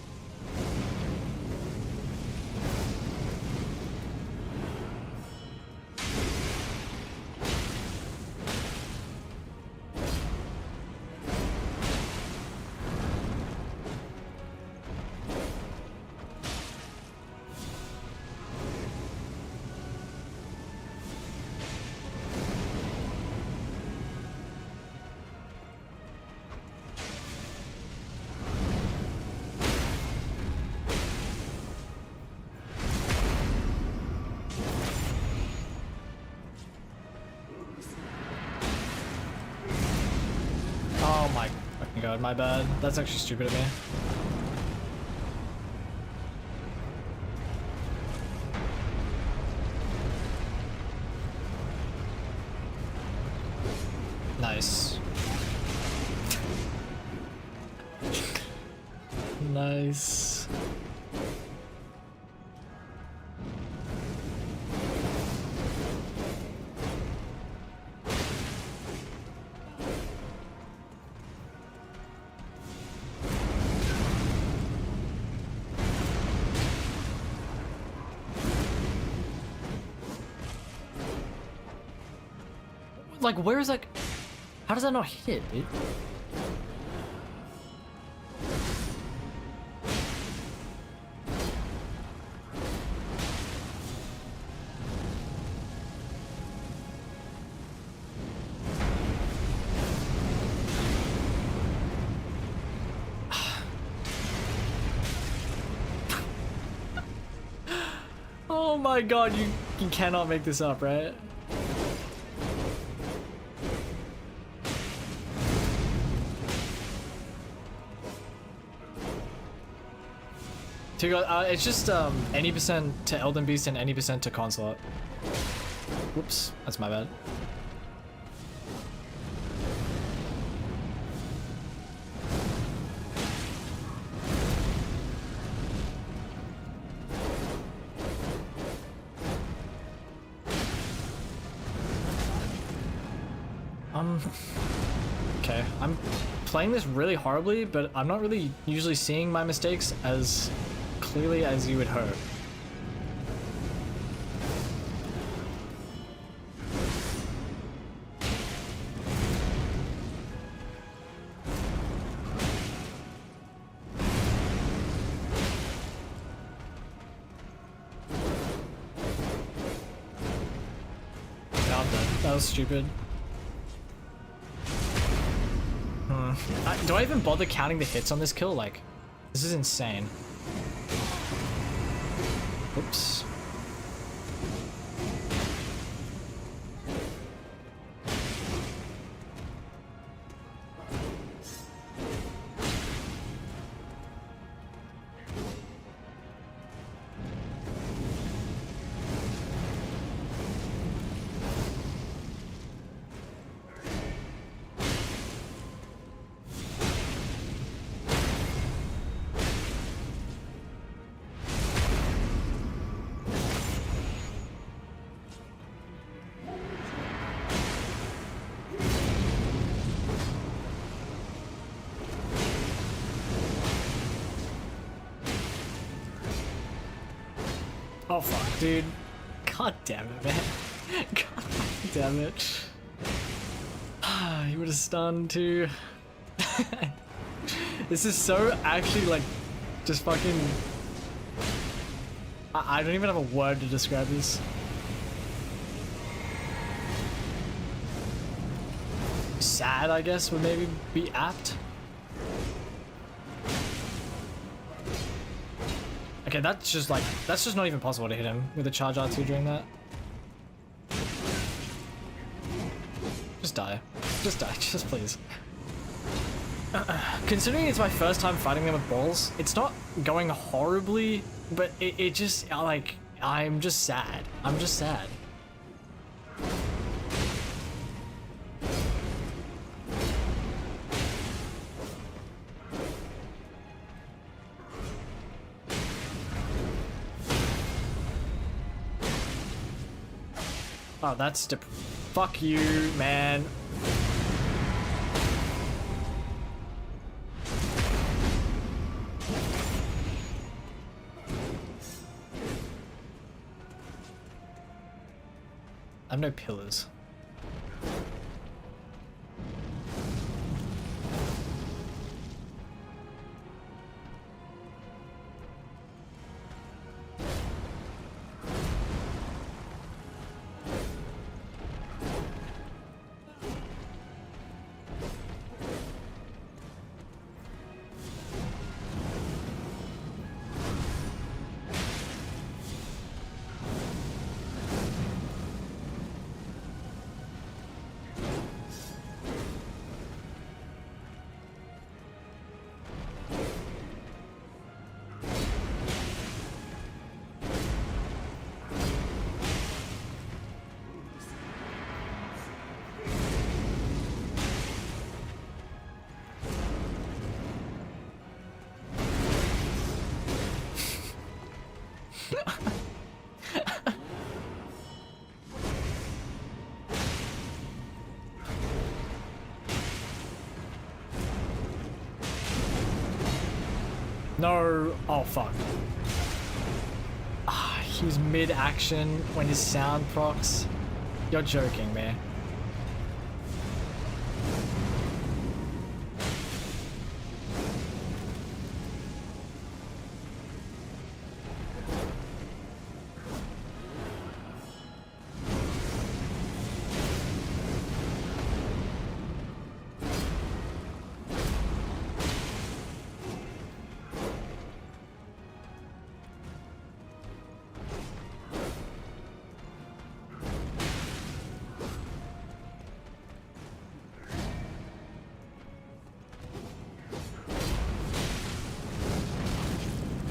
Oh my fucking god, my bad. That's actually stupid of me. Nice. Nice. Like, where is that? How does that not hit, dude? Oh my god, you cannot make this up, right? It's just any percent to Elden Beast and any percent to Consulate. Whoops, that's my bad. Okay, I'm playing this really horribly, but I'm not really usually seeing my mistakes as clearly as you would hope. No, I'm dead. That was stupid. Do I even bother counting the hits on this kill? Like, this is insane. Oops. Oh fuck, dude. God damn it, man. God damn it. You would have stunned too. This is so actually like just fucking. I don't even have a word to describe this. Sad, I guess, would maybe be apt. Okay, that's just not even possible to hit him with a charge R2 during that. Just die. Just die, just please. Considering it's my first time fighting them with balls, it's not going horribly, but it just, like, I'm just sad. I'm just sad. Oh, that's fuck you, man. I have no pillars. No. Oh, fuck. Ah, he was mid-action when his sound procs. You're joking, man.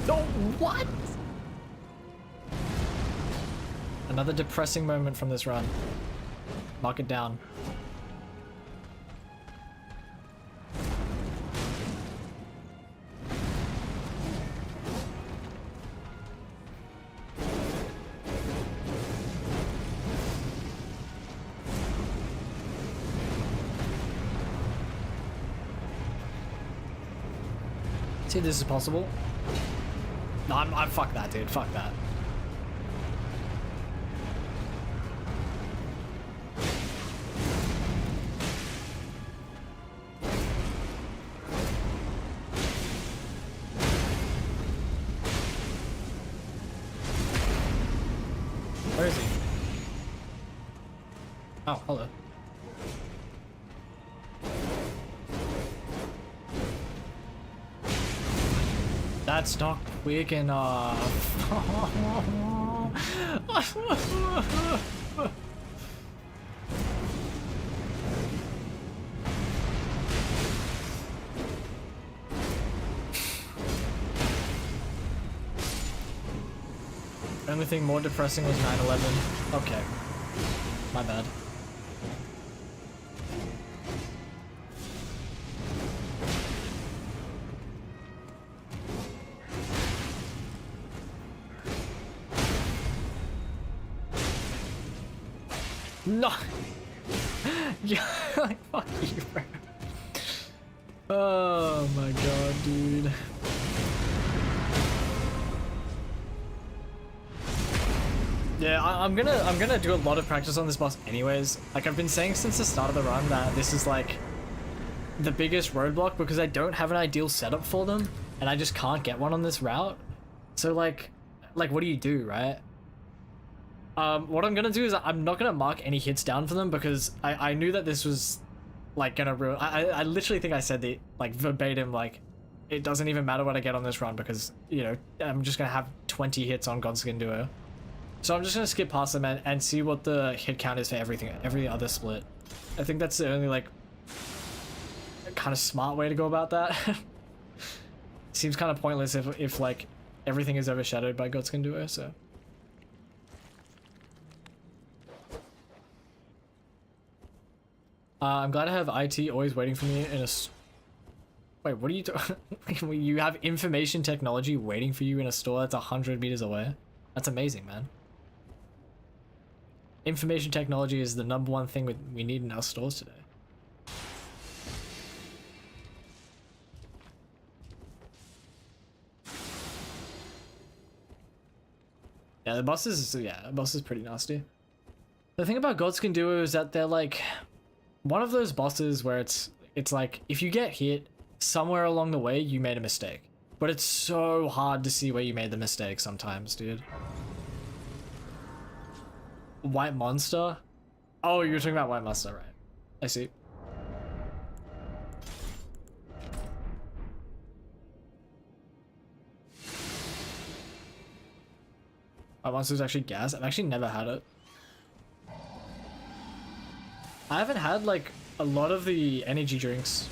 No, what? Another depressing moment from this run. Mark it down. See, this is possible. No, I'm fuck that, dude. Fuck that. Where is he? Oh, hello. That's not quick enough. Only thing more depressing was 9/11. Okay. My bad. No! Yeah, like, fuck you, bro. Oh my god, dude. Yeah, I'm gonna do a lot of practice on this boss anyways. Like, I've been saying since the start of the run that this is like the biggest roadblock because I don't have an ideal setup for them and I just can't get one on this route. So like what do you do, right? What I'm gonna do is I'm not gonna mark any hits down for them because I knew that this was like gonna ruin. I literally think I said the like verbatim, like it doesn't even matter what I get on this run because, you know, I'm just gonna have 20 hits on Godskin Duo. So I'm just gonna skip past them and see what the hit count is for every other split. I think that's the only like kind of smart way to go about that. Seems kind of pointless if like everything is overshadowed by Godskin Duo, so. I'm glad I have IT always waiting for me in a... Wait, what are you doing? You have information technology waiting for you in a store that's 100 meters away? That's amazing, man. Information technology is the #1 thing we need in our stores today. Yeah, the boss is pretty nasty. The thing about Godskin Duo is that they're like one of those bosses where it's like if you get hit somewhere along the way you made a mistake, but it's so hard to see where you made the mistake sometimes, dude. White Monster? Oh, you're talking about White Monster, right? I see. White Monster's actually gas? I've actually never had it. I haven't had like a lot of the energy drinks.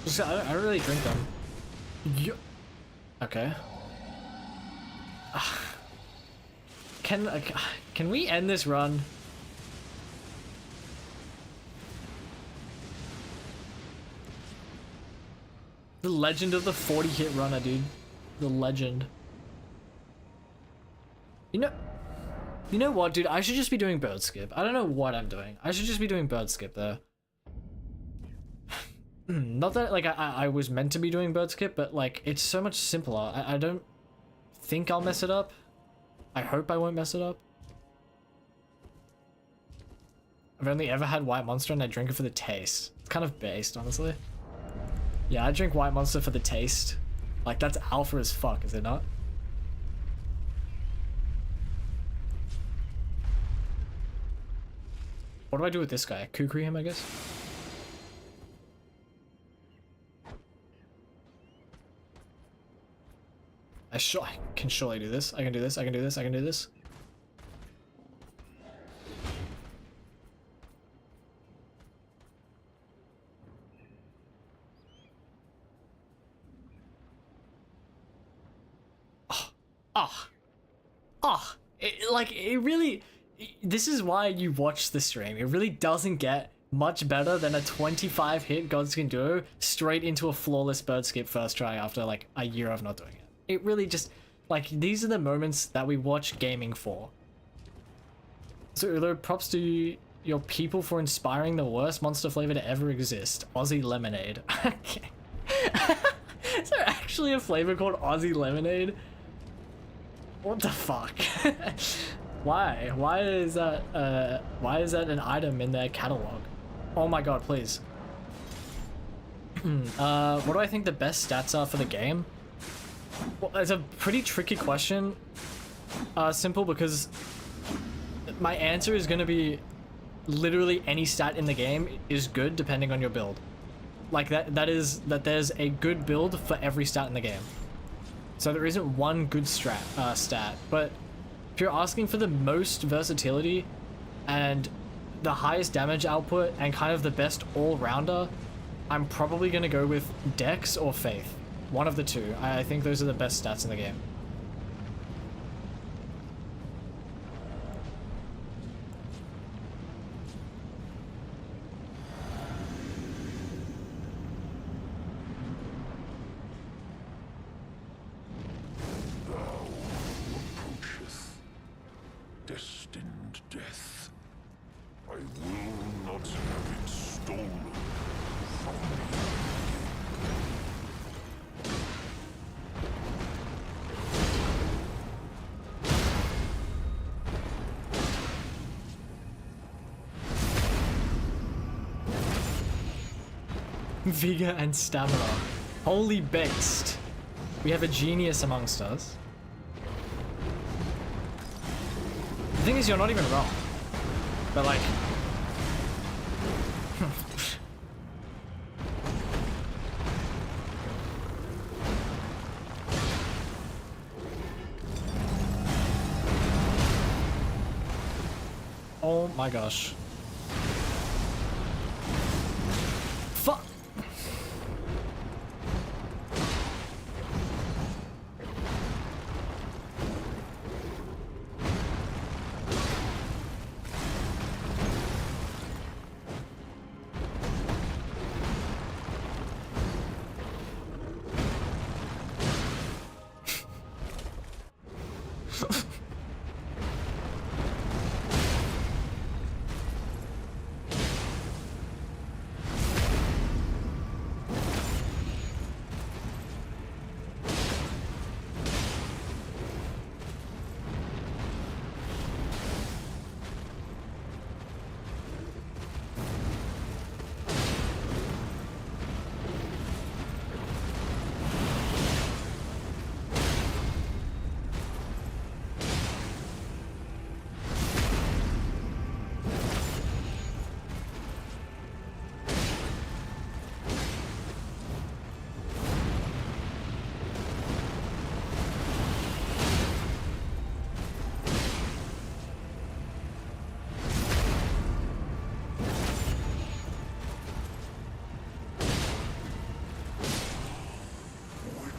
Just, I don't really drink them. Okay. Can we end this run? The legend of the 40 hit runner, dude. The legend. You know what, dude? I should just be doing bird skip. I don't know what I'm doing. I should just be doing bird skip there. Not that like I was meant to be doing bird skip, but like it's so much simpler. I don't think I'll mess it up. I hope I won't mess it up. I've only ever had White Monster and I drink it for the taste. It's kind of based, honestly. Yeah, I drink White Monster for the taste. Like that's alpha as fuck, is it not? What do I do with this guy? Kukri him, I guess? I can surely do this. I can do this. I can do this. I can do this. It really, this is why you watch the stream. It really doesn't get much better than a 25 hit Godskin Duo straight into a flawless bird skip first try after like a year of not doing it. It really just, like, these are the moments that we watch gaming for. So Ulo, props to your people for inspiring the worst monster flavor to ever exist, Aussie Lemonade. Okay. Is there actually a flavor called Aussie Lemonade? What the fuck? Why? Why is that an item in their catalog? Oh my god, please. What do I think the best stats are for the game? Well, it's a pretty tricky question. Simple, because my answer is gonna be literally any stat in the game is good depending on your build. Like that there's a good build for every stat in the game. So there isn't one good stat, but if you're asking for the most versatility and the highest damage output and kind of the best all-rounder, I'm probably going to go with Dex or Faith. One of the two. I think those are the best stats in the game. Destined death. I will not have it stolen from me. Vigor and stamina. Holy based. We have a genius amongst us. The thing is, you're not even wrong. But like... oh my gosh. Fuck!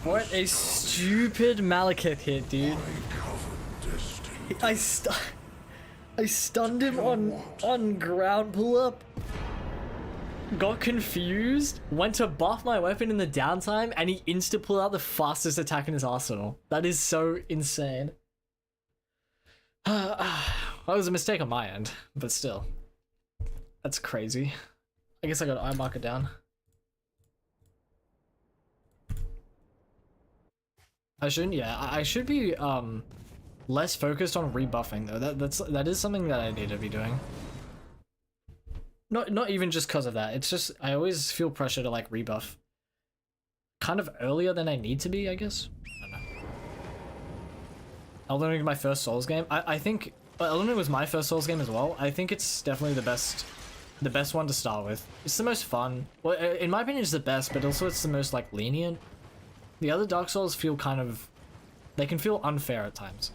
What a stupid Malekith hit, dude. I stunned him on ground pull up. Got confused, went to buff my weapon in the downtime, and he insta pulled out the fastest attack in his arsenal. That is so insane. That was a mistake on my end, but still. That's crazy. I guess I got eye marker down. I shouldn't. Yeah, I should be less focused on rebuffing though. That is something that I need to be doing. Not even just because of that. It's just I always feel pressure to like rebuff kind of earlier than I need to be, I guess. I don't know. Elden Ring is my first Souls game. I think Elden Ring was my first Souls game as well. I think it's definitely the best one to start with. It's the most fun. Well, in my opinion, it's the best, but also it's the most like lenient. The other Dark Souls feel kind of, they can feel unfair at times.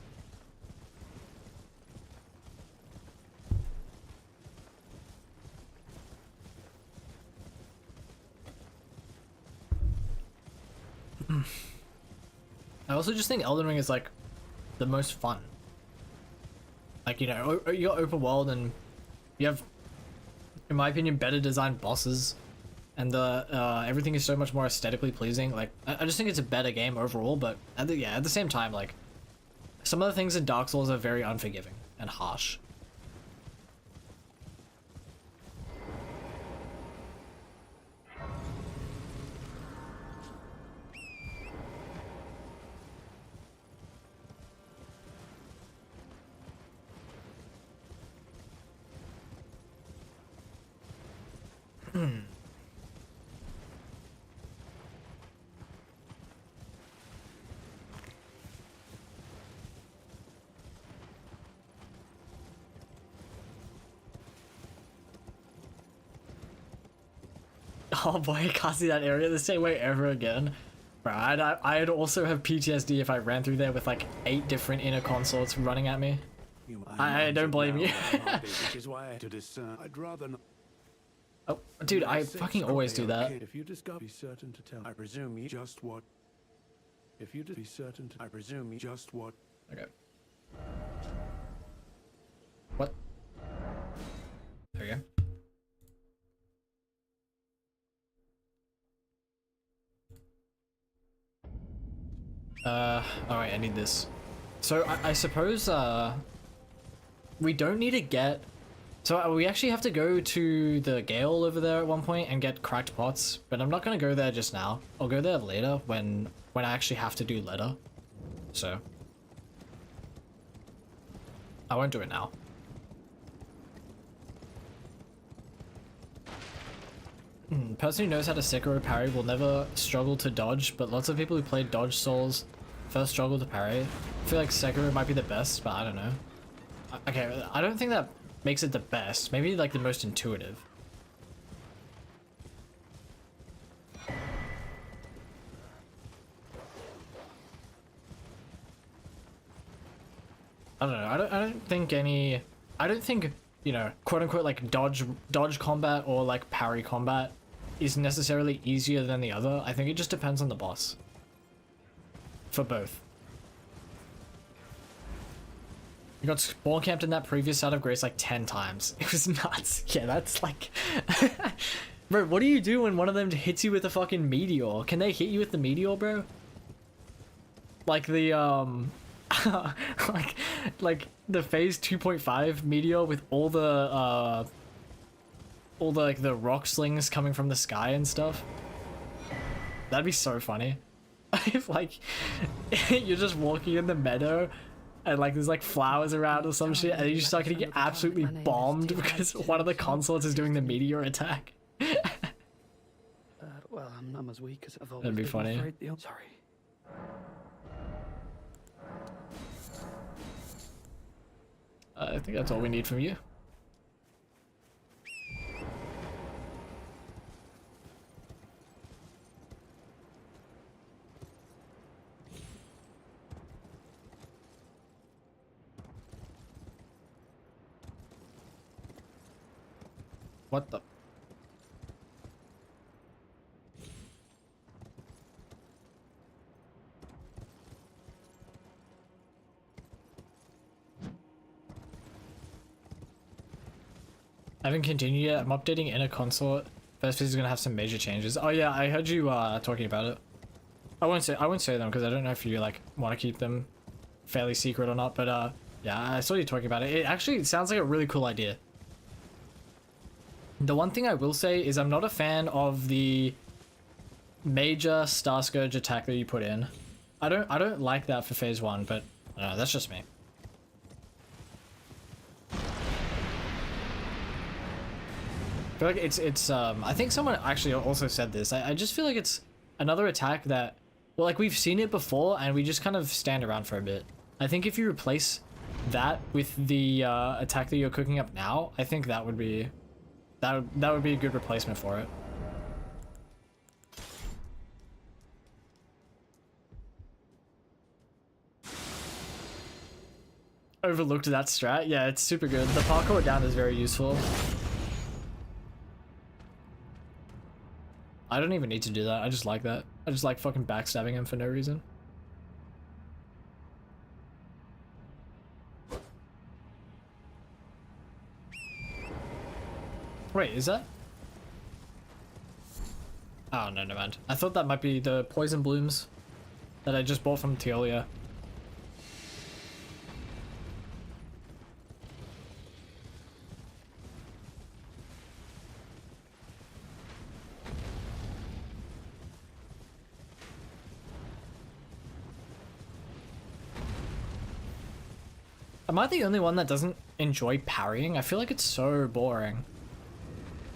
I also just think Elden Ring is like the most fun. Like, you know, you got open world and you have, in my opinion, better designed bosses, and the everything is so much more aesthetically pleasing. Like, I just think it's a better game overall. But at the same time, like, some of the things in Dark Souls are very unforgiving and harsh. Oh boy, I can't see that area the same way ever again. Bro, I'd also have PTSD if I ran through there with like 8 different inner consorts running at me. I don't blame you. Which is why to discern. I'd rather not. Oh, dude, I fucking always do that. If you discover, be certain to tell. I presume you just what. If you be certain to, I presume you just what. Okay. What? There we go. Alright, I need this. So I suppose, we don't need to get... So we actually have to go to the Gale over there at one point and get cracked pots, but I'm not gonna go there just now. I'll go there later when I actually have to do letter. So I won't do it now. Person who knows how to Sekiro parry will never struggle to dodge, but lots of people who play Dodge Souls first struggle to parry. I feel like Sekiro might be the best, but I don't know. Okay, I don't think that makes it the best. Maybe like the most intuitive. I don't know. I don't think, you know, quote unquote like dodge combat or like parry combat is necessarily easier than the other. I think it just depends on the boss. For both. You got spawn camped in that previous side of Grace like 10 times. It was nuts. Yeah, that's like... Bro, what do you do when one of them hits you with a fucking meteor? Can they hit you with the meteor, bro? Like the, like the phase 2.5 meteor with all the like the rock slings coming from the sky and stuff. That'd be so funny. If like you're just walking in the meadow and like there's like flowers around or some shit and you just start getting absolutely bombed because one of the consorts is doing the meteor attack. Well, I'm as weak as I've always That'd be been, funny. afraid. Sorry. I think that's all we need from you. What the? I haven't continued yet. I'm updating Inner Consort. First phase is gonna have some major changes. Oh yeah, I heard you talking about it. I won't say them because I don't know if you like want to keep them fairly secret or not. But yeah, I saw you talking about it. It actually sounds like a really cool idea. The one thing I will say is I'm not a fan of the major Star Scourge attack that you put in. I don't like that for phase 1, but that's just me. I feel like it's I think someone actually also said this. I just feel like it's another attack that, well, like we've seen it before and we just kind of stand around for a bit. I think if you replace that with the attack that you're cooking up now, I think that would be that would be a good replacement for it. Overlooked that strat. Yeah, it's super good. The parkour down is very useful. I don't even need to do that. I just like that. I just like fucking backstabbing him for no reason. Wait, is that? Oh, no, never mind. I thought that might be the poison blooms that I just bought from Teolia. Am I the only one that doesn't enjoy parrying? I feel like it's so boring.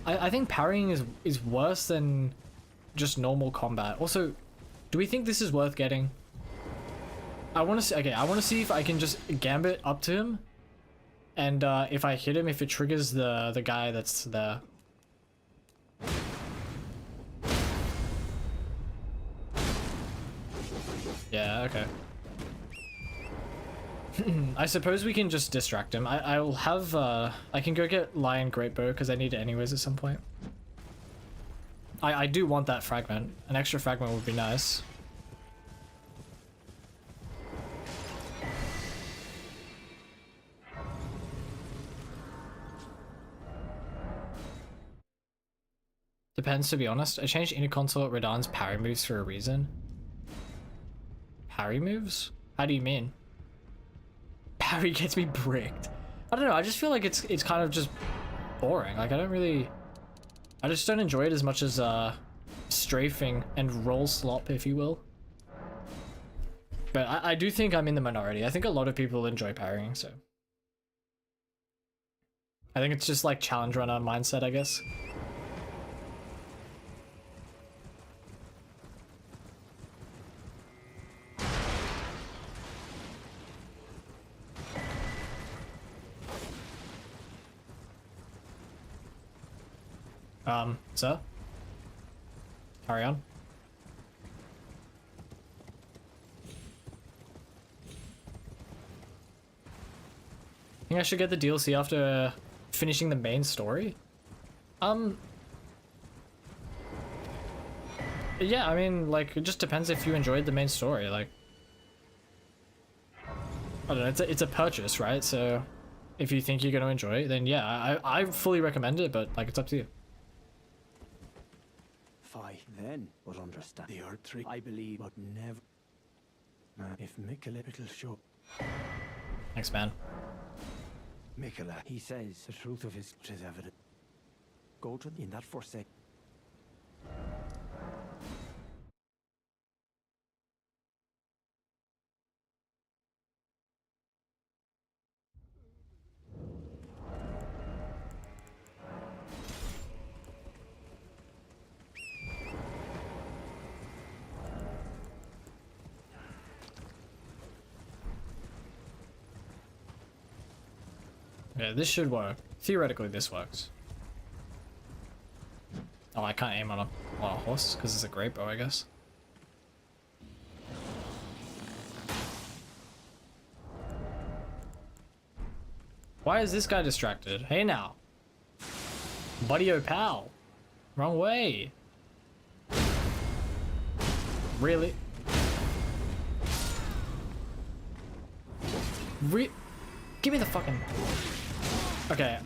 I think parrying is worse than just normal combat. Also, do we think this is worth getting? I want to see. Okay, I want to see if I can just gambit up to him, and if I hit him, if it triggers the guy that's there. Yeah. Okay. I suppose we can just distract him. I'll have I can go get Lion Greatbow because I need it anyways at some point. I do want that fragment. An extra fragment would be nice. Depends, to be honest. I changed interconsort Radahn's parry moves for a reason. Parry moves? How do you mean? Parry gets me bricked. I don't know, I just feel like it's kind of just boring. Like I just don't enjoy it as much as strafing and roll slop, if you will. But I do think I'm in the minority. I think a lot of people enjoy parrying, so I think it's just like challenge runner mindset, I guess. Sir? Carry on. I think I should get the DLC after finishing the main story. Yeah, I mean, like, it just depends if you enjoyed the main story, like, I don't know, it's a purchase, right? So if you think you're going to enjoy it, then yeah, I fully recommend it, but like, it's up to you. Then, but understand the Earth trick, I believe, but never. If Mikola, it'll show. Thanks, man. Mikola, he says the truth of his is evident. Go to in that forsake. Yeah, this should work. Theoretically, this works. Oh, I can't aim on a horse because it's a great bow, I guess. Why is this guy distracted? Hey now. Buddy oh pal. Wrong way. Really? Give me the fucking... Okay.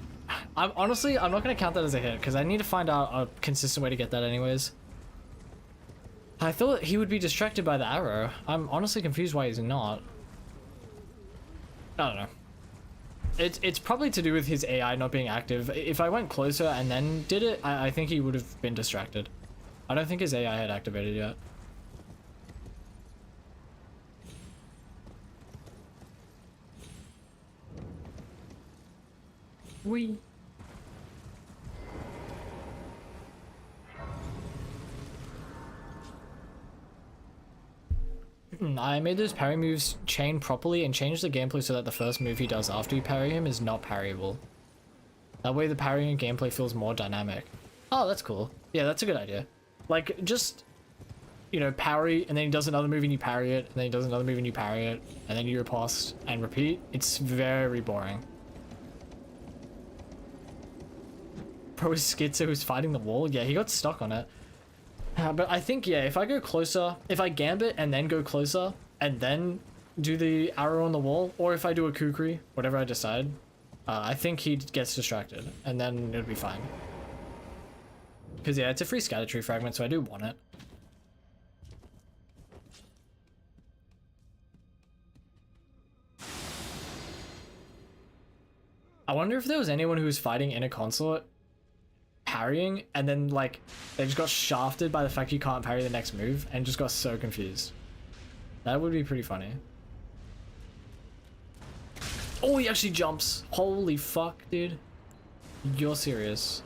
I'm not gonna count that as a hit because I need to find out a consistent way to get that anyways. I thought he would be distracted by the arrow. I'm honestly confused why he's not. I don't know. It's probably to do with his AI not being active. If I went closer and then did it, I think he would have been distracted. I don't think his AI had activated yet. Wee. I made those parry moves chain properly and changed the gameplay so that the first move he does after you parry him is not parryable. That way the parrying gameplay feels more dynamic. Oh, that's cool. Yeah, that's a good idea. Like, just, you know, parry, and then he does another move and you parry it, and then he does another move and you parry it, and then you riposte and repeat. It's very boring. Bro is schizo who's fighting the wall. Yeah, he got stuck on it. But I think, yeah, if I go closer, if I gambit and then go closer, and then do the arrow on the wall, or if I do a kukri, whatever I decide, I think he gets distracted, and then it'll be fine. Because, yeah, it's a free scatter tree fragment, so I do want it. I wonder if there was anyone who was fighting in a consort parrying and then like they just got shafted by the fact you can't parry the next move and just got so confused. That would be pretty funny. Oh, he actually jumps. Holy fuck, dude. You're serious.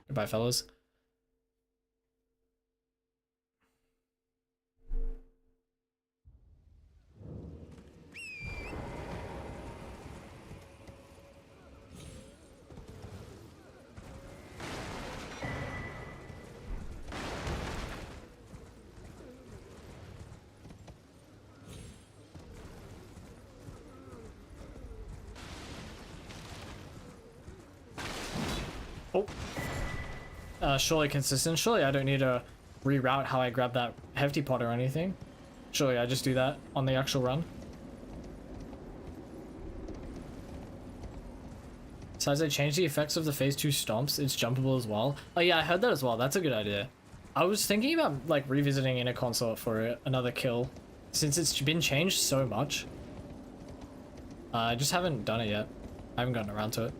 Goodbye, fellas. Oh. Surely consistent. Surely I don't need to reroute how I grab that hefty pot or anything. Surely I just do that on the actual run. So as I change the effects of the phase 2 stomps, it's jumpable as well. Oh yeah, I heard that as well. That's a good idea. I was thinking about like revisiting in a consort for another kill since it's been changed so much. I just haven't done it yet. I haven't gotten around to it.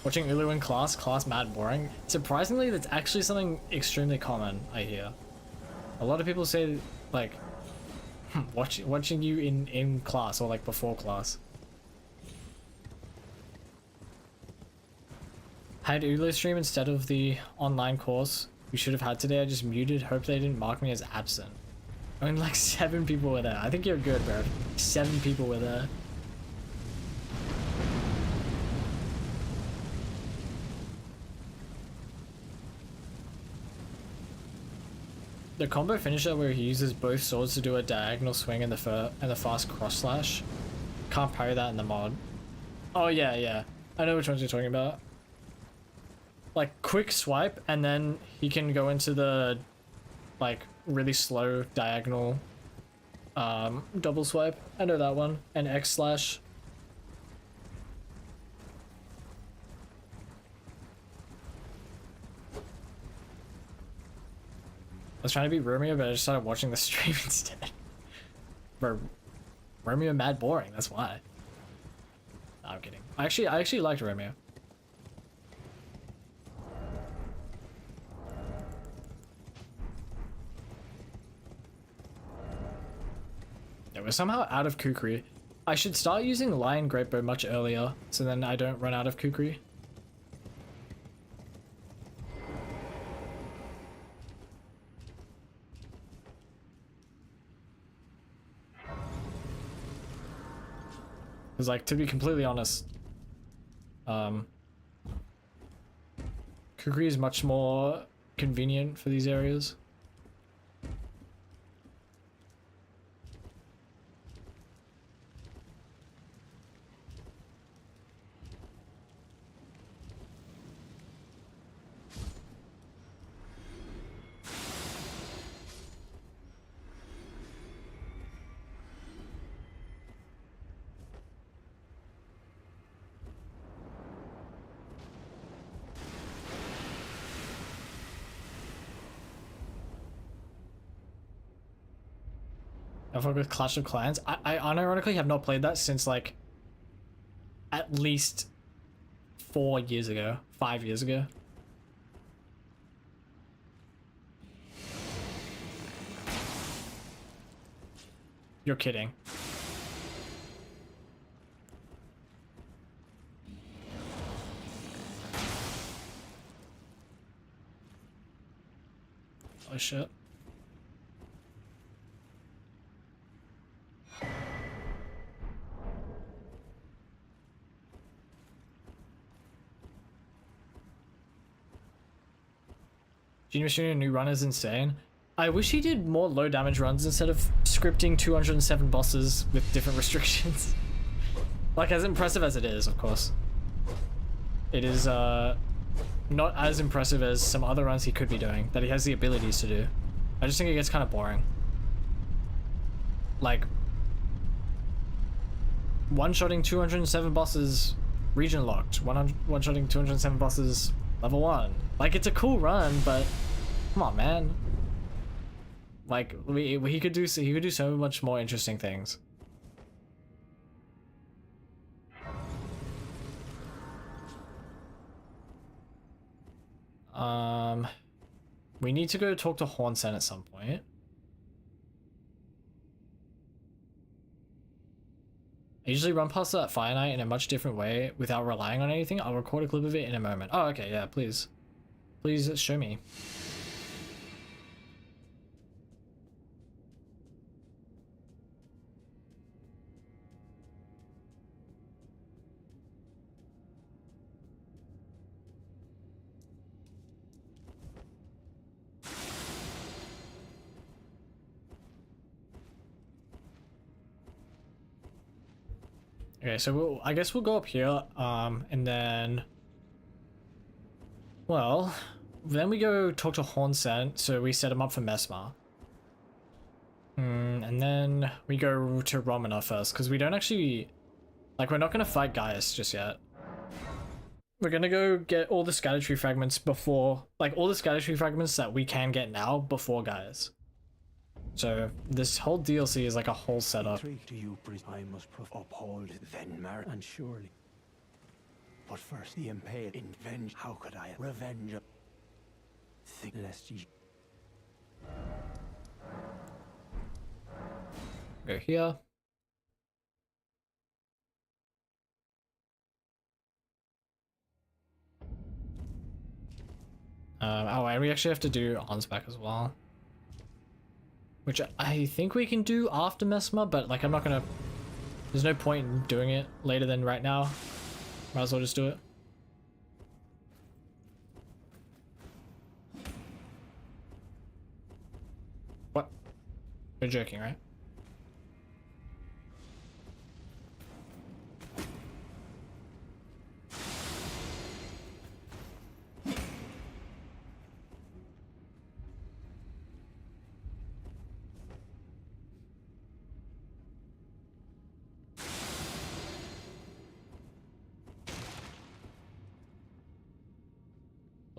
Watching Ulu in class mad boring. Surprisingly, that's actually something extremely common, I hear. A lot of people say, like, watching you in class or like before class. I had Ulu stream instead of the online course we should have had today. I just muted, hope they didn't mark me as absent. I mean, like 7 people were there. I think you're good, bro. 7 people were there. The combo finisher where he uses both swords to do a diagonal swing and the fast cross slash. Can't parry that in the mod. Oh yeah, yeah. I know which ones you're talking about. Like quick swipe and then he can go into the like really slow diagonal double swipe. I know that one. And X slash. I was trying to be Romeo, but I just started watching the stream instead. Bro, Romeo mad boring, that's why. No, I'm kidding. I actually liked Romeo. Yeah, we're somehow out of Kukri. I should start using Lion Greatbow much earlier, so then I don't run out of Kukri. Because, like, to be completely honest, Kukri is much more convenient for these areas. I fuck with Clash of Clans. I unironically have not played that since like at least 4 years ago, 5 years ago. You're kidding. Oh shit. Genius Junior new run is insane. I wish he did more low damage runs instead of scripting 207 bosses with different restrictions. Like, as impressive as it is, of course. It is not as impressive as some other runs he could be doing, that he has the abilities to do. I just think it gets kind of boring. Like, one-shotting 207 bosses region locked, one-shotting 207 bosses level 1. Like, it's a cool run, but come on, man. Like, he could do so much more interesting things. We need to go talk to Hornsen at some point. I usually run past that Fire Knight in a much different way without relying on anything. I'll record a clip of it in a moment. Oh, okay, yeah, please. Please show me. Okay, so I guess we'll go up here, and then, well, then we go talk to Hornsen, so we set him up for Mesmer. And then we go to Romana first, because we don't actually, like, we're not going to fight Gaius just yet. We're going to go get all the Scatter Tree fragments before, like, all the Scatter Tree fragments that we can get now before Gaius. So this whole DLC is like a whole setup. To you, I must uphold Venmar, and surely. But first, the impale in venge. How could I revenge? Think lest ye. Go here. Oh, and we actually have to do Ansback as well. Which I think we can do after Mesmer, but like I'm not gonna... There's no point in doing it later than right now. Might as well just do it. What? You're joking, right?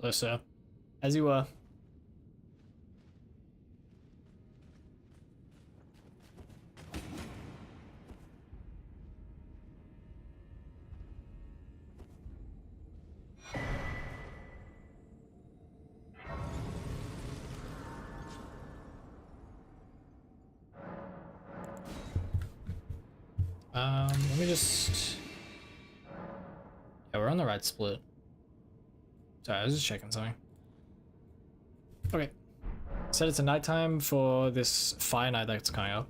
Hello, sir. As you were. Let me just... Yeah, we're on the right split. Sorry, I was just checking something. Okay. Said it's a nighttime for this Fire Knight that's coming up.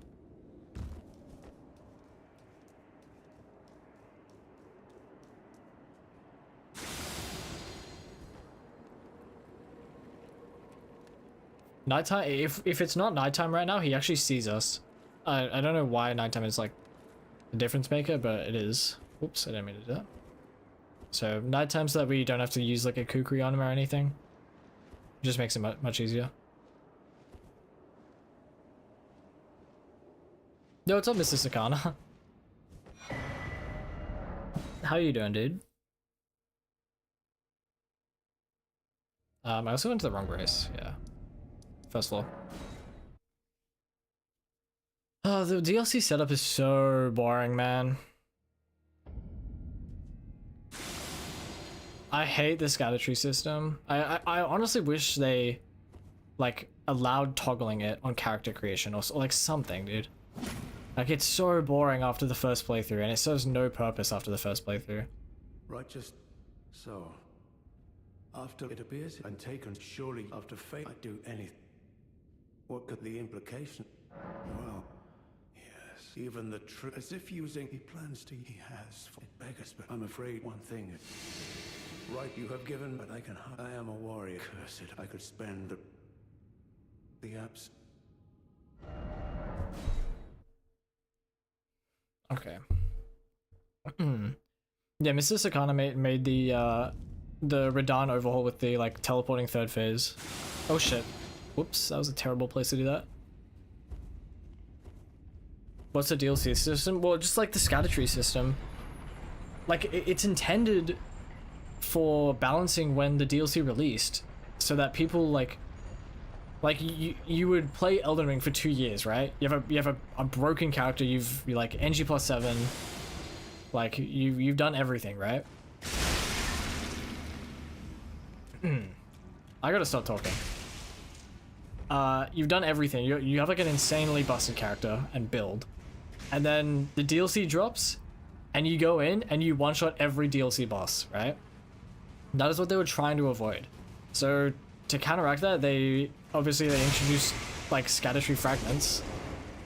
Nighttime, if it's not nighttime right now, he actually sees us. I don't know why nighttime is like the difference maker, but it is. Oops, I didn't mean to do that. So nighttime so that we don't have to use like a kukri on him or anything. It just makes it much easier. Yo, what's up, Mr. Sakana? How you doing, dude? I also went to the wrong race, yeah. First floor. Oh, the DLC setup is so boring, man. I hate the scatter tree system. I honestly wish they like allowed toggling it on character creation or like something, dude. Like, it's so boring after the first playthrough, and it serves no purpose after the first playthrough. Right, just so. After it appears and taken, surely after fate, I'd do anything. What could the implication? Well, yes, even the truth. As if using he plans to, he has. It beggars, but I'm afraid one thing. Right, you have given, but I can. I am a warrior. Curse it. I could spend the apps. Okay. Yeah, Mr. Sakana made the Radahn overhaul with the like teleporting third phase. Oh shit. Whoops, that was a terrible place to do that. What's the DLC system? Well, just like the scatter tree system. Like, it's intended for balancing when the DLC released, so that people like you would play Elden Ring for 2 years, right? You have a broken character, you're like NG plus 7, like you've done everything, right? I gotta stop talking. You've done everything. You have like an insanely busted character and build, and then the DLC drops, and you go in and you one-shot every DLC boss, right? That is what they were trying to avoid. So to counteract that, they introduced like scatter tree fragments,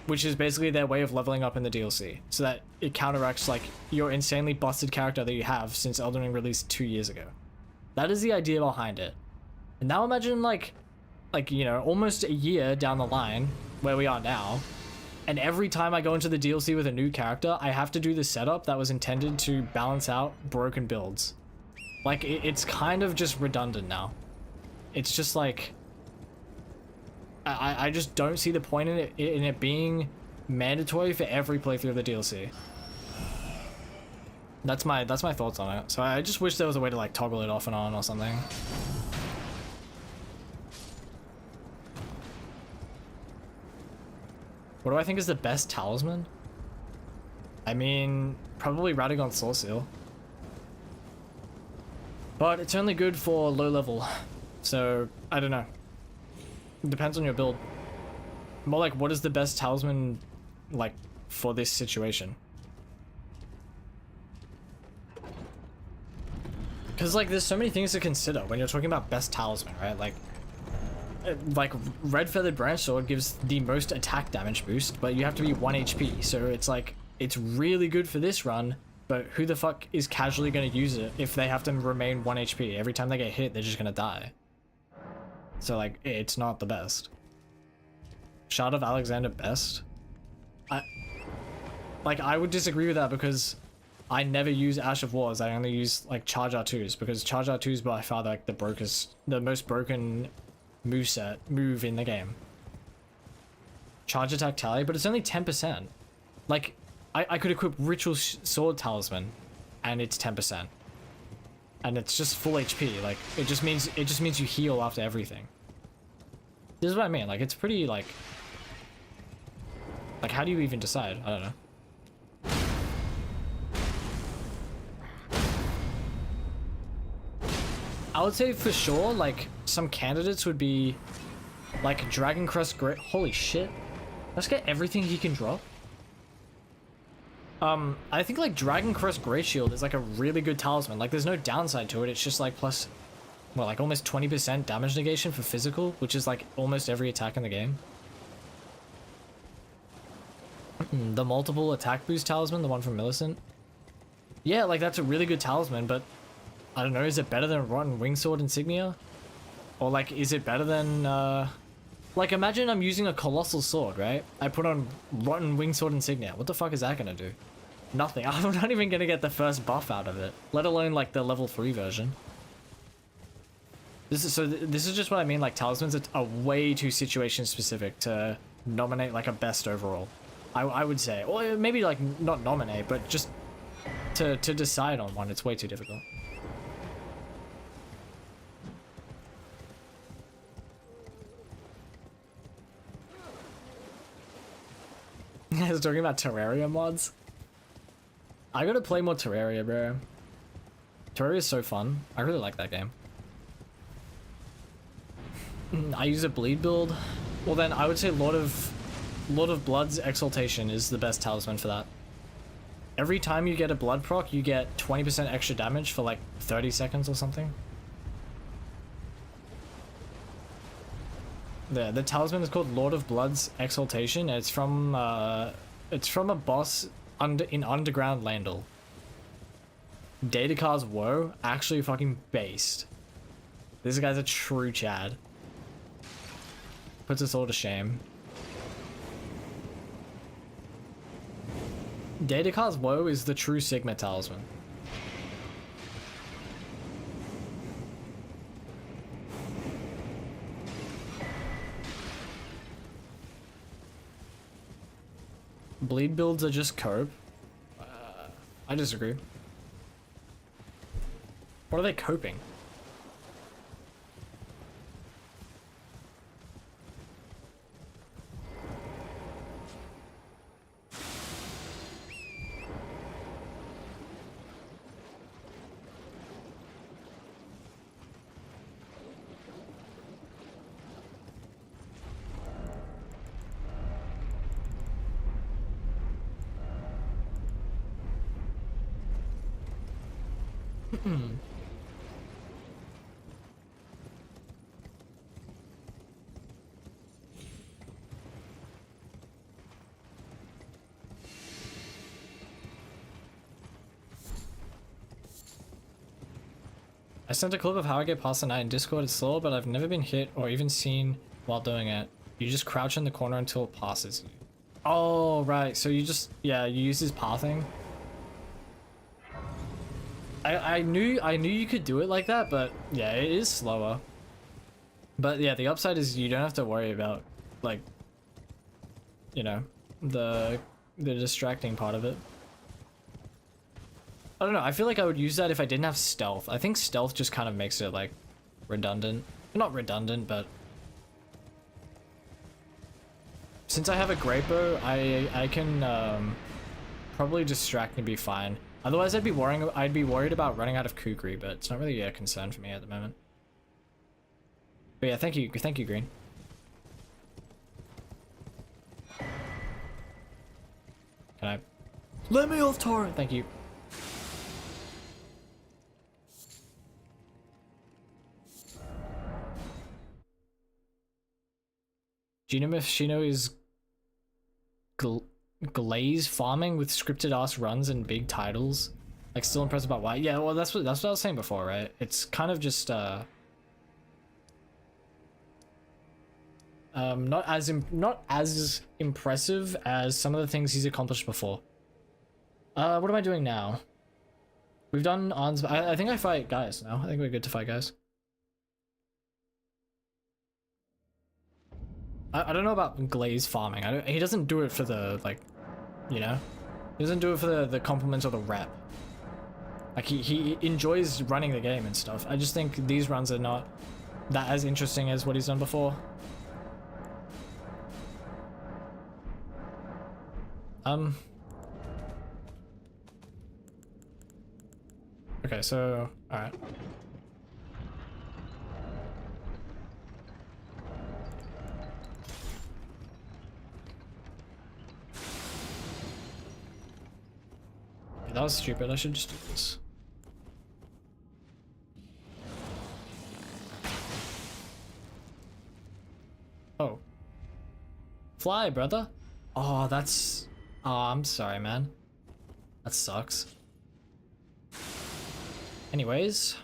which is basically their way of leveling up in the DLC, so that it counteracts like your insanely busted character that you have since Elden Ring released 2 years ago. That is the idea behind it. And now imagine like you know, almost a year down the line where we are now, and every time I go into the DLC with a new character, I have to do the setup that was intended to balance out broken builds. Like, it's kind of just redundant now. It's just like, I just don't see the point in it being mandatory for every playthrough of the DLC. That's my thoughts on it. So I just wish there was a way to like toggle it off and on or something. What do I think is the best talisman? I mean, probably Radagon's Soul Seal. But it's only good for low level, so I don't know. It depends on your build. More like, what is the best talisman like for this situation? Because like there's so many things to consider when you're talking about best talisman, right? Like Red Feathered Branch Sword gives the most attack damage boost, but you have to be 1 HP, so it's like, it's really good for this run, but who the fuck is casually going to use it if they have to remain 1 HP? Every time they get hit, they're just going to die. So like, it's not the best. Shard of Alexander best? I would disagree with that, because I never use Ash of Wars. I only use like Charge R2s, because Charge R2 is by far like the most broken move in the game. Charge attack tally, but it's only 10%. Like, I could equip Ritual Sword Talisman, and it's 10%. And it's just full HP. Like, it just means you heal after everything. This is what I mean. Like, it's pretty like how do you even decide? I don't know. I would say for sure, like, some candidates would be like Dragon Crest Great. Holy shit. Let's get everything he can drop. I think like Dragon Crest Great Shield is like a really good talisman. Like, there's no downside to it. It's just like plus, well, like almost 20% damage negation for physical, which is like almost every attack in the game. The multiple attack boost talisman, the one from Millicent. Yeah, like that's a really good talisman, but I don't know, is it better than Rotten Wingsword Insignia? Or like, is it better than, like, imagine I'm using a Colossal Sword, right? I put on Rotten Wingsword Insignia. What the fuck is that gonna do? Nothing. I'm not even gonna get the first buff out of it, let alone like the level 3 version. This is just what I mean, like, talismans are way too situation specific to nominate like a best overall. I would say, or maybe like not nominate, but just to decide on one, it's way too difficult. I was talking about Terraria mods. I gotta play more Terraria, bro. Terraria is so fun. I really like that game. I use a bleed build. Well then, I would say Lord of Lord of Blood's Exaltation is the best talisman for that. Every time you get a blood proc, you get 20% extra damage for like 30 seconds or something. The talisman is called Lord of Blood's Exaltation, and it's from a boss in Underground Landel. Datakar's Woe, actually fucking based. This guy's a true Chad. Puts us all to shame. Datakar's Woe is the true Sigma talisman. Bleed builds are just cope. I disagree. What are they coping? I sent a clip of how I get past the night in Discord. It's slow, but I've never been hit or even seen while doing it. You just crouch in the corner until it passes you. Oh, right. So you just, yeah, you use his pathing. I knew you could do it like that, but yeah, it is slower. But yeah, the upside is you don't have to worry about, like, you know, the distracting part of it. I don't know, I feel like I would use that if I didn't have stealth. I think stealth just kind of makes it, like, redundant. Not redundant, but... Since I have a great bow, I can probably distract and be fine. Otherwise, I'd be worried about running out of kukri, but it's not really a concern for me at the moment. But yeah, thank you, Green. Can I? Let me off, torrent. Thank you. Do you know if Shino is glaze farming with scripted ass runs and big titles? Like, still impressed about why? Yeah, well, that's what I was saying before, right? It's kind of just not as impressive as some of the things he's accomplished before. What am I doing now? We've done Arns. I think I fight guys now. I think we're good to fight guys. I don't know about glaze farming. He doesn't do it for the, like, you know? He doesn't do it for the compliments or the rep. Like, he enjoys running the game and stuff. I just think these runs are not that as interesting as what he's done before. Okay, so, alright. That was stupid, I should just do this. Oh. Fly, brother. Oh, that's... Oh, I'm sorry, man. That sucks. Anyways.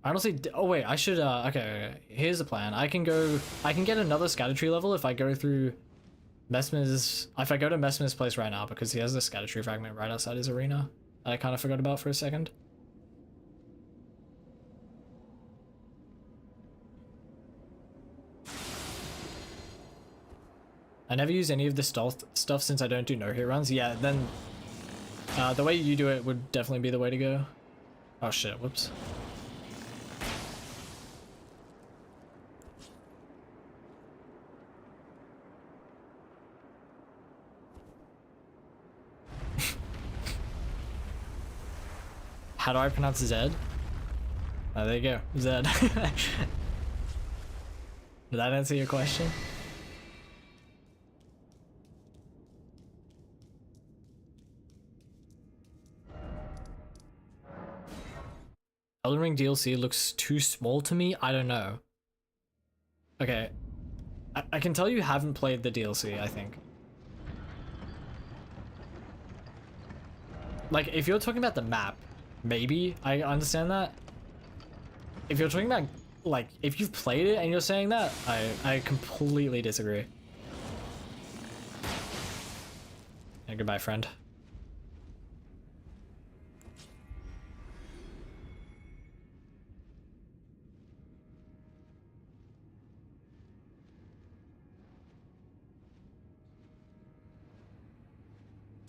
I honestly... Oh, wait, I should... okay, here's the plan. I can get another scatter tree level if I go through... Messmer's... If I go to Messmer's place right now, because he has the scatter tree fragment right outside his arena that I kind of forgot about for a second. I never use any of the stealth stuff since I don't do no-hit runs. Yeah, then the way you do it would definitely be the way to go. Oh shit, whoops. How do I pronounce Zed? Oh, there you go, Zed. Did that answer your question? Elden Ring DLC looks too small to me. I don't know. Okay. I can tell you haven't played the DLC, I think. Like, if you're talking about the map, maybe I understand that. If you're talking about, like, if you've played it and you're saying that, I completely disagree. Yeah, goodbye, friend.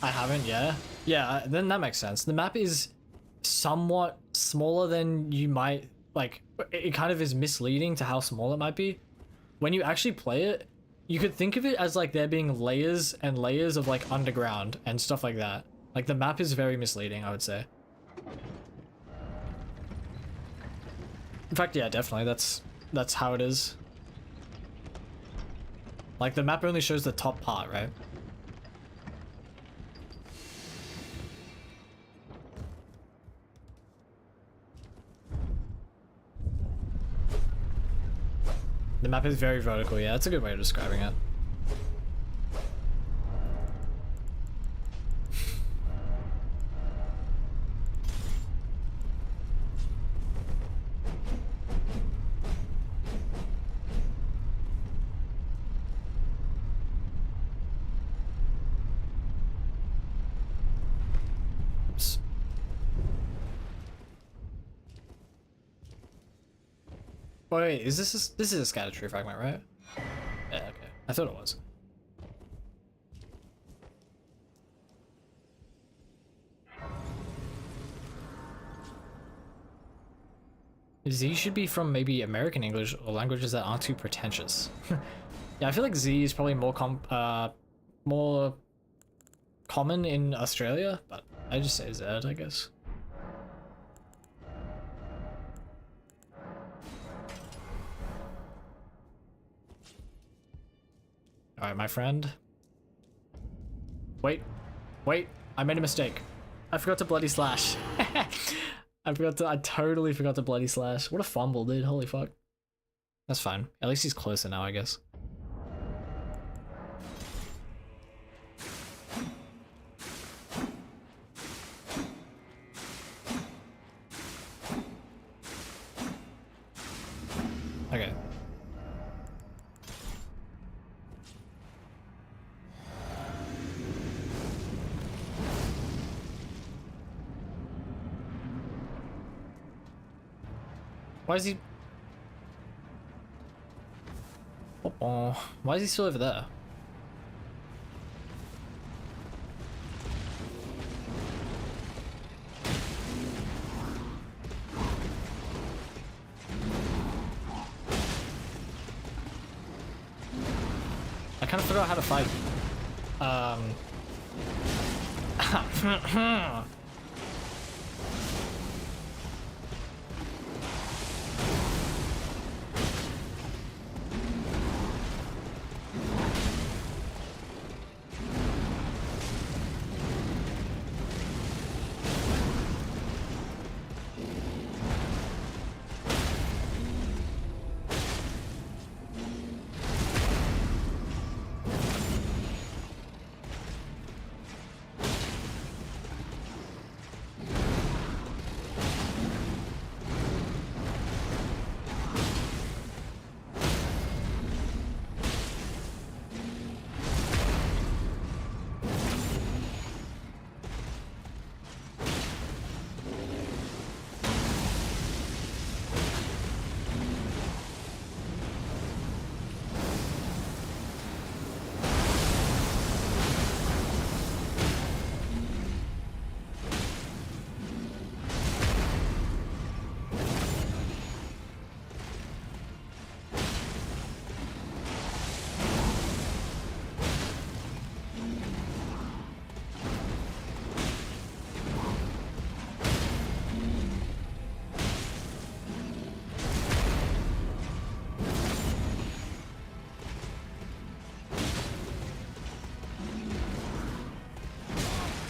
I haven't, yeah. Yeah, then that makes sense. The map is somewhat smaller than you might, like, it kind of is misleading to how small it might be. When you actually play it, you could think of it as like there being layers and layers of like underground and stuff like that. Like the map is very misleading, I would say. In fact, yeah, definitely. That's how it is. Like the map only shows the top part, right? The map is very vertical, yeah, that's a good way of describing it. Oops. Wait, is this is a scattered tree fragment, right? Yeah, okay. I thought it was. Z should be from maybe American English or languages that aren't too pretentious. Yeah, I feel like Z is probably more common in Australia, but I just say Z, I guess. Alright, my friend. Wait, I made a mistake. I forgot to bloody slash. I totally forgot to bloody slash. What a fumble, dude, holy fuck. That's fine. At least he's closer now, I guess. Okay. Why is he... Oh, why is he still over there? I kind of forgot how to fight.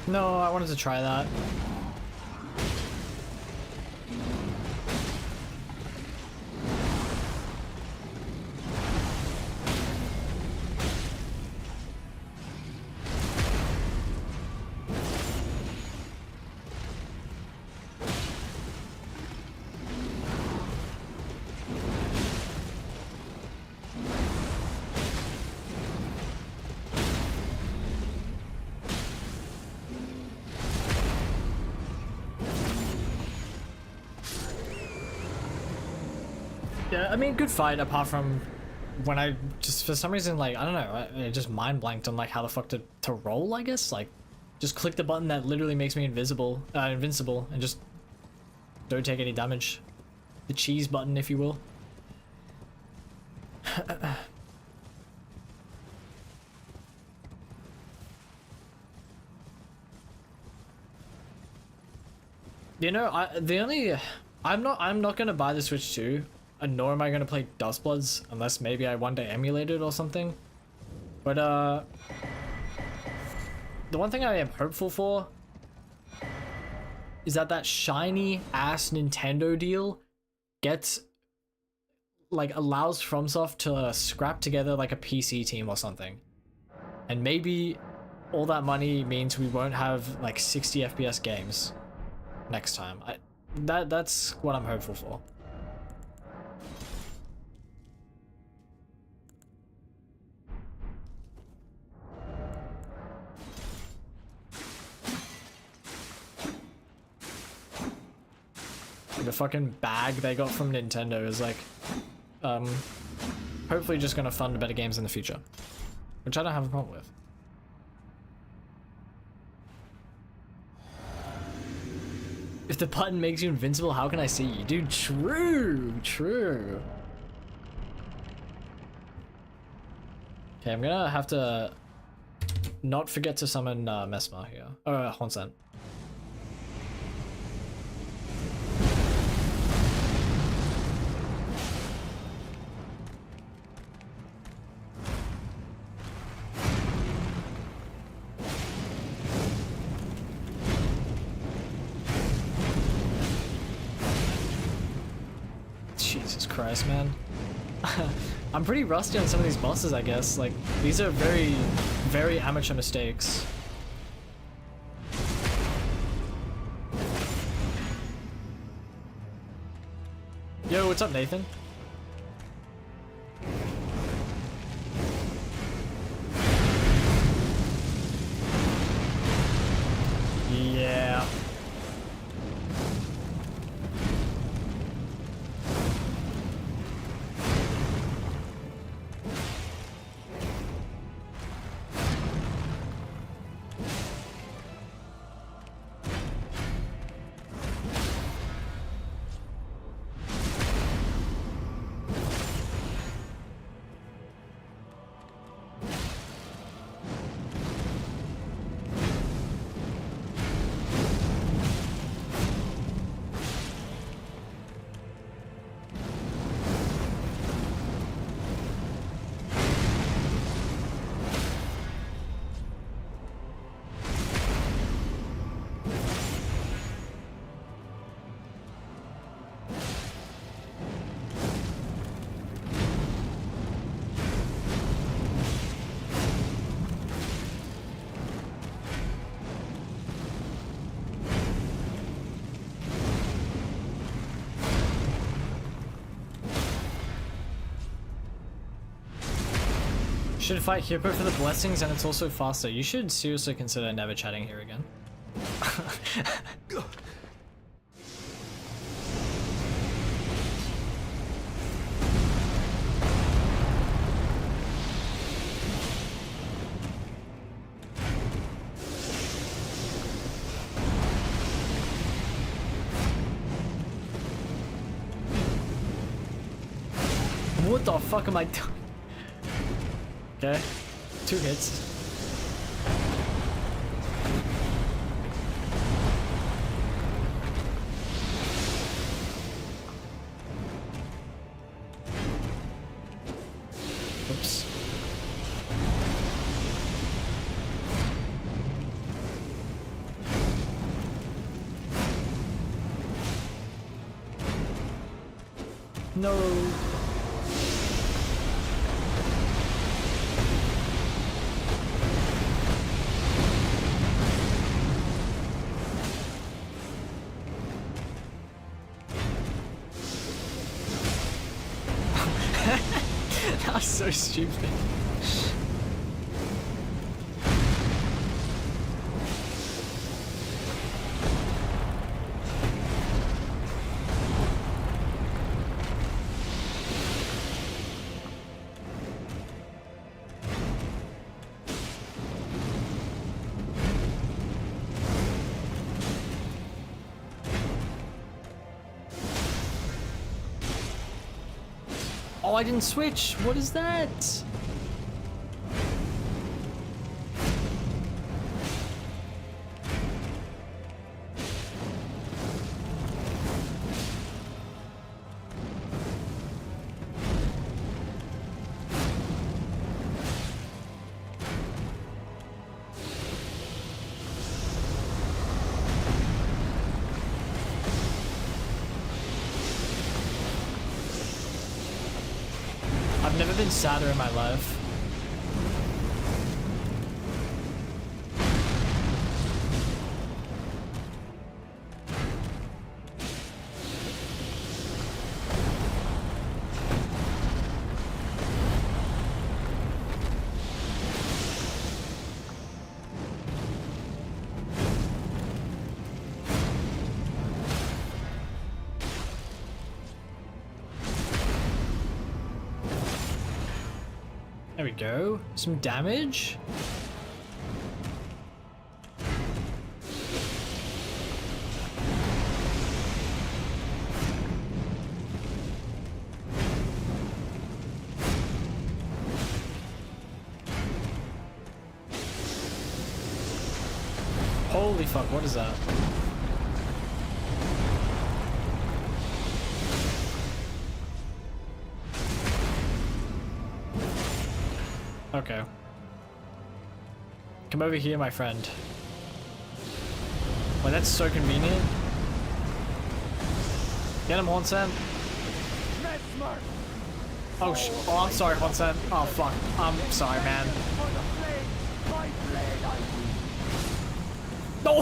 No, I wanted to try that. Yeah, I mean, good fight apart from when I just, for some reason, like, I don't know, I just mind blanked on like how the fuck to roll, I guess. Like, just click the button that literally makes me invincible and just don't take any damage. The cheese button, if you will. You know, I'm not gonna buy the Switch 2, and nor am I gonna play Dustbloods unless maybe I one day emulate it or something. But the one thing I am hopeful for is that shiny ass Nintendo deal gets, like, allows FromSoft to scrap together like a PC team or something, and maybe all that money means we won't have like 60 FPS games next time. That's what I'm hopeful for. The fucking bag they got from Nintendo is like, hopefully just gonna fund better games in the future, which I don't have a problem with. If the button makes you invincible, how can I see you? Dude, true. Okay, I'm gonna have to not forget to summon Mesmer here. Honsen. Jesus Christ, man. I'm pretty rusty on some of these bosses, I guess. Like, these are very, very amateur mistakes. Yo, what's up, Nathan? Yeah. Should fight Hippo for the blessings, and it's also faster. You should seriously consider never chatting here again. What the fuck am I doing? Okay, 2 hits. Oops. No. That was so stupid. Oh, I didn't switch. What is that? I've never been sadder in my life. There we go. Some damage. Holy fuck, what is that? Okay. Come over here, my friend. Well, that's so convenient. Get him, Honsen. Oh, oh, I'm sorry, Honsen. Oh, fuck. I'm sorry, man. No!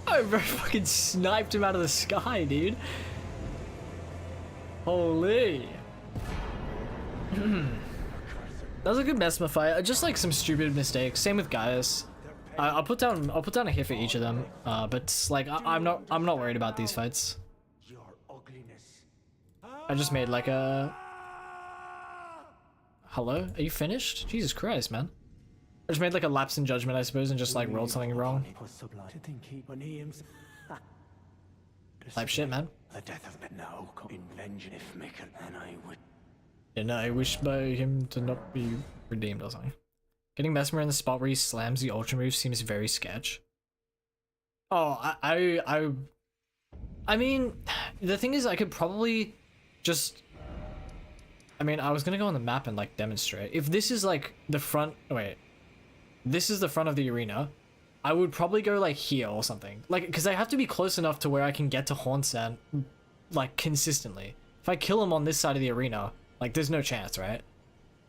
I fucking sniped him out of the sky, dude. Holy. That was a good Mesmer fight. Just like some stupid mistakes. Same with Gaius. I'll put down a hit for each of them. But like I'm not worried about these fights. I just made like a. Hello? Are you finished? Jesus Christ, man. I just made like a lapse in judgment, I suppose, and just like rolled something wrong. Type shit, man. The death of no in vengeance if Michael and I would. Yeah, no, I wish by him to not be redeemed or something. Getting Mesmer in the spot where he slams the ultra move seems very sketch. Oh, I mean, the thing is, I could probably just. I mean, I was gonna go on the map and like demonstrate. If this is like the front, wait, this is the front of the arena, I would probably go like here or something. Like, because I have to be close enough to where I can get to Hornsand, like consistently. If I kill him on this side of the arena, like there's no chance, right?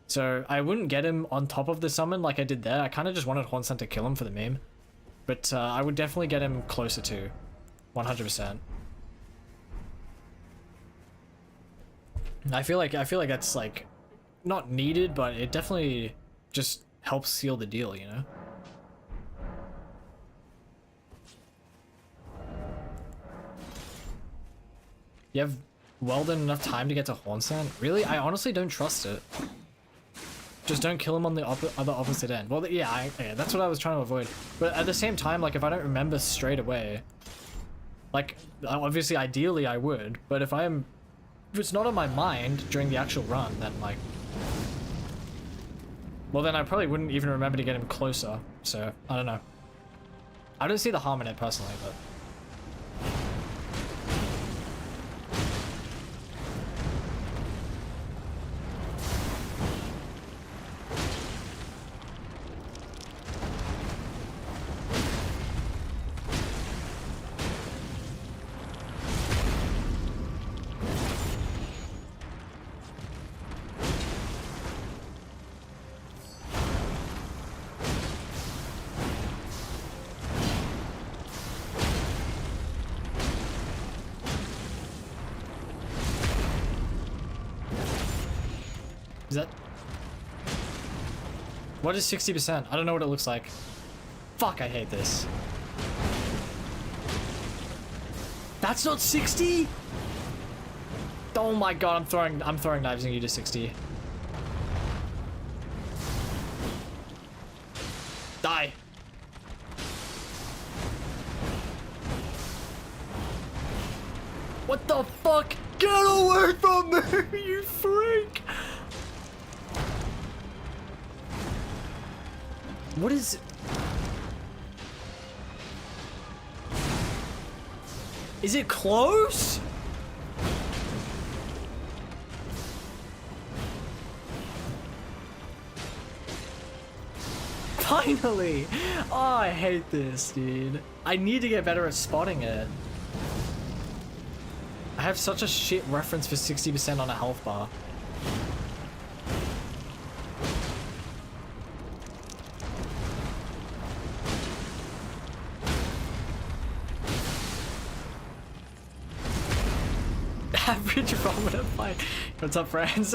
So I wouldn't get him on top of the summon like I did there. I kind of just wanted Hornsand to kill him for the meme. But I would definitely get him closer to 100%. I feel like that's like not needed, but it definitely just helps seal the deal, you know? You have well done enough time to get to Hornsand? Really? I honestly don't trust it. Just don't kill him on the other opposite end. Well, yeah, yeah, that's what I was trying to avoid. But at the same time, like, if I don't remember straight away, like, obviously, ideally, I would. But if it's not on my mind during the actual run, then, like, well, then I probably wouldn't even remember to get him closer. So, I don't know. I don't see the harm in it, personally, but. Is that... What is 60%? I don't know what it looks like. Fuck, I hate this. That's not 60? Oh my god, I'm throwing knives in you to 60. Die. What the fuck? Get away from me, you freak! What is... Is it close? Finally! Oh, I hate this, dude. I need to get better at spotting it. I have such a shit reference for 60% on a health bar. Average Romana fight. What's up, friends?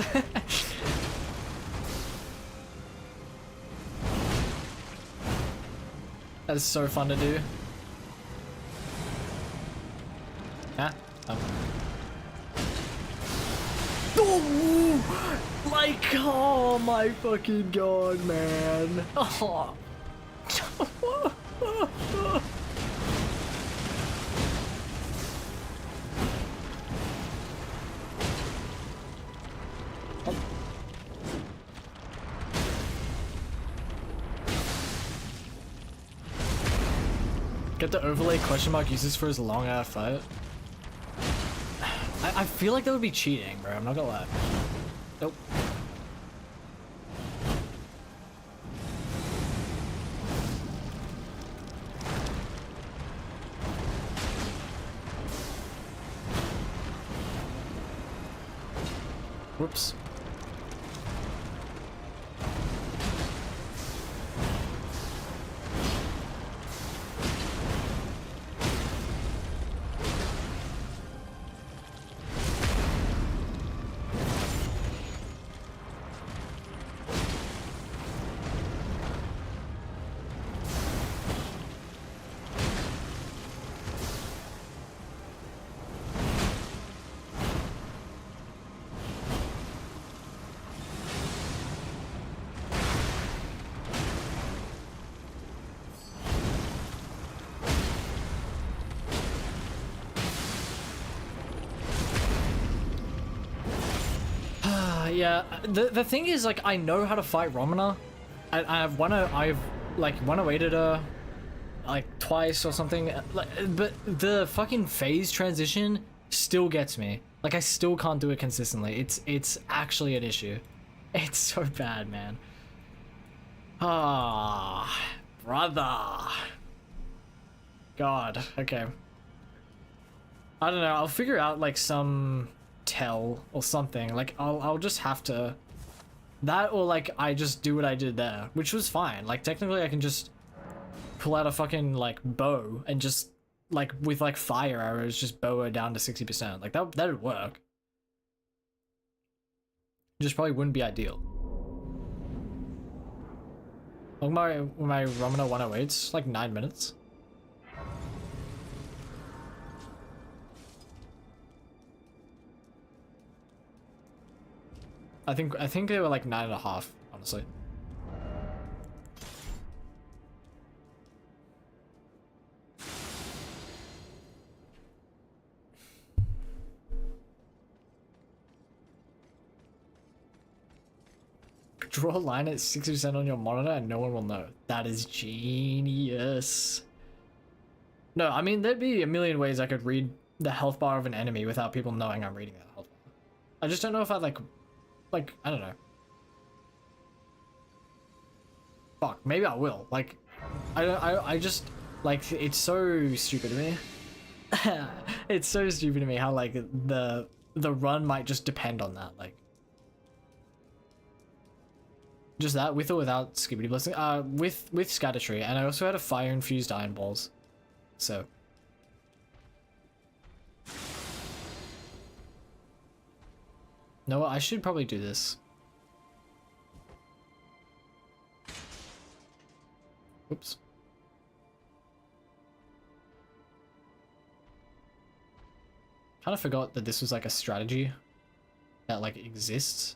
That is so fun to do. Yeah. Oh, like, oh my fucking god, man. Oh. Get the overlay question mark uses for his long ass fight. I feel like that would be cheating, bro. I'm not gonna lie. Nope. Whoops. Yeah, the thing is, like, I know how to fight Romana. I've won awaited her like twice or something. Like, but the fucking phase transition still gets me. Like, I still can't do it consistently. It's actually an issue. It's so bad, man. Ah, brother. God. Okay. I don't know. I'll figure out like some tell or something. Like I'll just have to that, or like I just do what I did there, which was fine. Like technically I can just pull out a fucking like bow and just like with like fire arrows just bow her down to 60%. Like that'd work. Just probably wouldn't be ideal. Like my Romana 108's like 9 minutes. I think they were like 9.5, honestly. Draw a line at 60% on your monitor and no one will know. That is genius. No, I mean, there'd be a million ways I could read the health bar of an enemy without people knowing I'm reading that health bar. I just don't know if I'd like, I don't know. Fuck, maybe I will. Like, I just, like, it's so stupid to me. It's so stupid to me how, like, the run might just depend on that, like. Just that, with or without Skibbity Blessing? With Scatter Tree, and I also had a fire-infused Iron Balls. So. No, I should probably do this. Oops. Kind of forgot that this was like a strategy that like exists.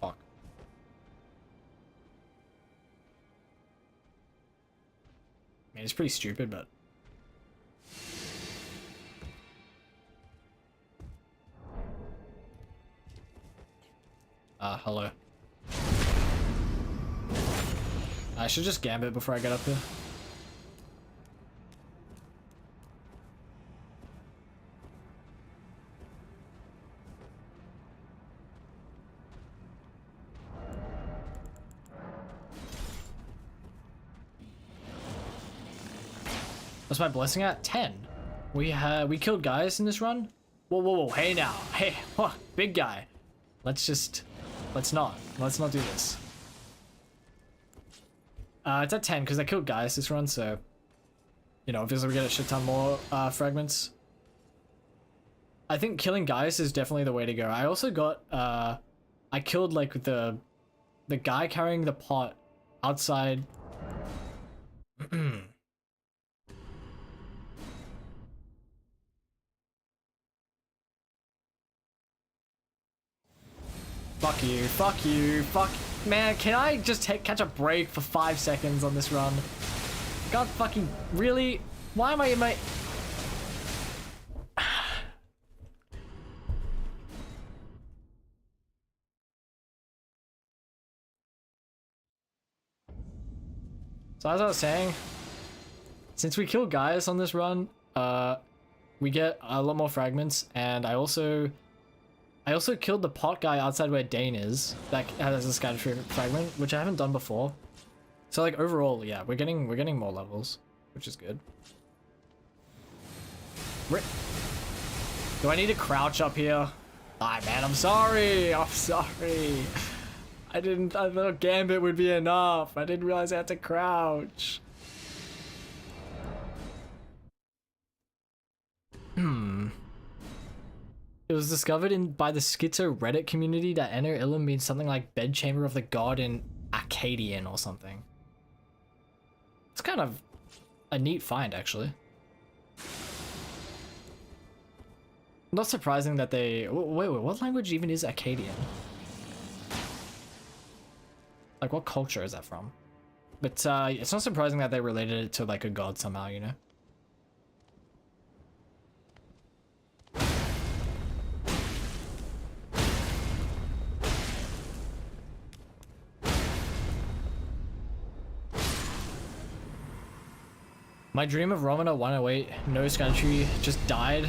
Fuck. I mean, it's pretty stupid, but hello. I should just gambit before I get up here. What's my blessing at? 10. We killed guys in this run. Whoa, whoa, whoa! Hey now, hey, whoa, big guy. Let's not do this. It's at 10 because I killed guys this run, so you know, obviously we get a shit ton more fragments. I think killing guys is definitely the way to go. I also got I killed like the guy carrying the pot outside. Fuck you, fuck you, fuck. Man, can I just catch a break for 5 seconds on this run? God fucking, really? Why am I in my... So as I was saying, since we kill guys on this run, we get a lot more fragments, and I also killed the pot guy outside where Dane is. That has a scatter fragment, which I haven't done before. So like overall, yeah, we're getting more levels, which is good. Do I need to crouch up here? Ah, man, I'm sorry. I'm sorry. I thought Gambit would be enough. I didn't realize I had to crouch. It was discovered by the Schizo Reddit community that Enter Ilum means something like bedchamber of the god in Akkadian or something. It's kind of a neat find, actually. Not surprising that they... Wait, what language even is Akkadian? Like, what culture is that from? But it's not surprising that they related it to like a god somehow, you know? My dream of Romana 108, no country, just died.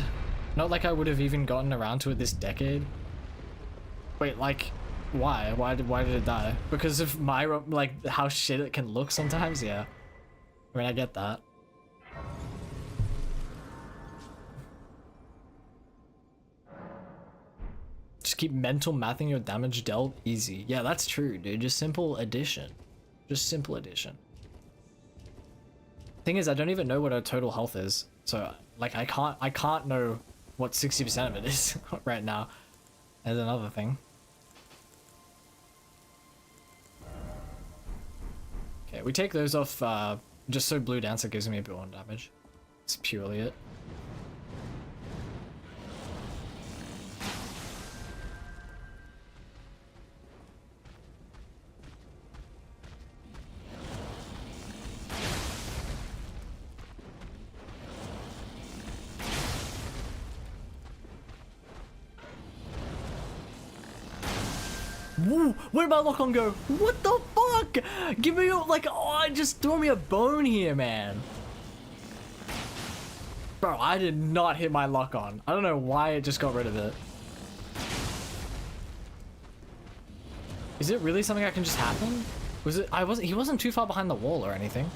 Not like I would have even gotten around to it this decade. Wait, like, why? Why did it die? Because of my, like, how shit it can look sometimes? Yeah. I mean, I get that. Just keep mental mathing your damage dealt easy. Yeah, that's true, dude. Just simple addition. Just simple addition. Thing is, I don't even know what her total health is, so like I can't know what 60% of it is right now. As another thing. Okay, we take those off just so Blue Dancer gives me a bit more damage. It's purely it. Woo, where did my lock on go? What the fuck? Give me like, oh, just throw me a bone here, man. Bro, I did not hit my lock on. I don't know why it just got rid of it. Is it really something that can just happen? Was it? He wasn't too far behind the wall or anything.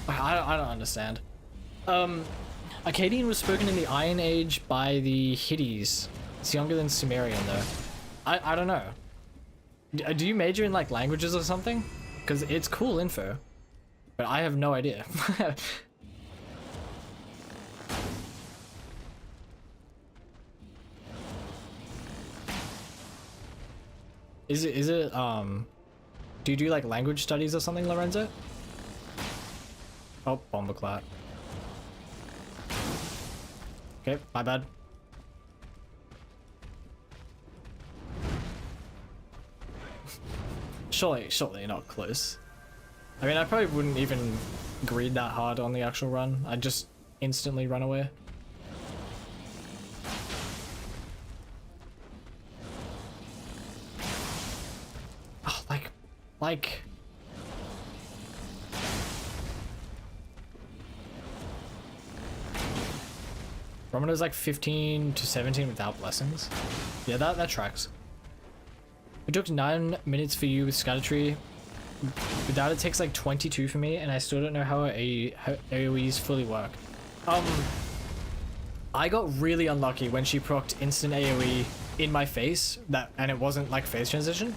I don't understand. Akkadian was spoken in the Iron Age by the Hittites. It's younger than Sumerian though. I don't know. Do you major in like languages or something? Because it's cool info. But I have no idea. Is it do you do like language studies or something, Lorenzo? Oh, bombaclat. Okay, my bad. Surely not close. I mean, I probably wouldn't even greed that hard on the actual run. I'd just instantly run away. Oh, like... Romano's like 15 to 17 without blessings. Yeah, that tracks. It took 9 minutes for you with Scattertree. Without it takes like 22 for me, and I still don't know how AoEs fully work. I got really unlucky when she procced instant AoE in my face, and it wasn't like phase transition.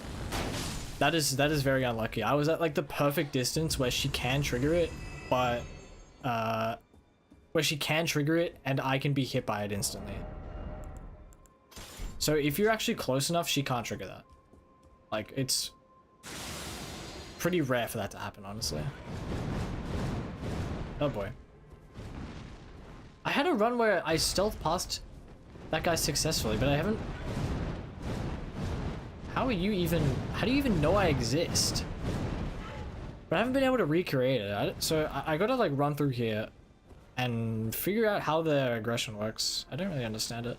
That is very unlucky. I was at like the perfect distance where she can trigger it, but and I can be hit by it instantly. So if you're actually close enough, she can't trigger that. Like, it's pretty rare for that to happen, honestly. Oh boy. I had a run where I stealth past that guy successfully, but I haven't... How do you even know I exist? But I haven't been able to recreate it. So I gotta like run through here and figure out how the aggression works. I don't really understand it.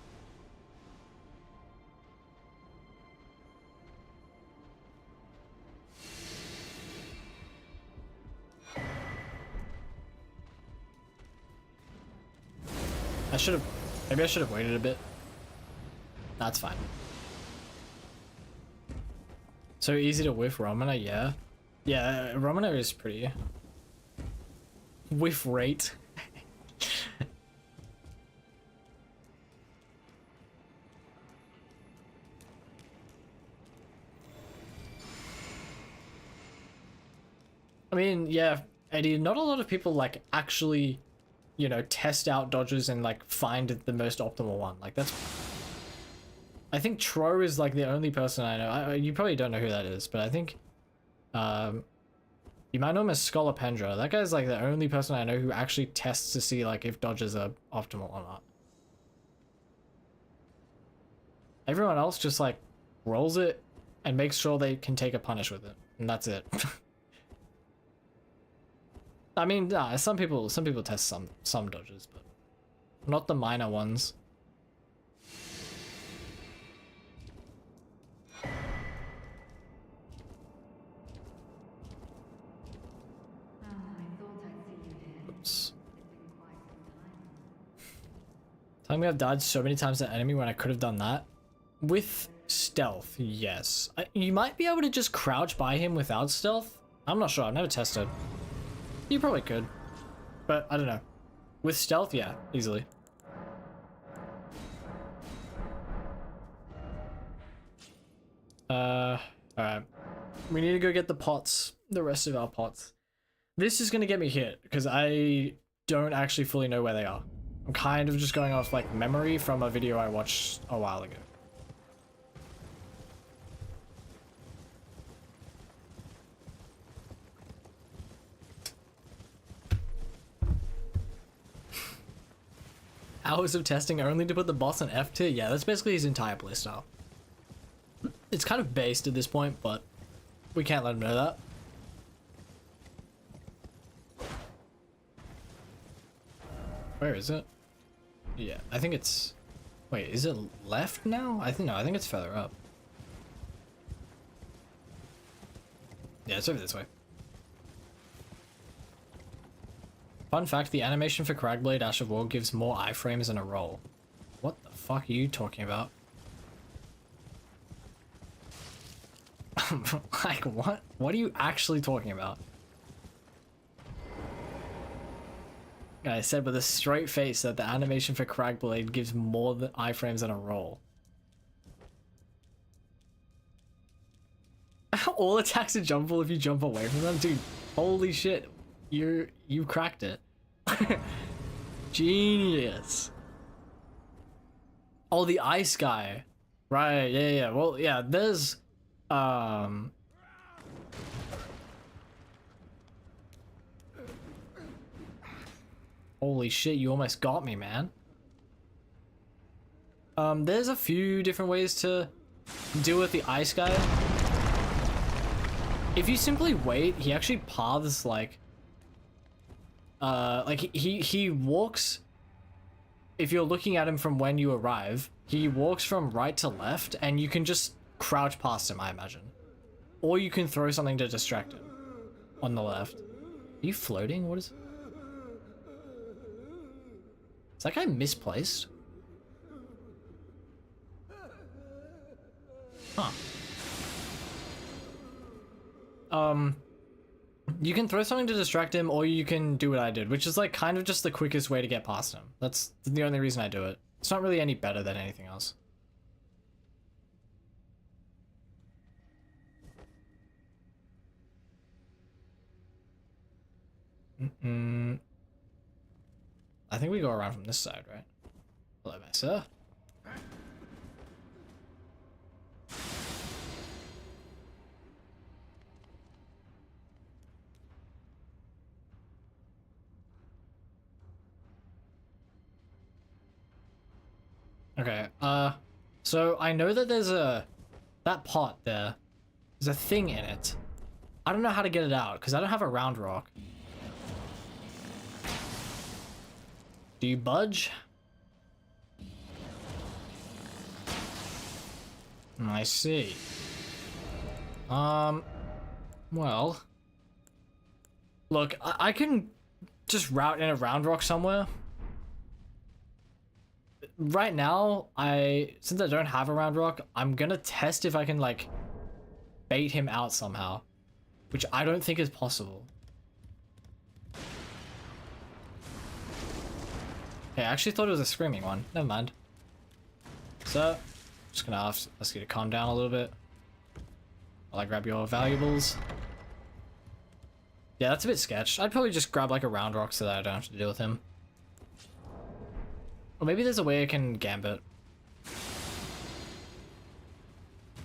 Maybe I should have waited a bit. That's fine. So easy to whiff Romana, yeah. Yeah, Romana is pretty. Whiff rate. I mean, yeah, Eddie, not a lot of people like actually, you know, test out dodges and like find the most optimal one. Like that's... I think Tro is like the only person I know. You probably don't know who that is, but I think you might know him as Scolopendra. That guy's like the only person I know who actually tests to see like if dodges are optimal or not. Everyone else just like rolls it and makes sure they can take a punish with it, and that's it. I mean, nah, some people test some dodges, but not the minor ones. Oops. Telling me I've died so many times to an enemy when I could have done that. With stealth, yes. You might be able to just crouch by him without stealth. I'm not sure, I've never tested. You probably could, but I don't know. With stealth, yeah, easily. Alright. We need to go get the pots, the rest of our pots. This is gonna get me hit, because I don't actually fully know where they are. I'm kind of just going off, like, memory from a video I watched a while ago. Hours of testing only to put the boss on F tier? Yeah, that's basically his entire playstyle. It's kind of based at this point, but we can't let him know that. Where is it? Yeah, I think it's... Wait, is it left now? I think it's further up. Yeah, it's over this way. Fun fact, the animation for Cragblade Ash of War gives more iframes in a roll. What the fuck are you talking about? Like, what? What are you actually talking about? I said with a straight face that the animation for Cragblade gives more than iframes in a roll. All attacks are jumpable if you jump away from them? Dude, holy shit. You cracked it. Genius. Oh, the ice guy. Right, yeah. Well, yeah, there's Um. Holy shit, you almost got me, man. There's a few different ways to deal with the ice guy. If you simply wait, he actually paths like he walks. If you're looking at him from when you arrive, he walks from right to left, and you can just crouch past him, I imagine. Or you can throw something to distract him on the left. Are you floating? What is... Is that guy misplaced? Huh. You can throw something to distract him, or you can do what I did, which is like kind of just the quickest way to get past him. That's the only reason I do it. It's not really any better than anything else. I think we go around from this side, right? Hello there, sir. Okay, so I know that there's that pot there. There's a thing in it. I don't know how to get it out, because I don't have a round rock. Do you budge? I see. Well. Look, I can just route in a round rock somewhere. Right now, since I don't have a round rock, I'm gonna test if I can, like, bait him out somehow. Which I don't think is possible. Okay, I actually thought it was a screaming one. Never mind. So, just gonna ask you to calm down a little bit while I grab your valuables. Yeah, that's a bit sketch. I'd probably just grab like a round rock so that I don't have to deal with him. Or maybe there's a way I can gambit.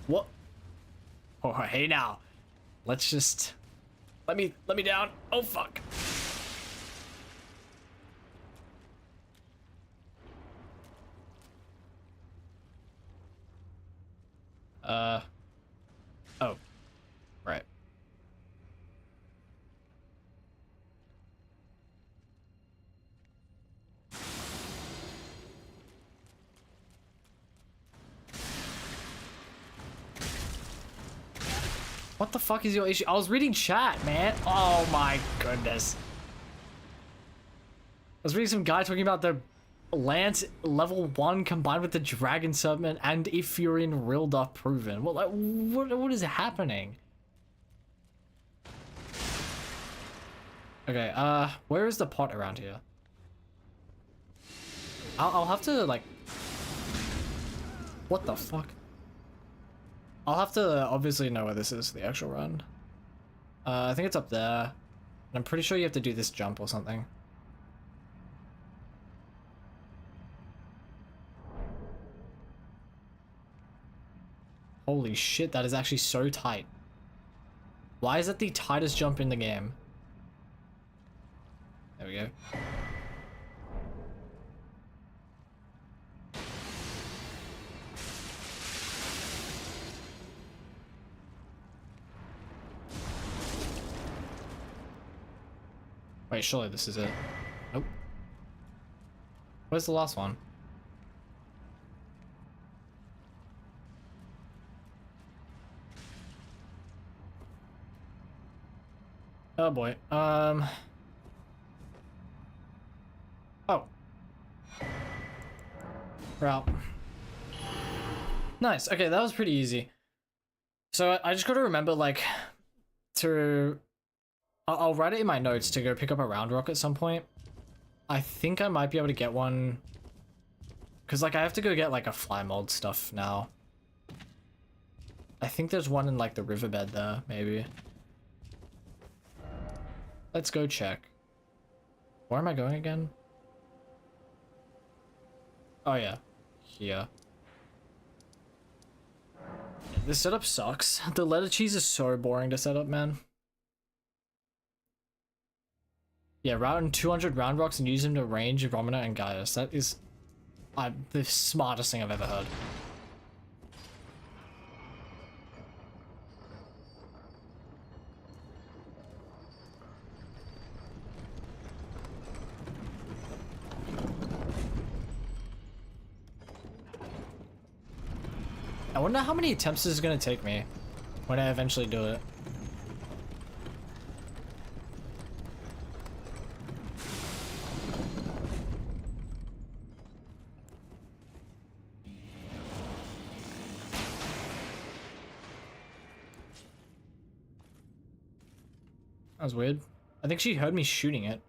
What? Oh, hey now. Let's just... Let me down. Oh, fuck. Oh. Right. What the fuck is your issue? I was reading chat, man. Oh my goodness. I was reading some guy talking about the Lance level 1 combined with the Dragon Subman and if you're in real Duff proven. Well, like, what is happening? Okay, where is the pot around here? I'll have to, like... What the fuck? I'll have to obviously know where this is, the actual run. I think it's up there. And I'm pretty sure you have to do this jump or something. Holy shit, that is actually so tight. Why is that the tightest jump in the game? There we go. Wait, surely this is it. Nope. Where's the last one? Oh boy. Oh. We're out. Nice. Okay, that was pretty easy. So I just gotta remember, like, to... I'll write it in my notes to go pick up a round rock at some point. I think I might be able to get one. Because, like, I have to go get, like, a fly mold stuff now. I think there's one in, like, the riverbed there, maybe. Let's go check. Where am I going again? Oh, yeah. Here. This setup sucks. The letter cheese is so boring to set up, man. Yeah, route 200 round rocks and use them to range Romana and Gaius. That is the smartest thing I've ever heard. I wonder how many attempts this is gonna take me when I eventually do it. That was weird. I think she heard me shooting it.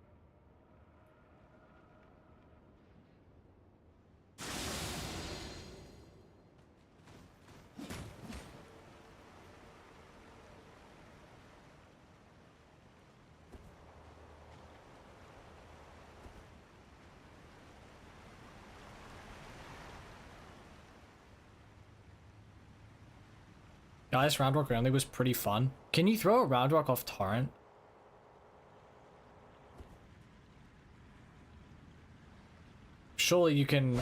Guys, round rock only was pretty fun. Can you throw a round rock off torrent? Surely you can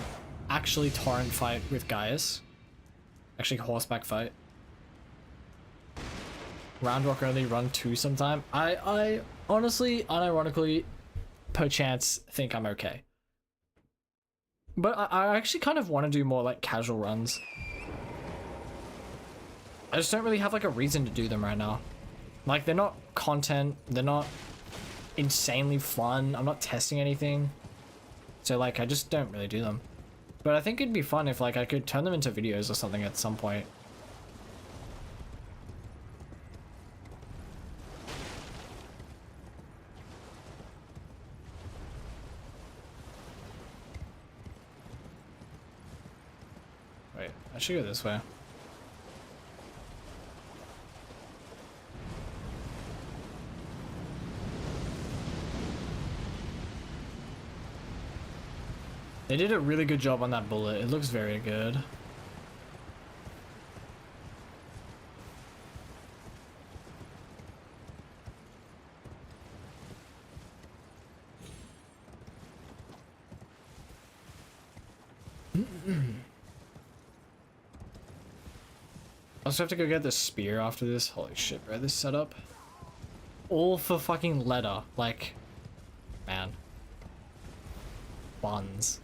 actually torrent fight with Gaius. Actually horseback fight. Round rock only run 2 sometime. I honestly, unironically, perchance think I'm okay. But I actually kind of want to do more like casual runs. I just don't really have like a reason to do them right now. Like they're not content, they're not insanely fun, I'm not testing anything. So like I just don't really do them. But I think it'd be fun if like I could turn them into videos or something at some point. Wait, I should go this way. They did a really good job on that bullet. It looks very good. I also have to go get the spear after this. Holy shit, bro. This setup. All for fucking leather. Like, man. Buns.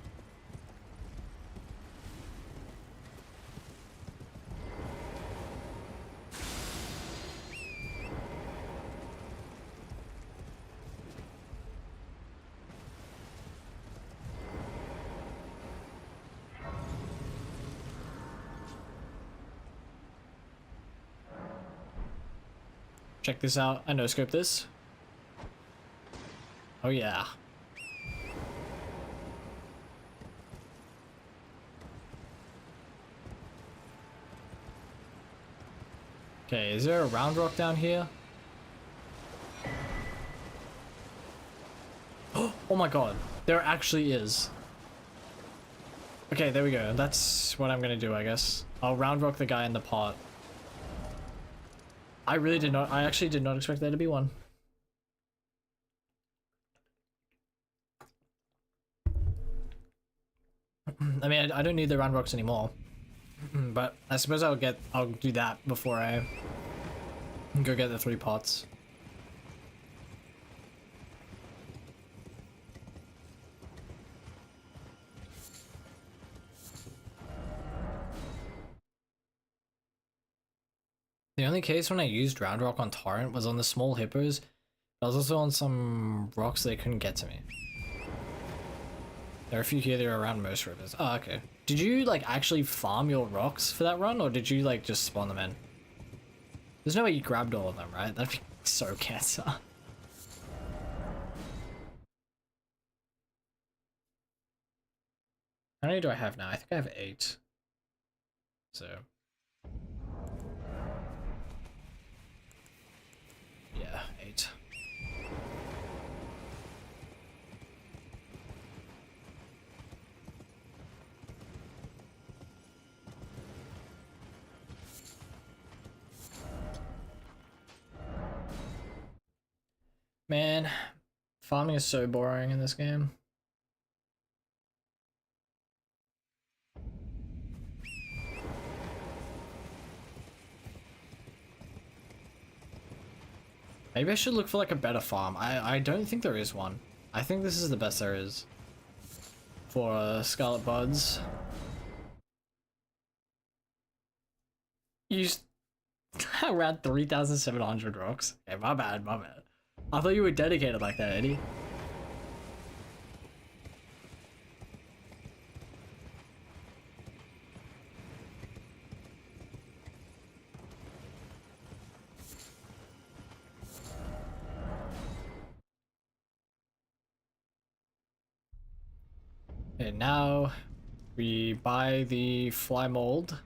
Check this out. I no-scope this. Oh yeah. Okay, is there a round rock down here? Oh my god, there actually is. Okay, there we go. That's what I'm gonna do, I guess. I'll round rock the guy in the pot. I actually did not expect there to be one. I mean, I don't need the round rocks anymore. But I suppose I'll do that before I go get the 3 pots. The only case when I used round rock on torrent was on the small hippos. I was also on some rocks they couldn't get to me. There are a few here that are around most rivers. Oh, okay. Did you like actually farm your rocks for that run, or did you like just spawn them in? There's no way you grabbed all of them, right? That'd be so cancer. How many do I have now? I think I have 8. So. Yeah, 8. Man, farming is so boring in this game. Maybe I should look for like a better farm. I don't think there is one. I think this is the best there is for Scarlet Buds. Used around 3,700 rocks. Okay, my bad, my bad. I thought you were dedicated like that, Eddie. Okay, now we buy the fly mold.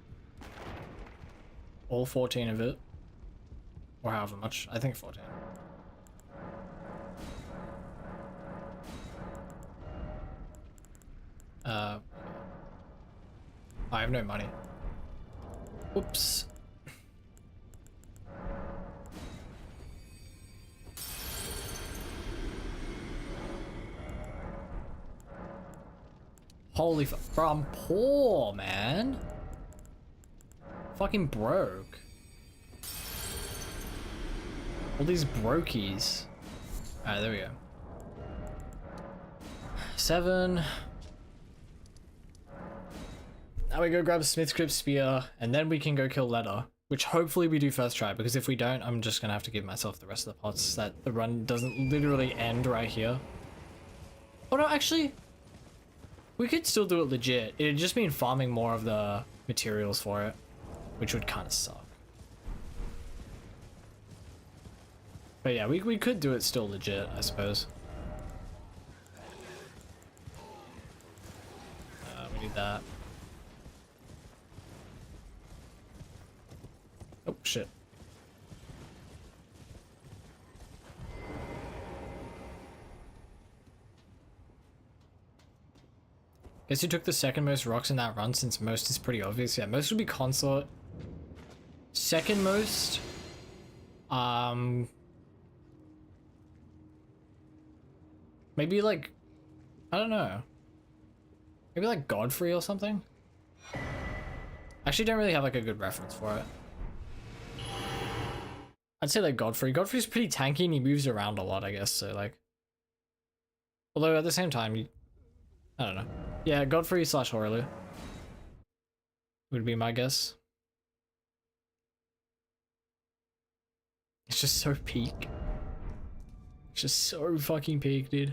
All 14 of it. Or however much. I think 14. I have no money. Oops. Holy bro, I'm poor, man. Fucking broke. All these brokies. Alright, there we go. 7. Now we go grab a Smith's Crypt Spear, and then we can go kill Letter. Which hopefully we do first try, because if we don't, I'm just gonna have to give myself the rest of the pots that the run doesn't literally end right here. Oh no, actually, we could still do it legit. It'd just mean farming more of the materials for it, which would kind of suck. But yeah, we could do it still legit, I suppose. We need that. Oh, shit. Guess you took the second most rocks in that run since most is pretty obvious. Yeah, most would be consort. Second most, maybe like, I don't know. Maybe like Godfrey or something? I actually don't really have like a good reference for it. I'd say like Godfrey. Godfrey's pretty tanky and he moves around a lot, I guess, so like. Although at the same time, I don't know. Yeah, Godfrey / Horelu would be my guess. It's just so peak. It's just so fucking peak, dude.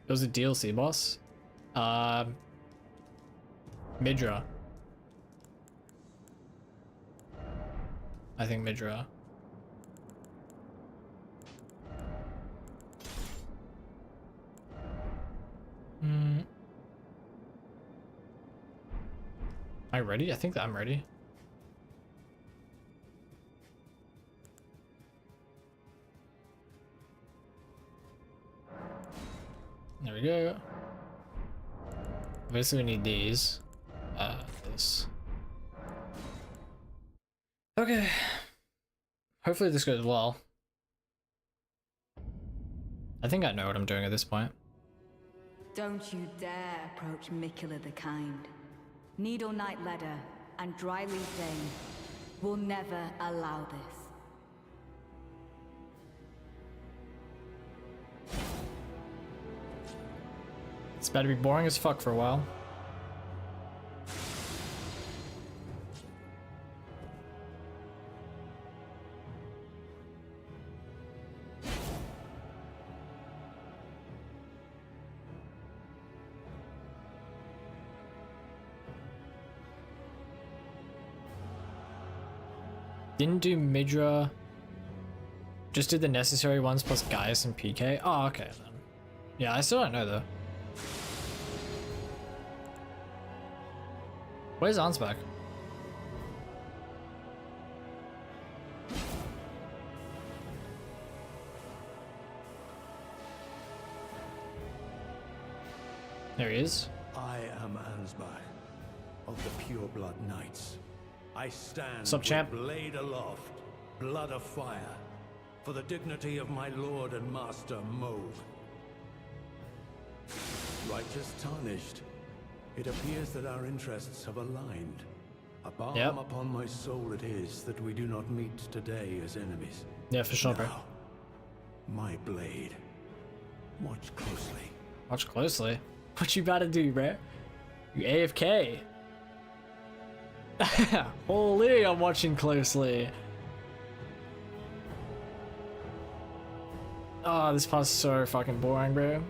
It was a DLC boss. Midra. I think Midra. Am I ready? I think that I'm ready. There we go. Obviously we need these. This. Okay. Hopefully this goes well. I think I know what I'm doing at this point. Don't you dare approach Mikula the Kind. Needle Knight Ledder and Dryleaf Vane will never allow this. It's about to be boring as fuck for a while. Didn't do Midra. Just did the necessary ones plus Gaius and PK. Oh, okay then. Yeah, I still don't know though. Where's Ansbach? There he is. I am Ansbach of the Pure Blood Knights. I stand Sup, champ? with blade aloft, blood afire, for the dignity of my lord and master Mauve. Righteous tarnished, it appears that our interests have aligned. A balm upon my soul it is that we do not meet today as enemies. Yeah, for sure, bro. Now, my blade. Watch closely. Watch closely. What you about to do, bro? You AFK. Holy, I'm watching closely. Oh, this part's so fucking boring, bro.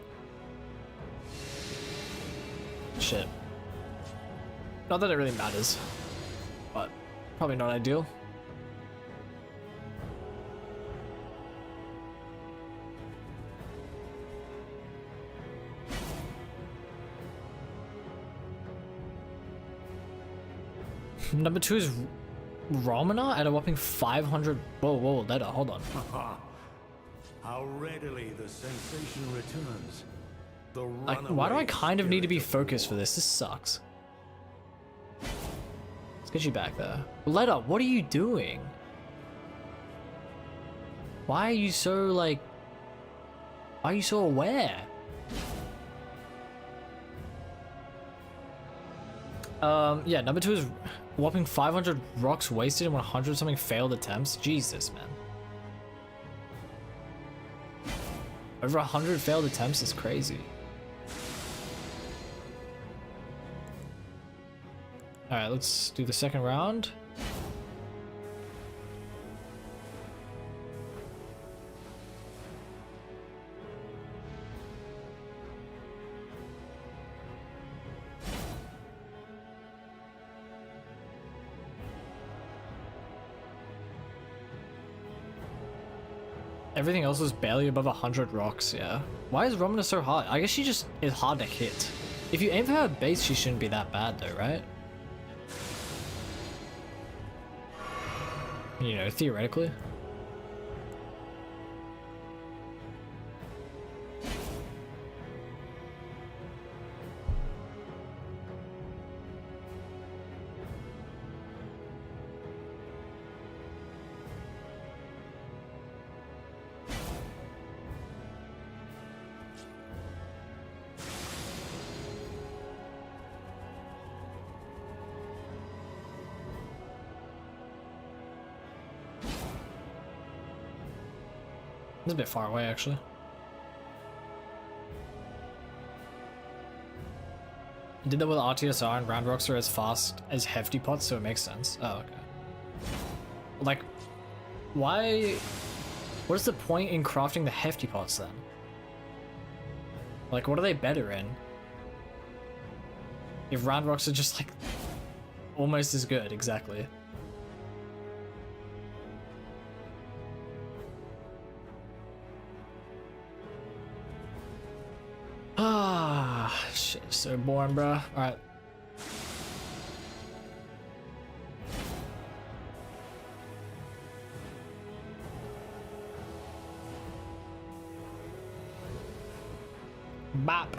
Shit. Not that it really matters, but probably not ideal. Number 2 is Romana at a whopping 500. Whoa, letter. Hold on. How readily the sensation returns. The Like, why do I kind of need to be focused for this? This sucks. Let's get you back there. Letter, what are you doing? Why are you so, like... Why are you so aware? Yeah, number 2 is whopping 500 rocks wasted and 100 something failed attempts. Jesus, man. Over 100 failed attempts is crazy. Alright, let's do the second round. Everything else is barely above 100 rocks, yeah. Why is Romana so hard? I guess she just is hard to hit. If you aim for her base, she shouldn't be that bad though, right? You know, theoretically. It's a bit far away, actually. You did that with RTSR and round rocks are as fast as hefty pots, so it makes sense. Oh, okay. Like, why... What is the point in crafting the hefty pots, then? Like, what are they better in? If round rocks are just, like, almost as good, exactly. Ah, shit, so boring, bro. Alright. Bop.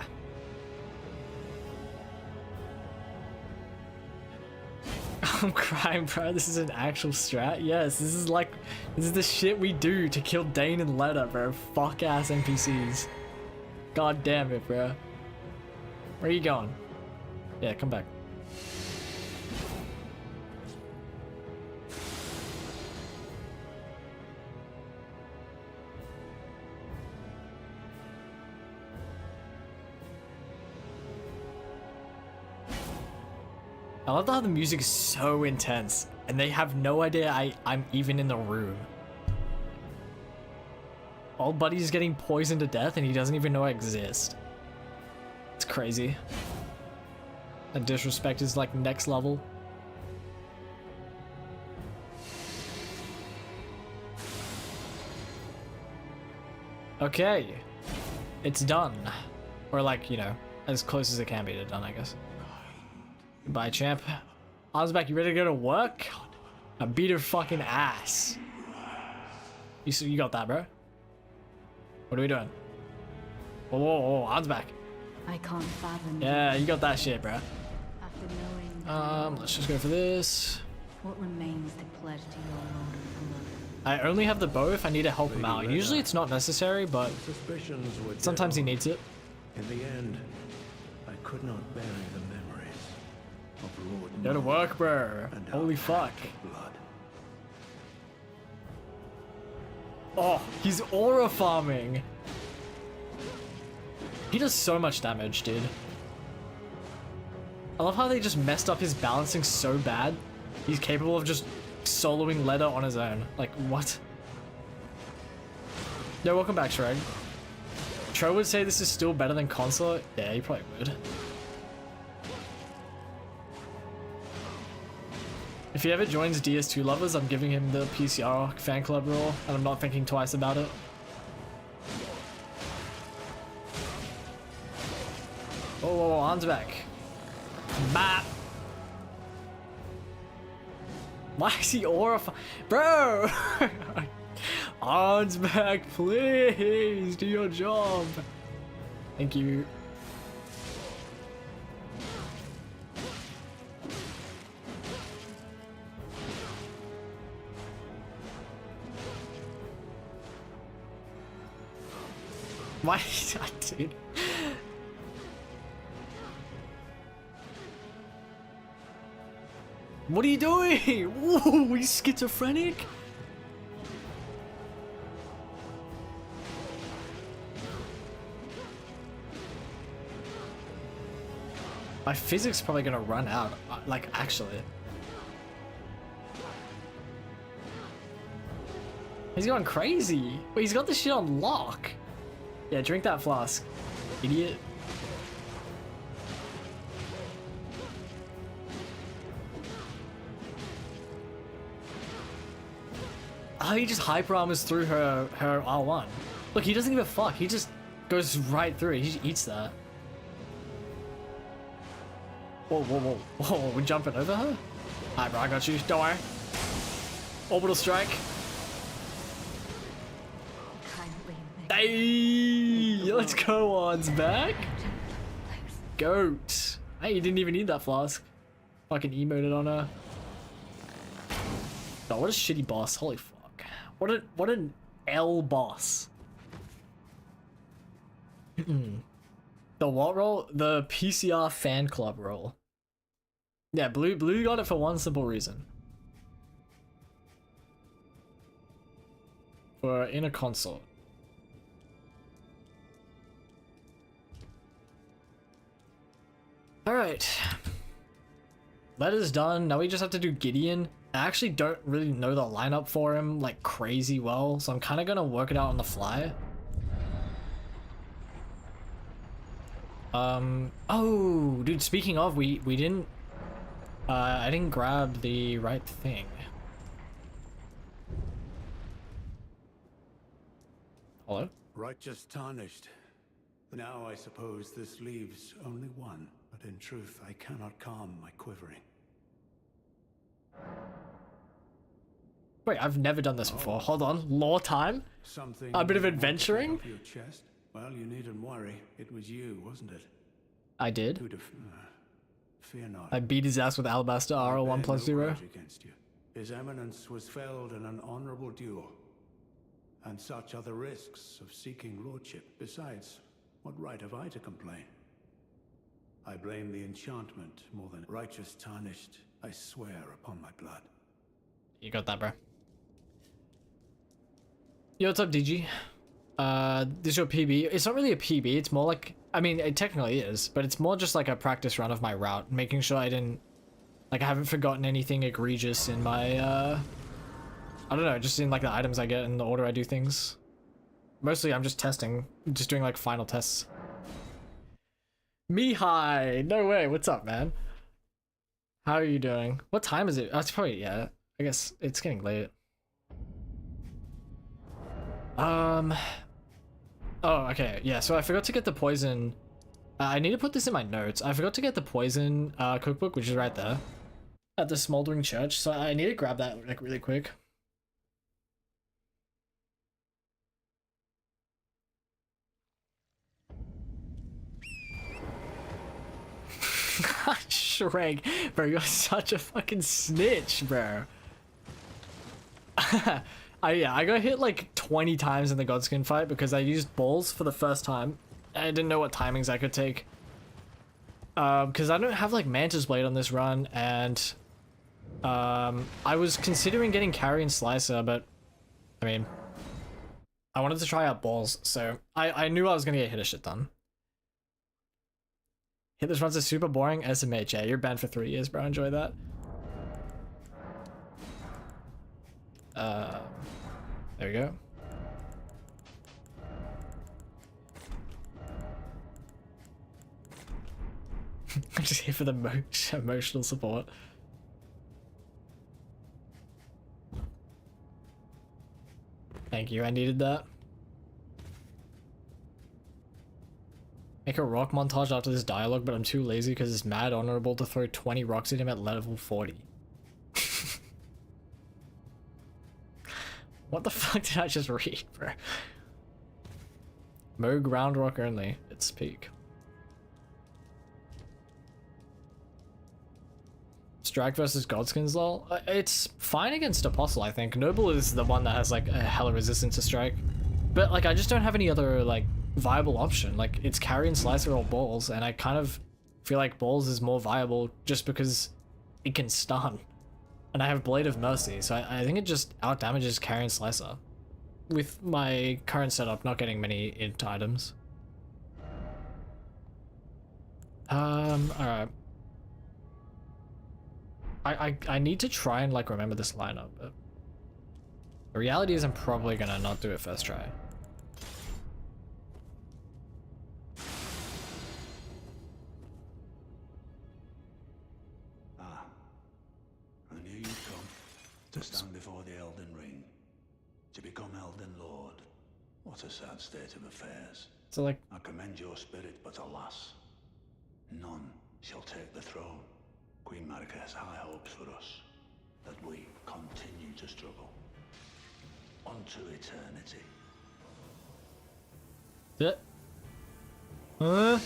I'm crying, bro. This is an actual strat. Yes, this is the shit we do to kill Dane and Letta, bro. Fuck ass NPCs. God damn it, bro. Where are you going? Yeah, come back. I love how the music is so intense and they have no idea I'm even in the room. Old buddy's getting poisoned to death and he doesn't even know I exist. It's crazy. The disrespect is like next level. Okay. It's done. Or like, you know, as close as it can be to done, I guess. Goodbye, champ. Ozbek, you ready to go to work? I beat her fucking ass. You got that, bro? What are we doing? Whoa, Ozbek. I can't fathom. Yeah, you got that shit, bro. After knowing Let's just go for this. what remains to pledge to your lord of blood. I only have the bow if I need to help him out. Usually it's not necessary, but Suspicions were sometimes he dead on. needs it. In the end, I could not bury the memories of Lord Go to work, bro. and Holy our fuck. blood. Oh, he's aura farming. He does so much damage, dude. I love how they just messed up his balancing so bad. He's capable of just soloing Leda on his own. Like, what? Yo, welcome back, Shrek. Tro would say this is still better than console. Yeah, he probably would. If he ever joins DS2 lovers, I'm giving him the PCR fan club role, and I'm not thinking twice about it. Oh, arms back. Bap. Why is he aura? Bro! Arms back, please. Do your job. Thank you. Why? Dude. What are you doing? Ooh, he's schizophrenic? My physics probably gonna run out. Like, actually. He's going crazy. Wait, he's got this shit on lock. Yeah, drink that flask, idiot. Oh, he just hyper armors through her R1. Look, he doesn't give a fuck. He just goes right through it. He just eats that. Whoa, whoa, whoa. Whoa, we're jumping over her? Alright, bro, I got you. Don't worry. Orbital strike. Hey, let's go, odds back. Goat. Hey, you didn't even need that flask. Fucking emoted on her. Oh, what a shitty boss. Holy fuck. What an L boss. The what role? The PCR fan club role. Yeah, Blue got it for one simple reason. For inner console. Alright. That is done. Now we just have to do Gideon. I actually don't really know the lineup for him like crazy well, so I'm kind of gonna work it out on the fly. Oh, dude, speaking of, we didn't, I didn't grab the right thing. Hello? Righteous tarnished. Now I suppose this leaves only one, but in truth I cannot calm my quivering. Wait, I've never done this before. Hold on, lore time? Something A bit of you want to adventuring? take off your chest? Well, you needn't worry. It was you, wasn't it? I did. Fear not. I beat his ass with Alabaster I bear RL1 no plus 0. grudge against you. His Eminence was felled in an honorable duel. And such are the risks of seeking lordship. Besides, what right have I to complain? I blame the enchantment more than righteous tarnished. I swear upon my blood. You got that, bro. Yo, what's up, DG? This is your PB. It's not really a PB, it's more like, I mean, it technically is, but it's more just like a practice run of my route, making sure I didn't, like, I haven't forgotten anything egregious in my, I don't know, just in like the items I get and the order I do things. Mostly I'm just testing, just doing like final tests. Mihai, no way, what's up, man? How are you doing? What time is it? Oh, it's probably, yeah, I guess it's getting late. Oh, okay, yeah, so I forgot to get the poison. I need to put this in my notes. I forgot to get the poison cookbook, which is right there at the Smoldering Church, so I need to grab that like really quick. Shrek, bro, you're such a fucking snitch, bro. I got hit like 20 times in the Godskin fight because I used balls for the first time. I didn't know what timings I could take. Because I don't have like Mantis Blade on this run, and I was considering getting Carry and Slicer, but I mean, I wanted to try out balls, so I knew I was gonna get hit a shit ton. Hit this runs are super boring. SMH, yeah, you're banned for 3 years, bro. Enjoy that. There we go. I'm just here for the emotional support. Thank you, I needed that. Make a rock montage after this dialogue, but I'm too lazy because it's mad honorable to throw 20 rocks at him at level 40. What the fuck did I just read, bro? Moog round rock only. It's peak. Strike versus Godskins, lol. It's fine against Apostle, I think. Noble is the one that has like a hella resistance to strike. But like, I just don't have any other like viable option. Like, it's Carry and Slicer or balls, and I kind of feel like balls is more viable just because it can stun. And I have Blade of Mercy, so I think it just out damages Carry and Slicer. With my current setup not getting many int items. Alright. I need to try and like remember this lineup, but the reality is I'm probably gonna not do it first try. Ah, I knew you'd come to stand before the Elden Ring, to become Elden Lord. What a sad state of affairs. So like, I commend your spirit, but alas, none shall take the throne. Queen Marika has high hopes for us, that we continue to struggle unto eternity. Huh?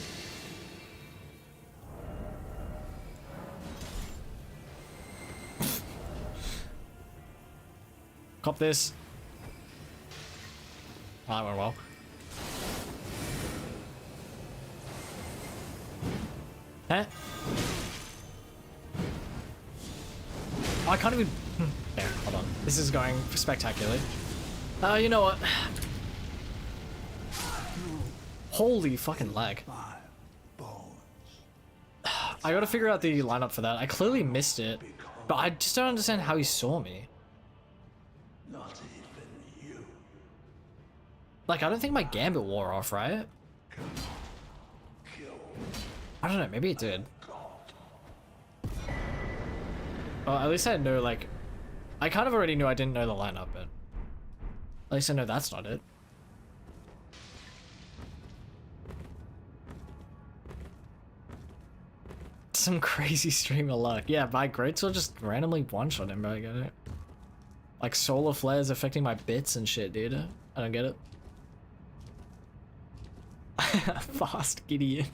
Cop this. Oh, that went well. Huh? I can't even... There, hold on. This is going spectacularly. You know what? Holy fucking lag. I gotta figure out the lineup for that. I clearly missed it, but I just don't understand how he saw me. Not even you. Like, I don't think my Gambit wore off, right? I don't know, maybe it did. Well, at least I know, like... I kind of already knew I didn't know the lineup, but... At least I know that's not it. Some crazy streamer luck. Yeah, my Greatsword just randomly one-shot him, bro, I get it. Like, solar flares affecting my bits and shit, dude. I don't get it. Fast Gideon.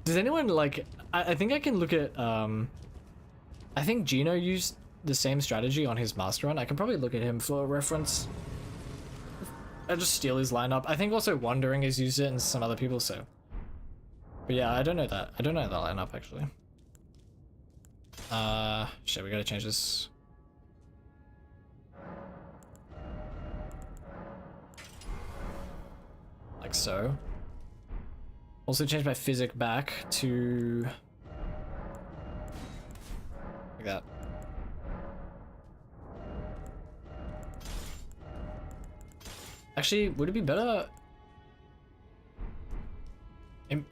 Does anyone, like... I think I can look at, I think Gino used the same strategy on his Master Run. I can probably look at him for reference. I'll just steal his lineup. I think also Wandering has used it and some other people, so... But yeah, I don't know that. I don't know that lineup, actually. Shit, we gotta change this. Like so. Also change my physic back to... like that. Actually, would it be better...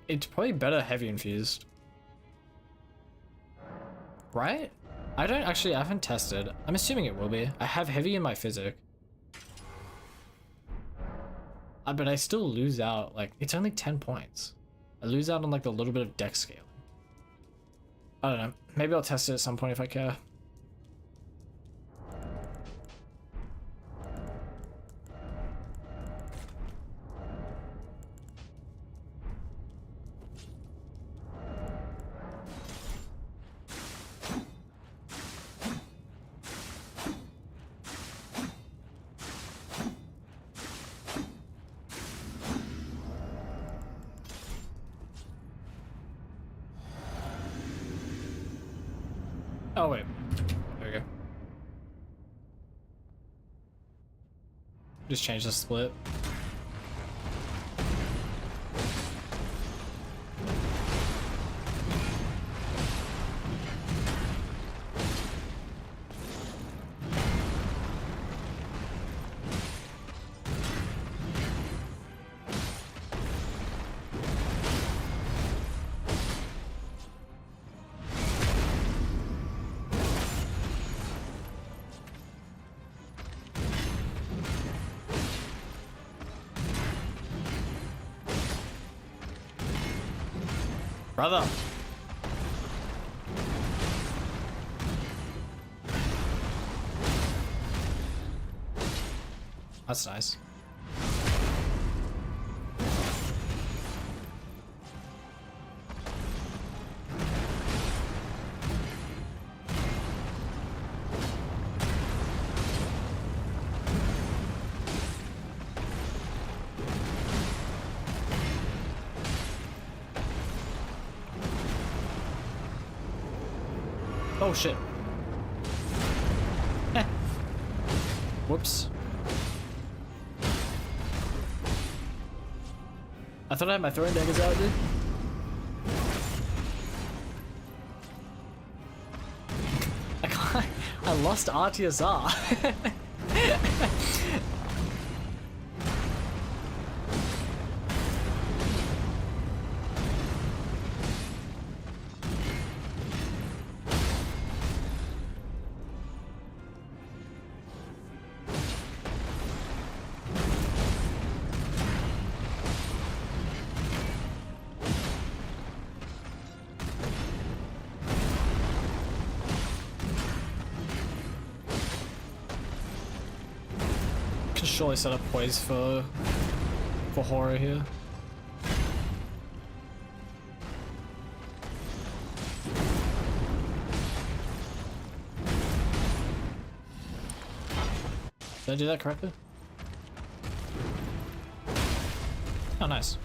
It's probably better heavy infused. Right? I haven't tested. I'm assuming it will be. I have heavy in my physic. But I still lose out, like, it's only 10 points. I lose out on, like, a little bit of dex scaling. I don't know. Maybe I'll test it at some point if I care. Oh wait, there we go. Just change the split. Brother. That's nice. Oh shit. Eh. Whoops. I thought I had my throwing daggers out, dude. I lost RTSR. Surely set up poise for horror here. Did I do that correctly? Oh, nice.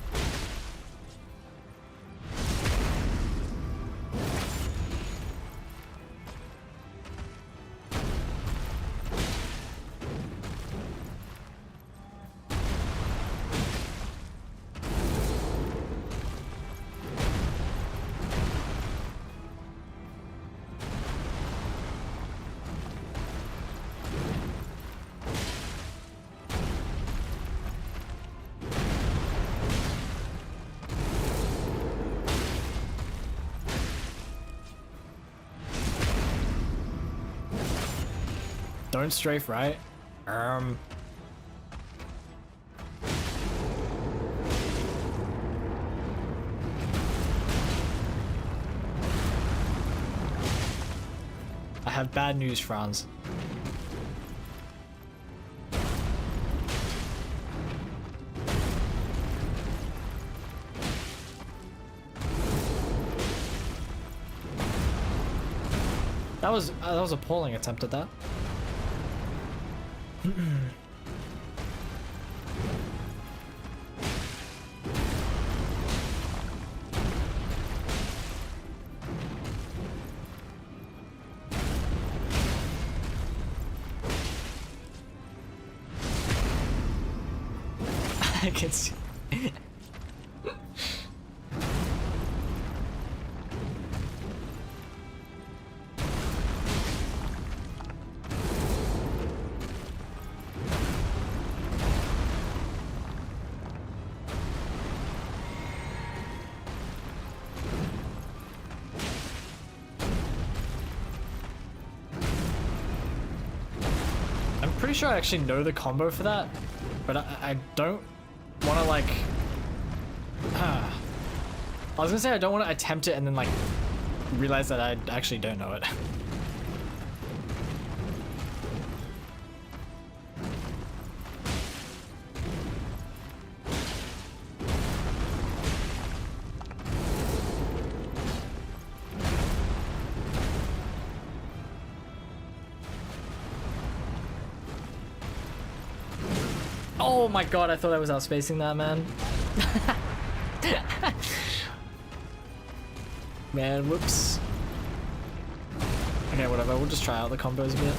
Don't strafe right. I have bad news, Franz. That was a polling attempt at that. I can see. I'm pretty sure I actually know the combo for that, but I don't want to like. I was gonna say I don't want to attempt it and then like realize that I actually don't know it. Oh my god, I thought I was outspacing that, man. Man, whoops. Okay, whatever. We'll just try out the combos a bit.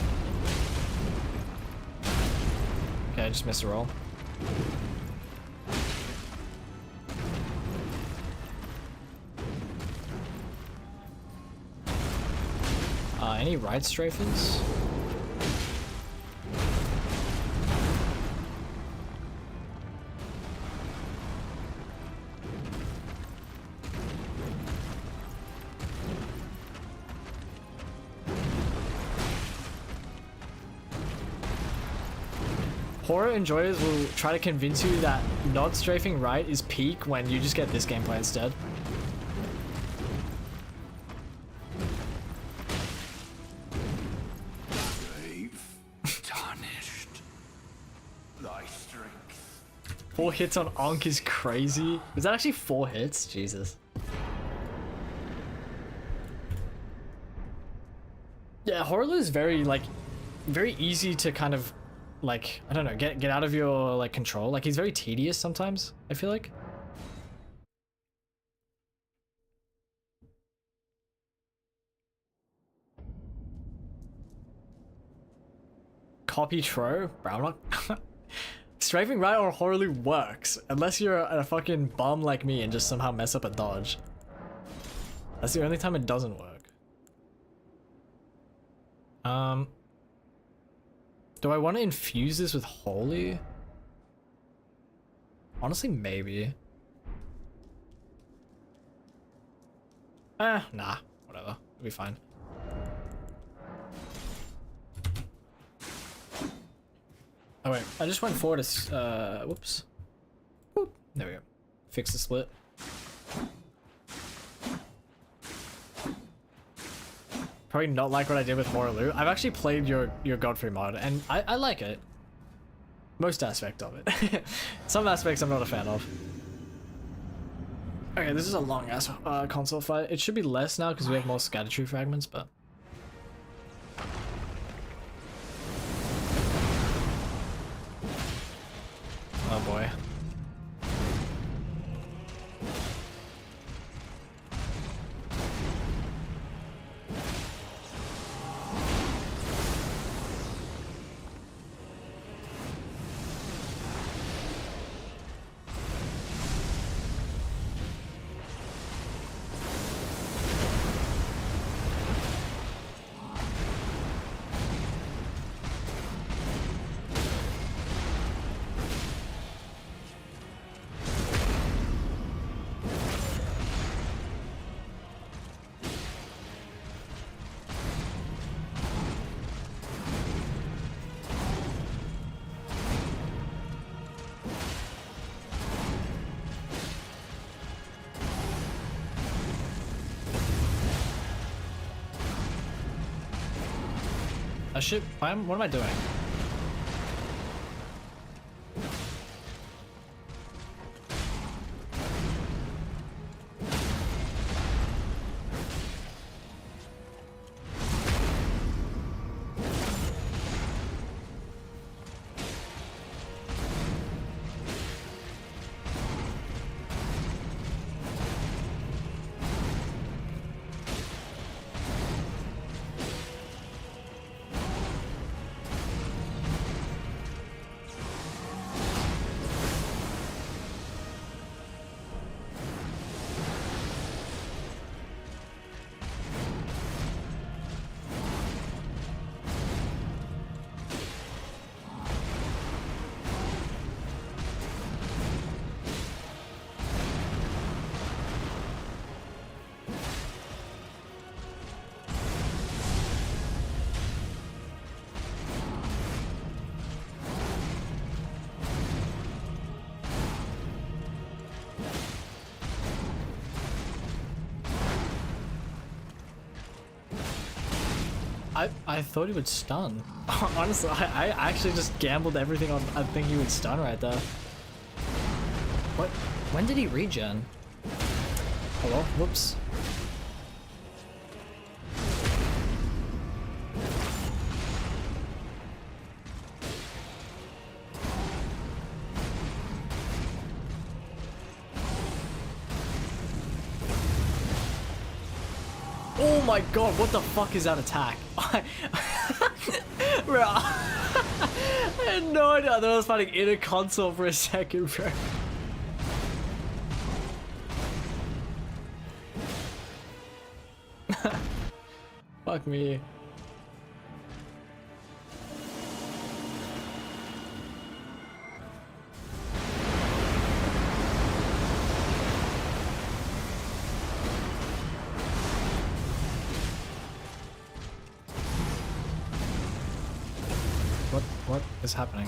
Okay, I just missed a roll. Any ride strafers? Horror enjoyers will try to convince you that not strafing right is peak when you just get this gameplay instead. Tarnished. Thy strength. 4 hits on Ankh is crazy. Was that actually 4 hits? Jesus. Yeah, Horror is very, like, very easy to kind of, like, I don't know, get out of your, like, control. Like, he's very tedious sometimes, I feel like. Copy Tro? Bro, I'm not... Strafing right on Horrorly works, unless you're a fucking bum like me and just somehow mess up a dodge. That's the only time it doesn't work. Do I want to infuse this with Holy? Honestly, maybe. Nah, whatever. It'll be fine. Oh wait, I just went forward to, whoops. Whoop. There we go. Fix the split. Probably not like what I did with Horaloo. I've actually played your Godfrey mod, and I like it. Most aspect of it. Some aspects I'm not a fan of. Okay, this is a long ass console fight. It should be less now because we have more scatter tree fragments, but... Oh boy. Shit, what am I doing? I thought he would stun. Honestly, I actually just gambled everything on I think he would stun right there. What? When did he regen? Hello? Whoops. Oh my god, what the fuck is that attack? Bro, I had no idea. I thought I was fighting in a console for a second, bro. Fuck me. What is happening?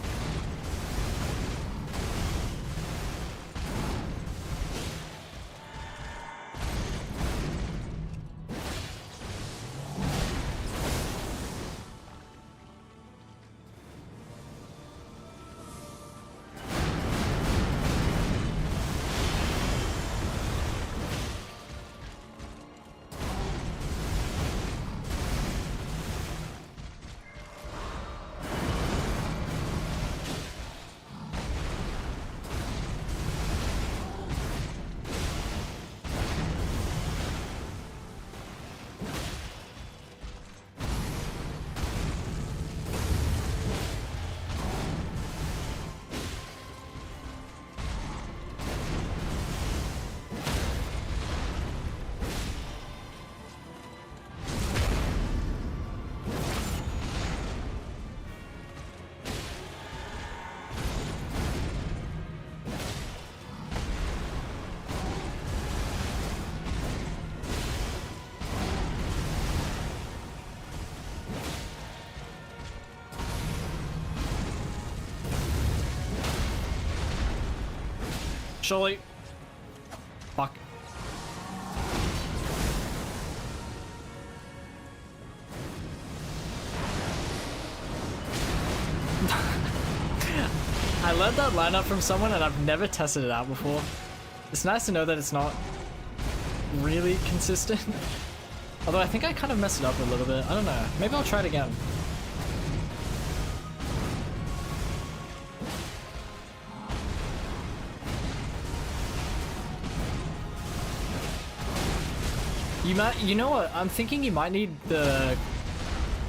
Surely. Fuck. I learned that lineup from someone and I've never tested it out before. It's nice to know that it's not really consistent. Although I think I kind of messed it up a little bit. I don't know. Maybe I'll try it again. You know what? I'm thinking you might need the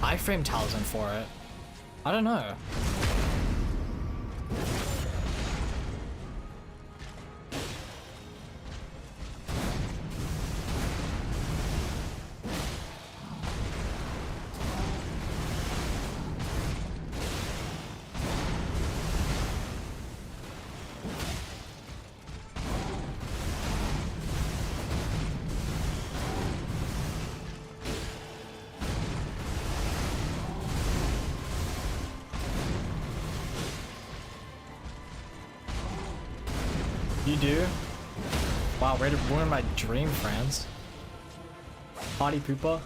iframe talisman for it. I don't know. You do? Wow, way to ruin my dream, friends. Body pooper.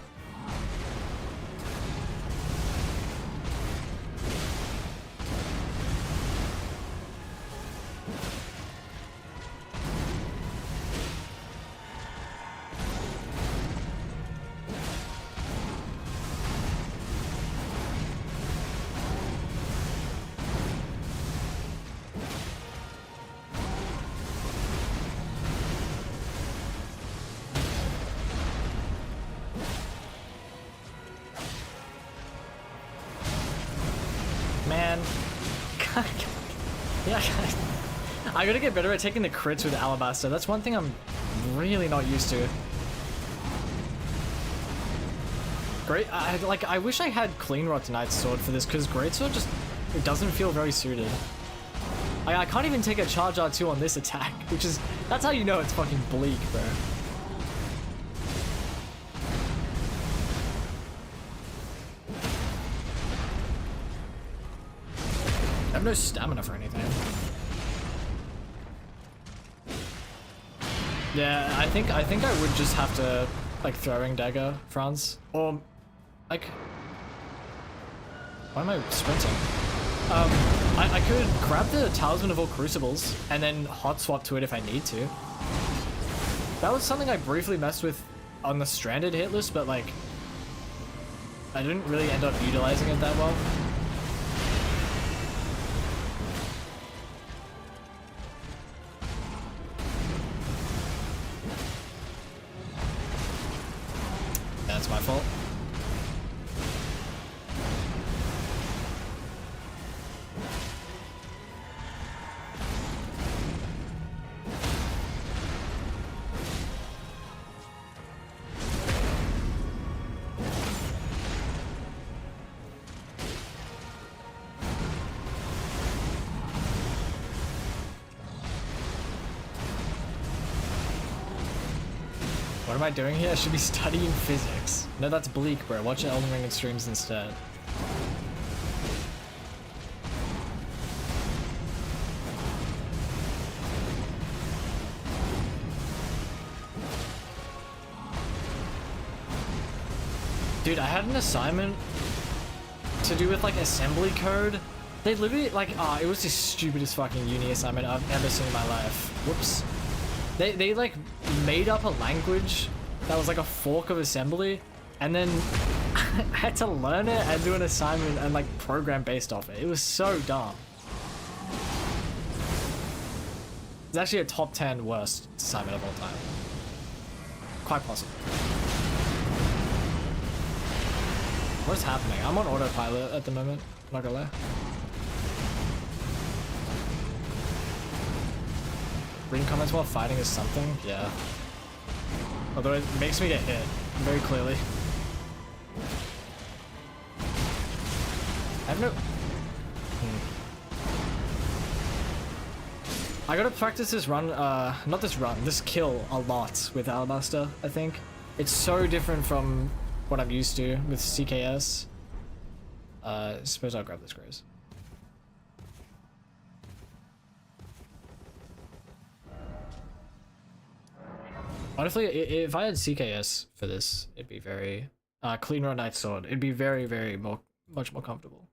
Man. Yeah, I gotta get better at taking the crits with Alabaster. That's one thing I'm really not used to. Great, I wish I had Clean Rot Knight's sword for this, because Greatsword just, it doesn't feel very suited. I can't even take a charge R2 on this attack, which is, that's how you know it's fucking bleak, bro. I have no stamina for anything. Yeah, I think I would just have to like throwing dagger Franz, or like, why am I sprinting? I could grab the Talisman of All Crucibles and then hot swap to it if I need to. That was something I briefly messed with on the Stranded hit list, but like I didn't really end up utilizing it that well. That's my What am I doing here? I should be studying physics. No, that's bleak, bro. Watch Elden Ring and streams instead. Dude, I had an assignment to do with like assembly code. They literally like, it was the stupidest fucking uni assignment I've ever seen in my life. Whoops. They like made up a language that was like a fork of assembly, and then I had to learn it and do an assignment and like program based off it. It was so dumb. It's actually a top 10 worst assignment of all time. Quite possible. What's happening? I'm on autopilot at the moment, not gonna lie. Reading comments while fighting is something? Yeah. Although it makes me get hit, very clearly. I have no... I gotta practice this run, not this run, this kill a lot with Alabaster, I think. It's so different from what I'm used to with CKS. Suppose I'll grab this grace. Honestly, if I had CKS for this, it'd be very clean run Knight Sword. It'd be very much more comfortable.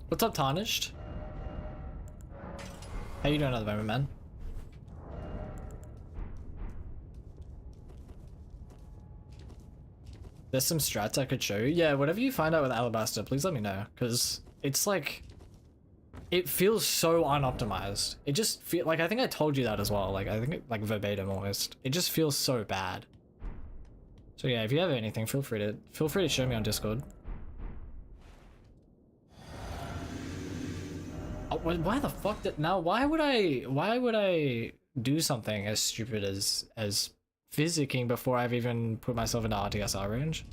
What's up, Tarnished? How you doing at the moment, man? There's some strats I could show you. Yeah, whatever you find out with Alabaster, please let me know. Because it's like... It feels so unoptimized. It just feel like, I think I told you that as well. Like, I think it, like verbatim almost. It just feels so bad. So yeah, if you have anything, feel free to show me on Discord. Oh, why the fuck did... Now, why would I do something as stupid as physicking before I've even put myself into RTSR range?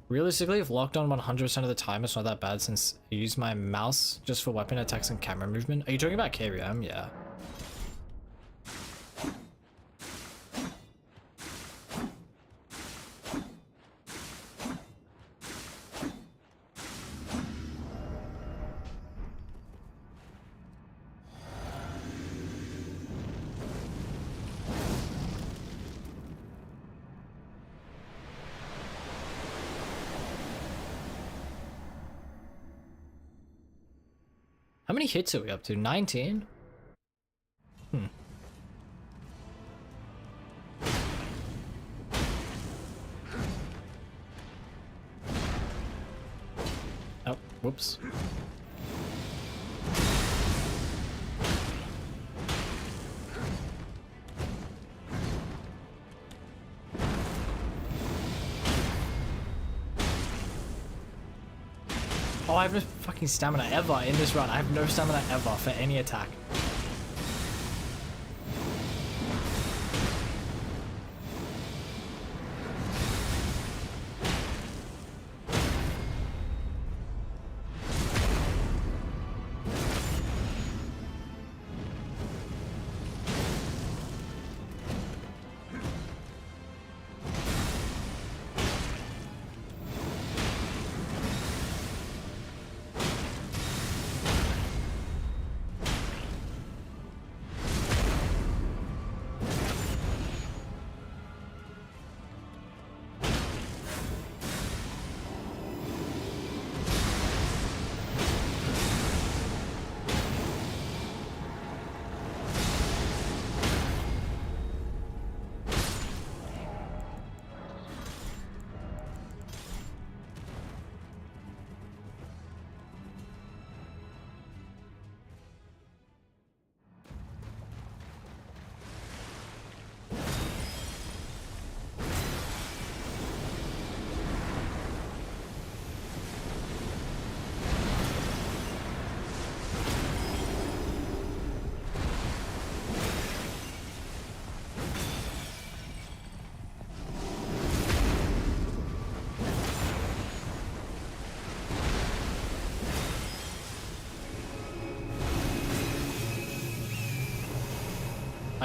Realistically, if locked on 100% of the time, it's not that bad since I use my mouse just for weapon attacks and camera movement. Are you talking about KBM? Yeah. How many hits are we up to? 19? Oh, whoops. Oh, I have no fucking stamina ever in this run. I have no stamina ever for any attack.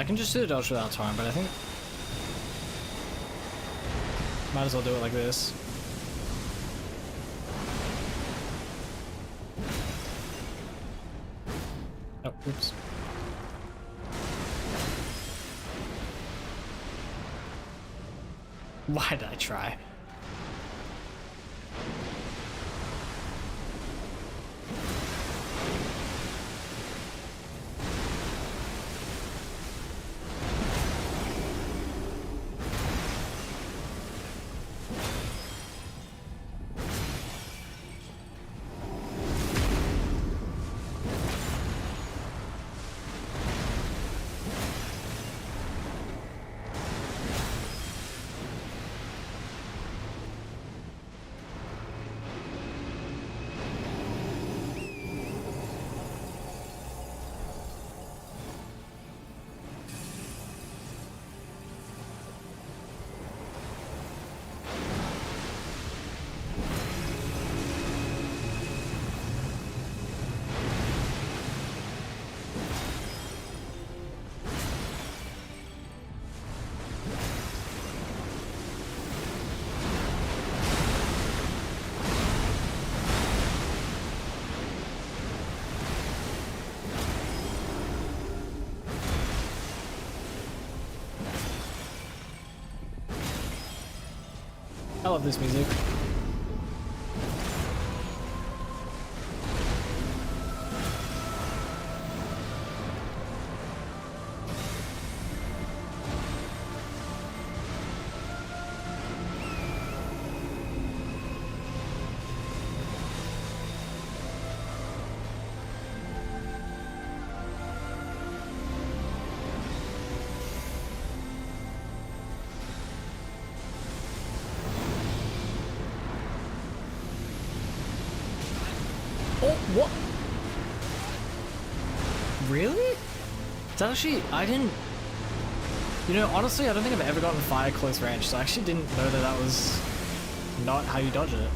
I can just do the dodge without torrent, but I think might as well do it like this. Oh, oops. Why did I try? I love this music. Oh, what? Really? It's actually, I didn't... You know, honestly, I don't think I've ever gotten fire close range, so I actually didn't know that that was not how you dodge it.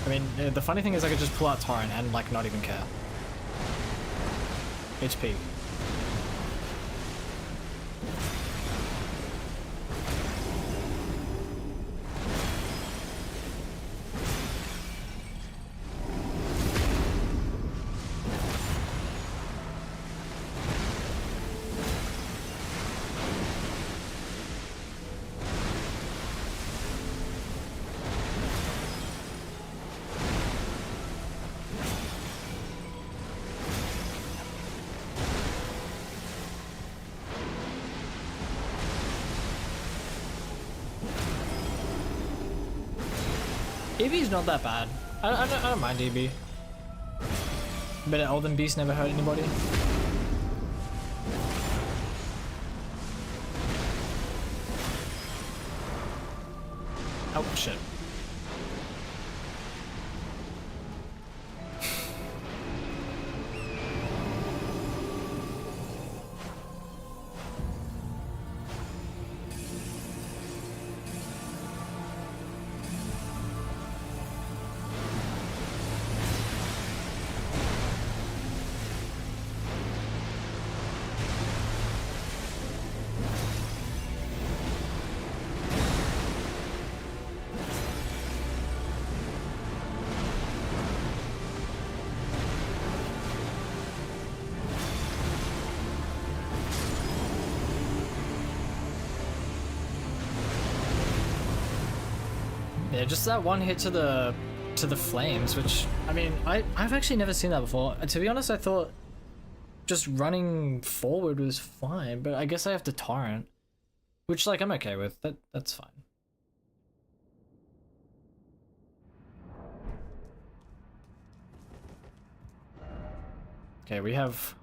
I mean, the funny thing is I could just pull out torrent and, like, not even care. HP. EB's not that bad. I don't mind EB. But Elden Beast never hurt anybody. Oh shit. Yeah, just that one hit to the flames, which, I mean, I've actually never seen that before. To be honest, I thought just running forward was fine, but I guess I have to torrent, which, like, I'm okay with. That's fine. Okay, we have...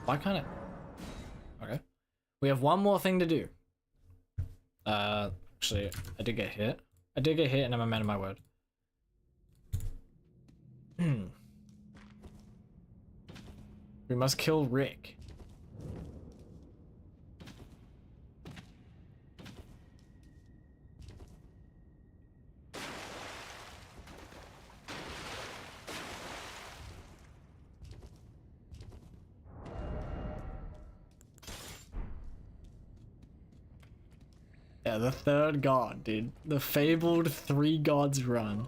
Why can't it... Okay. We have one more thing to do. Actually, I did get hit. I did get hit and I'm a man of my word. We must kill Rick. Yeah, the third god, dude. The fabled 3 gods run.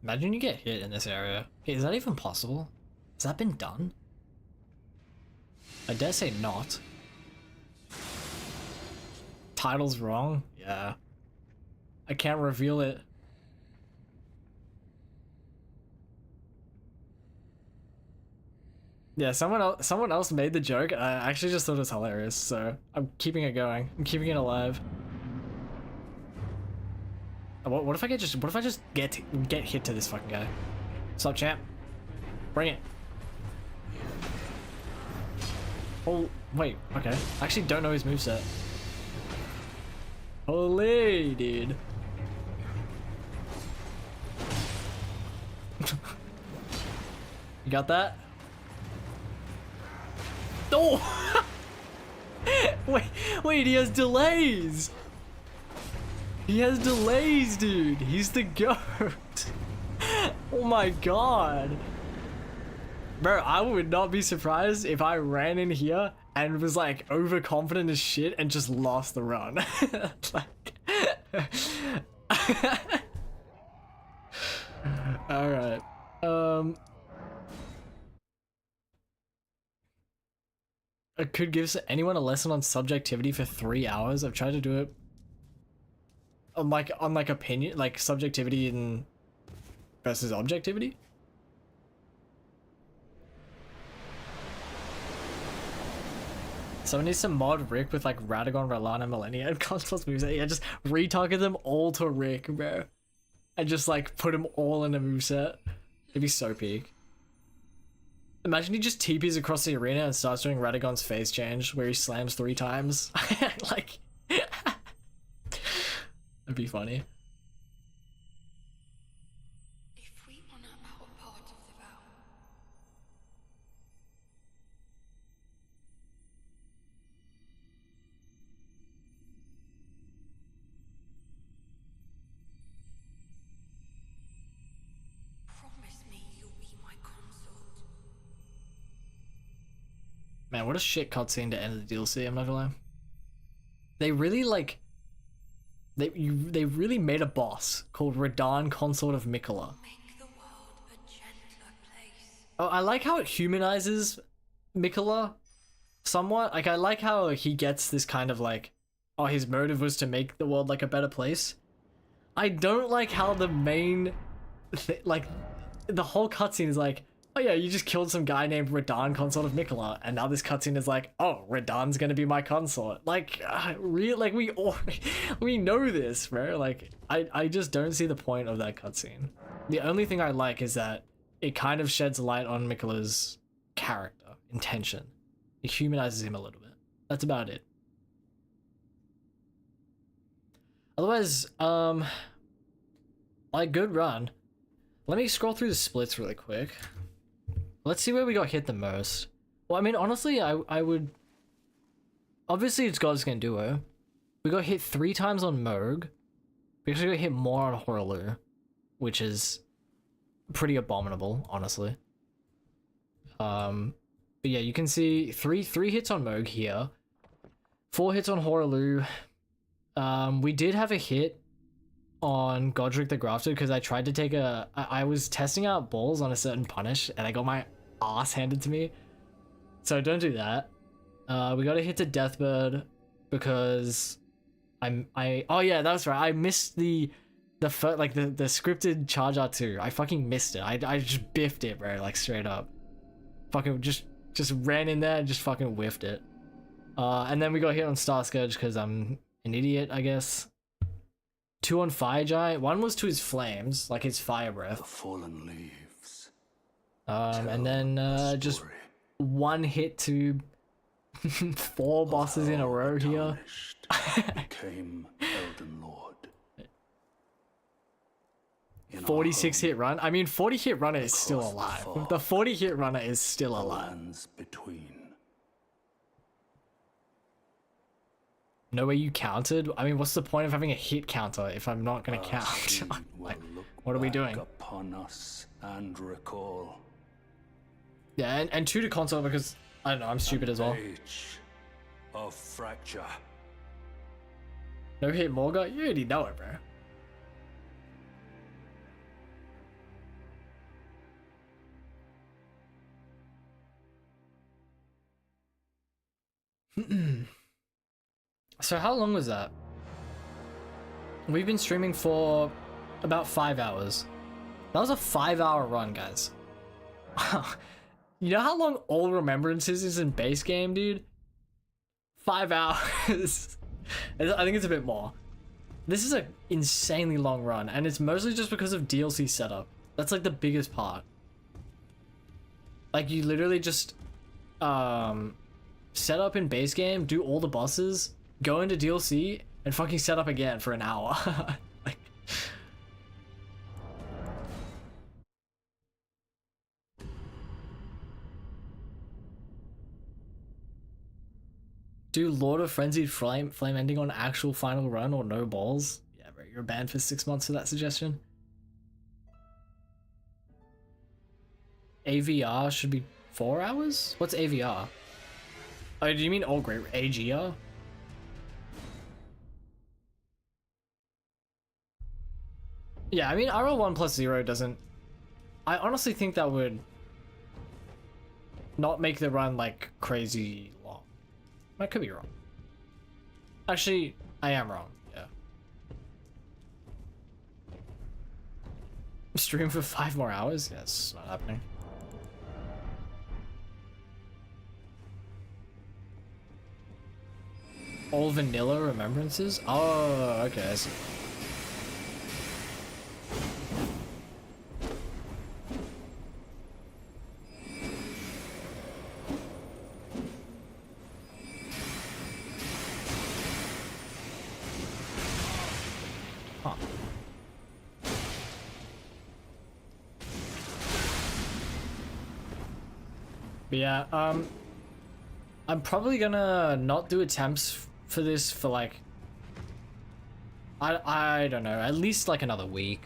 Imagine you get hit in this area. Is that even possible? Has that been done? I dare say not. Title's wrong? Yeah. I can't reveal it. Yeah, someone else made the joke. I actually just thought it was hilarious, so I'm keeping it going. I'm keeping it alive. What if I just get hit to this fucking guy? Stop, champ. Bring it. Oh, wait, okay. I actually don't know his moveset. Holy, dude. You got that? Oh! wait, he has delays! He has delays, dude. He's the goat. Oh my god. Bro, I would not be surprised if I ran in here and was like overconfident as shit and just lost the run. Like... Alright. I could give anyone a lesson on subjectivity for 3 hours. I've tried to do it on like opinion, like subjectivity and versus objectivity. Someone needs to mod Rick with like Radagon, R'Lana, Millennia, and Consoles moveset. Yeah, just retarget them all to Rick, bro. And just like put them all in a moveset. It'd be so peak. Imagine he just TPs across the arena and starts doing Radagon's phase change where he slams 3 times. Like, that'd be funny. If we honor our part of the vow, promise me you'll be my consort. Man, what a shit cutscene to end the DLC, I'm not gonna lie. They really like... They really made a boss called Radahn, Consort of Miquella. Make the world a gentler place. Oh, I like how it humanizes Miquella somewhat. Like, I like how he gets this kind of like, oh, his motive was to make the world like a better place. I don't like how the main, like, the whole cutscene is like, oh yeah, you just killed some guy named Radahn, Consort of Miquella, and now this cutscene is like, oh, Radahn's gonna be my consort. Like, like we know this, bro. Like, I just don't see the point of that cutscene. The only thing I like is that it kind of sheds light on Miquella's character, intention. It humanizes him a little bit. That's about it. Otherwise, like, good run. Let me scroll through the splits really quick. Let's see where we got hit the most. Well, I mean, honestly, I would... Obviously, it's Godskin Duo. We got hit 3 times on Moog. We actually got hit more on Horlu, which is pretty abominable, honestly. But yeah, you can see three hits on Moog here. 4 hits on Horlu. We did have a hit on Godric the Grafted because I tried to take a... I was testing out balls on a certain punish and I got my ass handed to me. So don't do that. We got a hit to Deathbird because oh yeah, that was right. I missed the scripted charge R2. I fucking missed it. I just biffed it, bro, like straight up. Fucking just ran in there and just fucking whiffed it. And then we got hit on Star Scourge because I'm an idiot, I guess. 2 on Fire Giant. 1 was to his flames, like his fire breath. The fallen leaves. And then just 1 hit to 4 bosses in a row here. Became Elden Lord. in our 46 home, hit run. I mean, 40 hit runner is still across the alive. fog, The 40 hit runner is still the alive. lands between. No way you counted? I mean, what's the point of having a hit counter if I'm not gonna Our count? seed will Like, look what are we back doing? upon us and recall Yeah, and 2 to console because, I don't know, I'm stupid as well. age of fracture. No hit Morga? You already know it, bro. So how long was that? We've been streaming for about 5 hours. That was a 5-hour run, guys. You know how long All Remembrances is in base game, dude? 5 hours. I think it's a bit more. This is an insanely long run, and it's mostly just because of DLC setup. That's like the biggest part. Like, you literally just set up in base game, do all the bosses, go into DLC, and fucking set up again for an hour. Like, do Lord of Frenzied Flame ending on actual final run or no balls? Yeah, bro, you're banned for 6 months for that suggestion. AVR should be 4 hours? What's AVR? Oh, do you mean all great AGR? Yeah, I mean RL1 plus 0 doesn't... I honestly think that would not make the run like crazy long. I could be wrong. Actually, I am wrong, yeah. Stream for 5 more hours? Yeah, it's not happening. All vanilla remembrances? Oh, okay, I see. Huh. But yeah, I'm probably gonna not do attempts for this for like I don't know, at least like another week.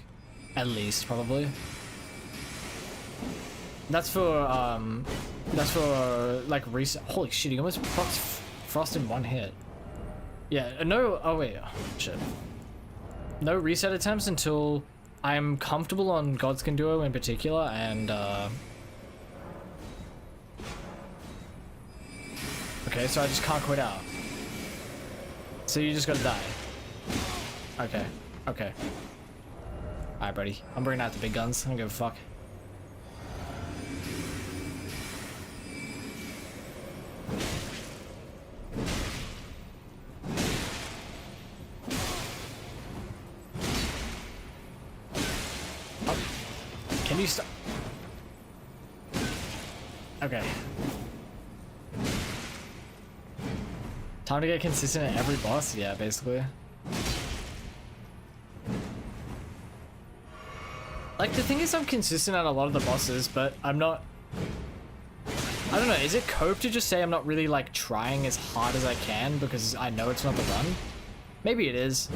At least, probably. That's for like recent. Holy shit, he almost frost in 1 hit. Yeah, no, oh wait, oh, shit. No reset attempts until I'm comfortable on Godskin Duo in particular, and okay, so I just can't quit out. So you just gotta die. Okay, okay. Alright, buddy. I'm bringing out the big guns. I don't give a fuck. Can you stop? Okay. Time to get consistent at every boss? Yeah, basically. Like, the thing is, I'm consistent at a lot of the bosses, but I'm not... I don't know, is it cope to just say I'm not really, like, trying as hard as I can because I know it's not the run? Maybe it is.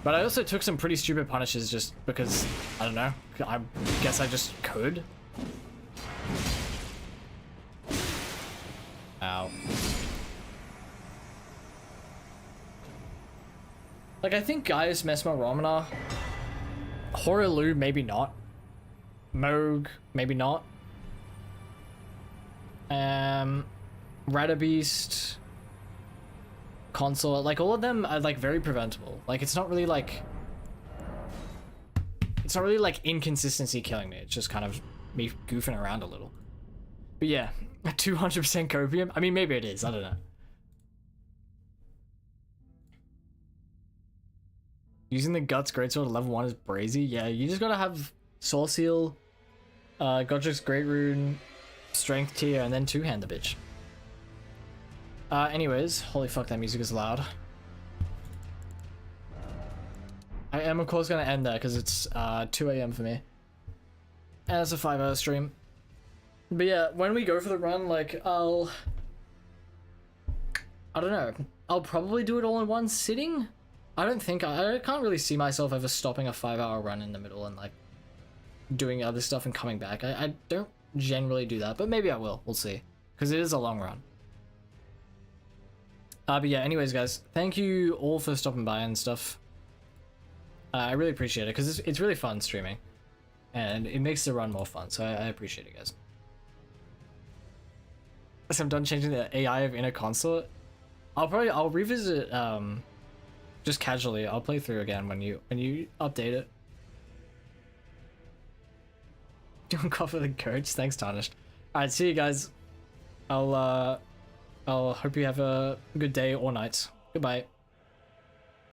But I also took some pretty stupid punishes just because, I don't know, I guess I just could. Ow. Like, I think Gaius Mesmer Romana, Horaloo, maybe not. Moog, maybe not. Radabeast, Consort, like all of them are like very preventable. Like it's not really like inconsistency killing me. It's just kind of me goofing around a little. But yeah, 200% copium. I mean, maybe it is. I don't know. Using the Guts Greatsword at level 1 is brazy. Yeah, you just gotta have Soul Seal, Godric's Great Rune, Strength tier, and then two-hand the bitch. Anyways, holy fuck, that music is loud. I am of course gonna end there because it's 2 a.m. for me. And it's a 5-hour stream. But yeah, when we go for the run, like, I don't know. I'll probably do it all in one sitting. I can't really see myself ever stopping a 5-hour run in the middle and like doing other stuff and coming back. I don't generally do that, but maybe I will. We'll see. Because it is a long run. But yeah, anyways, guys, thank you all for stopping by and stuff. I really appreciate it because it's really fun streaming. And it makes the run more fun, so I appreciate it, guys. So I'm done changing the AI of Inner Consort. I'll revisit just casually. I'll play through again when you update it. Doing cough for the coach. Thanks, Tarnished. Alright, see you guys. I'll hope you have a good day or night. Goodbye.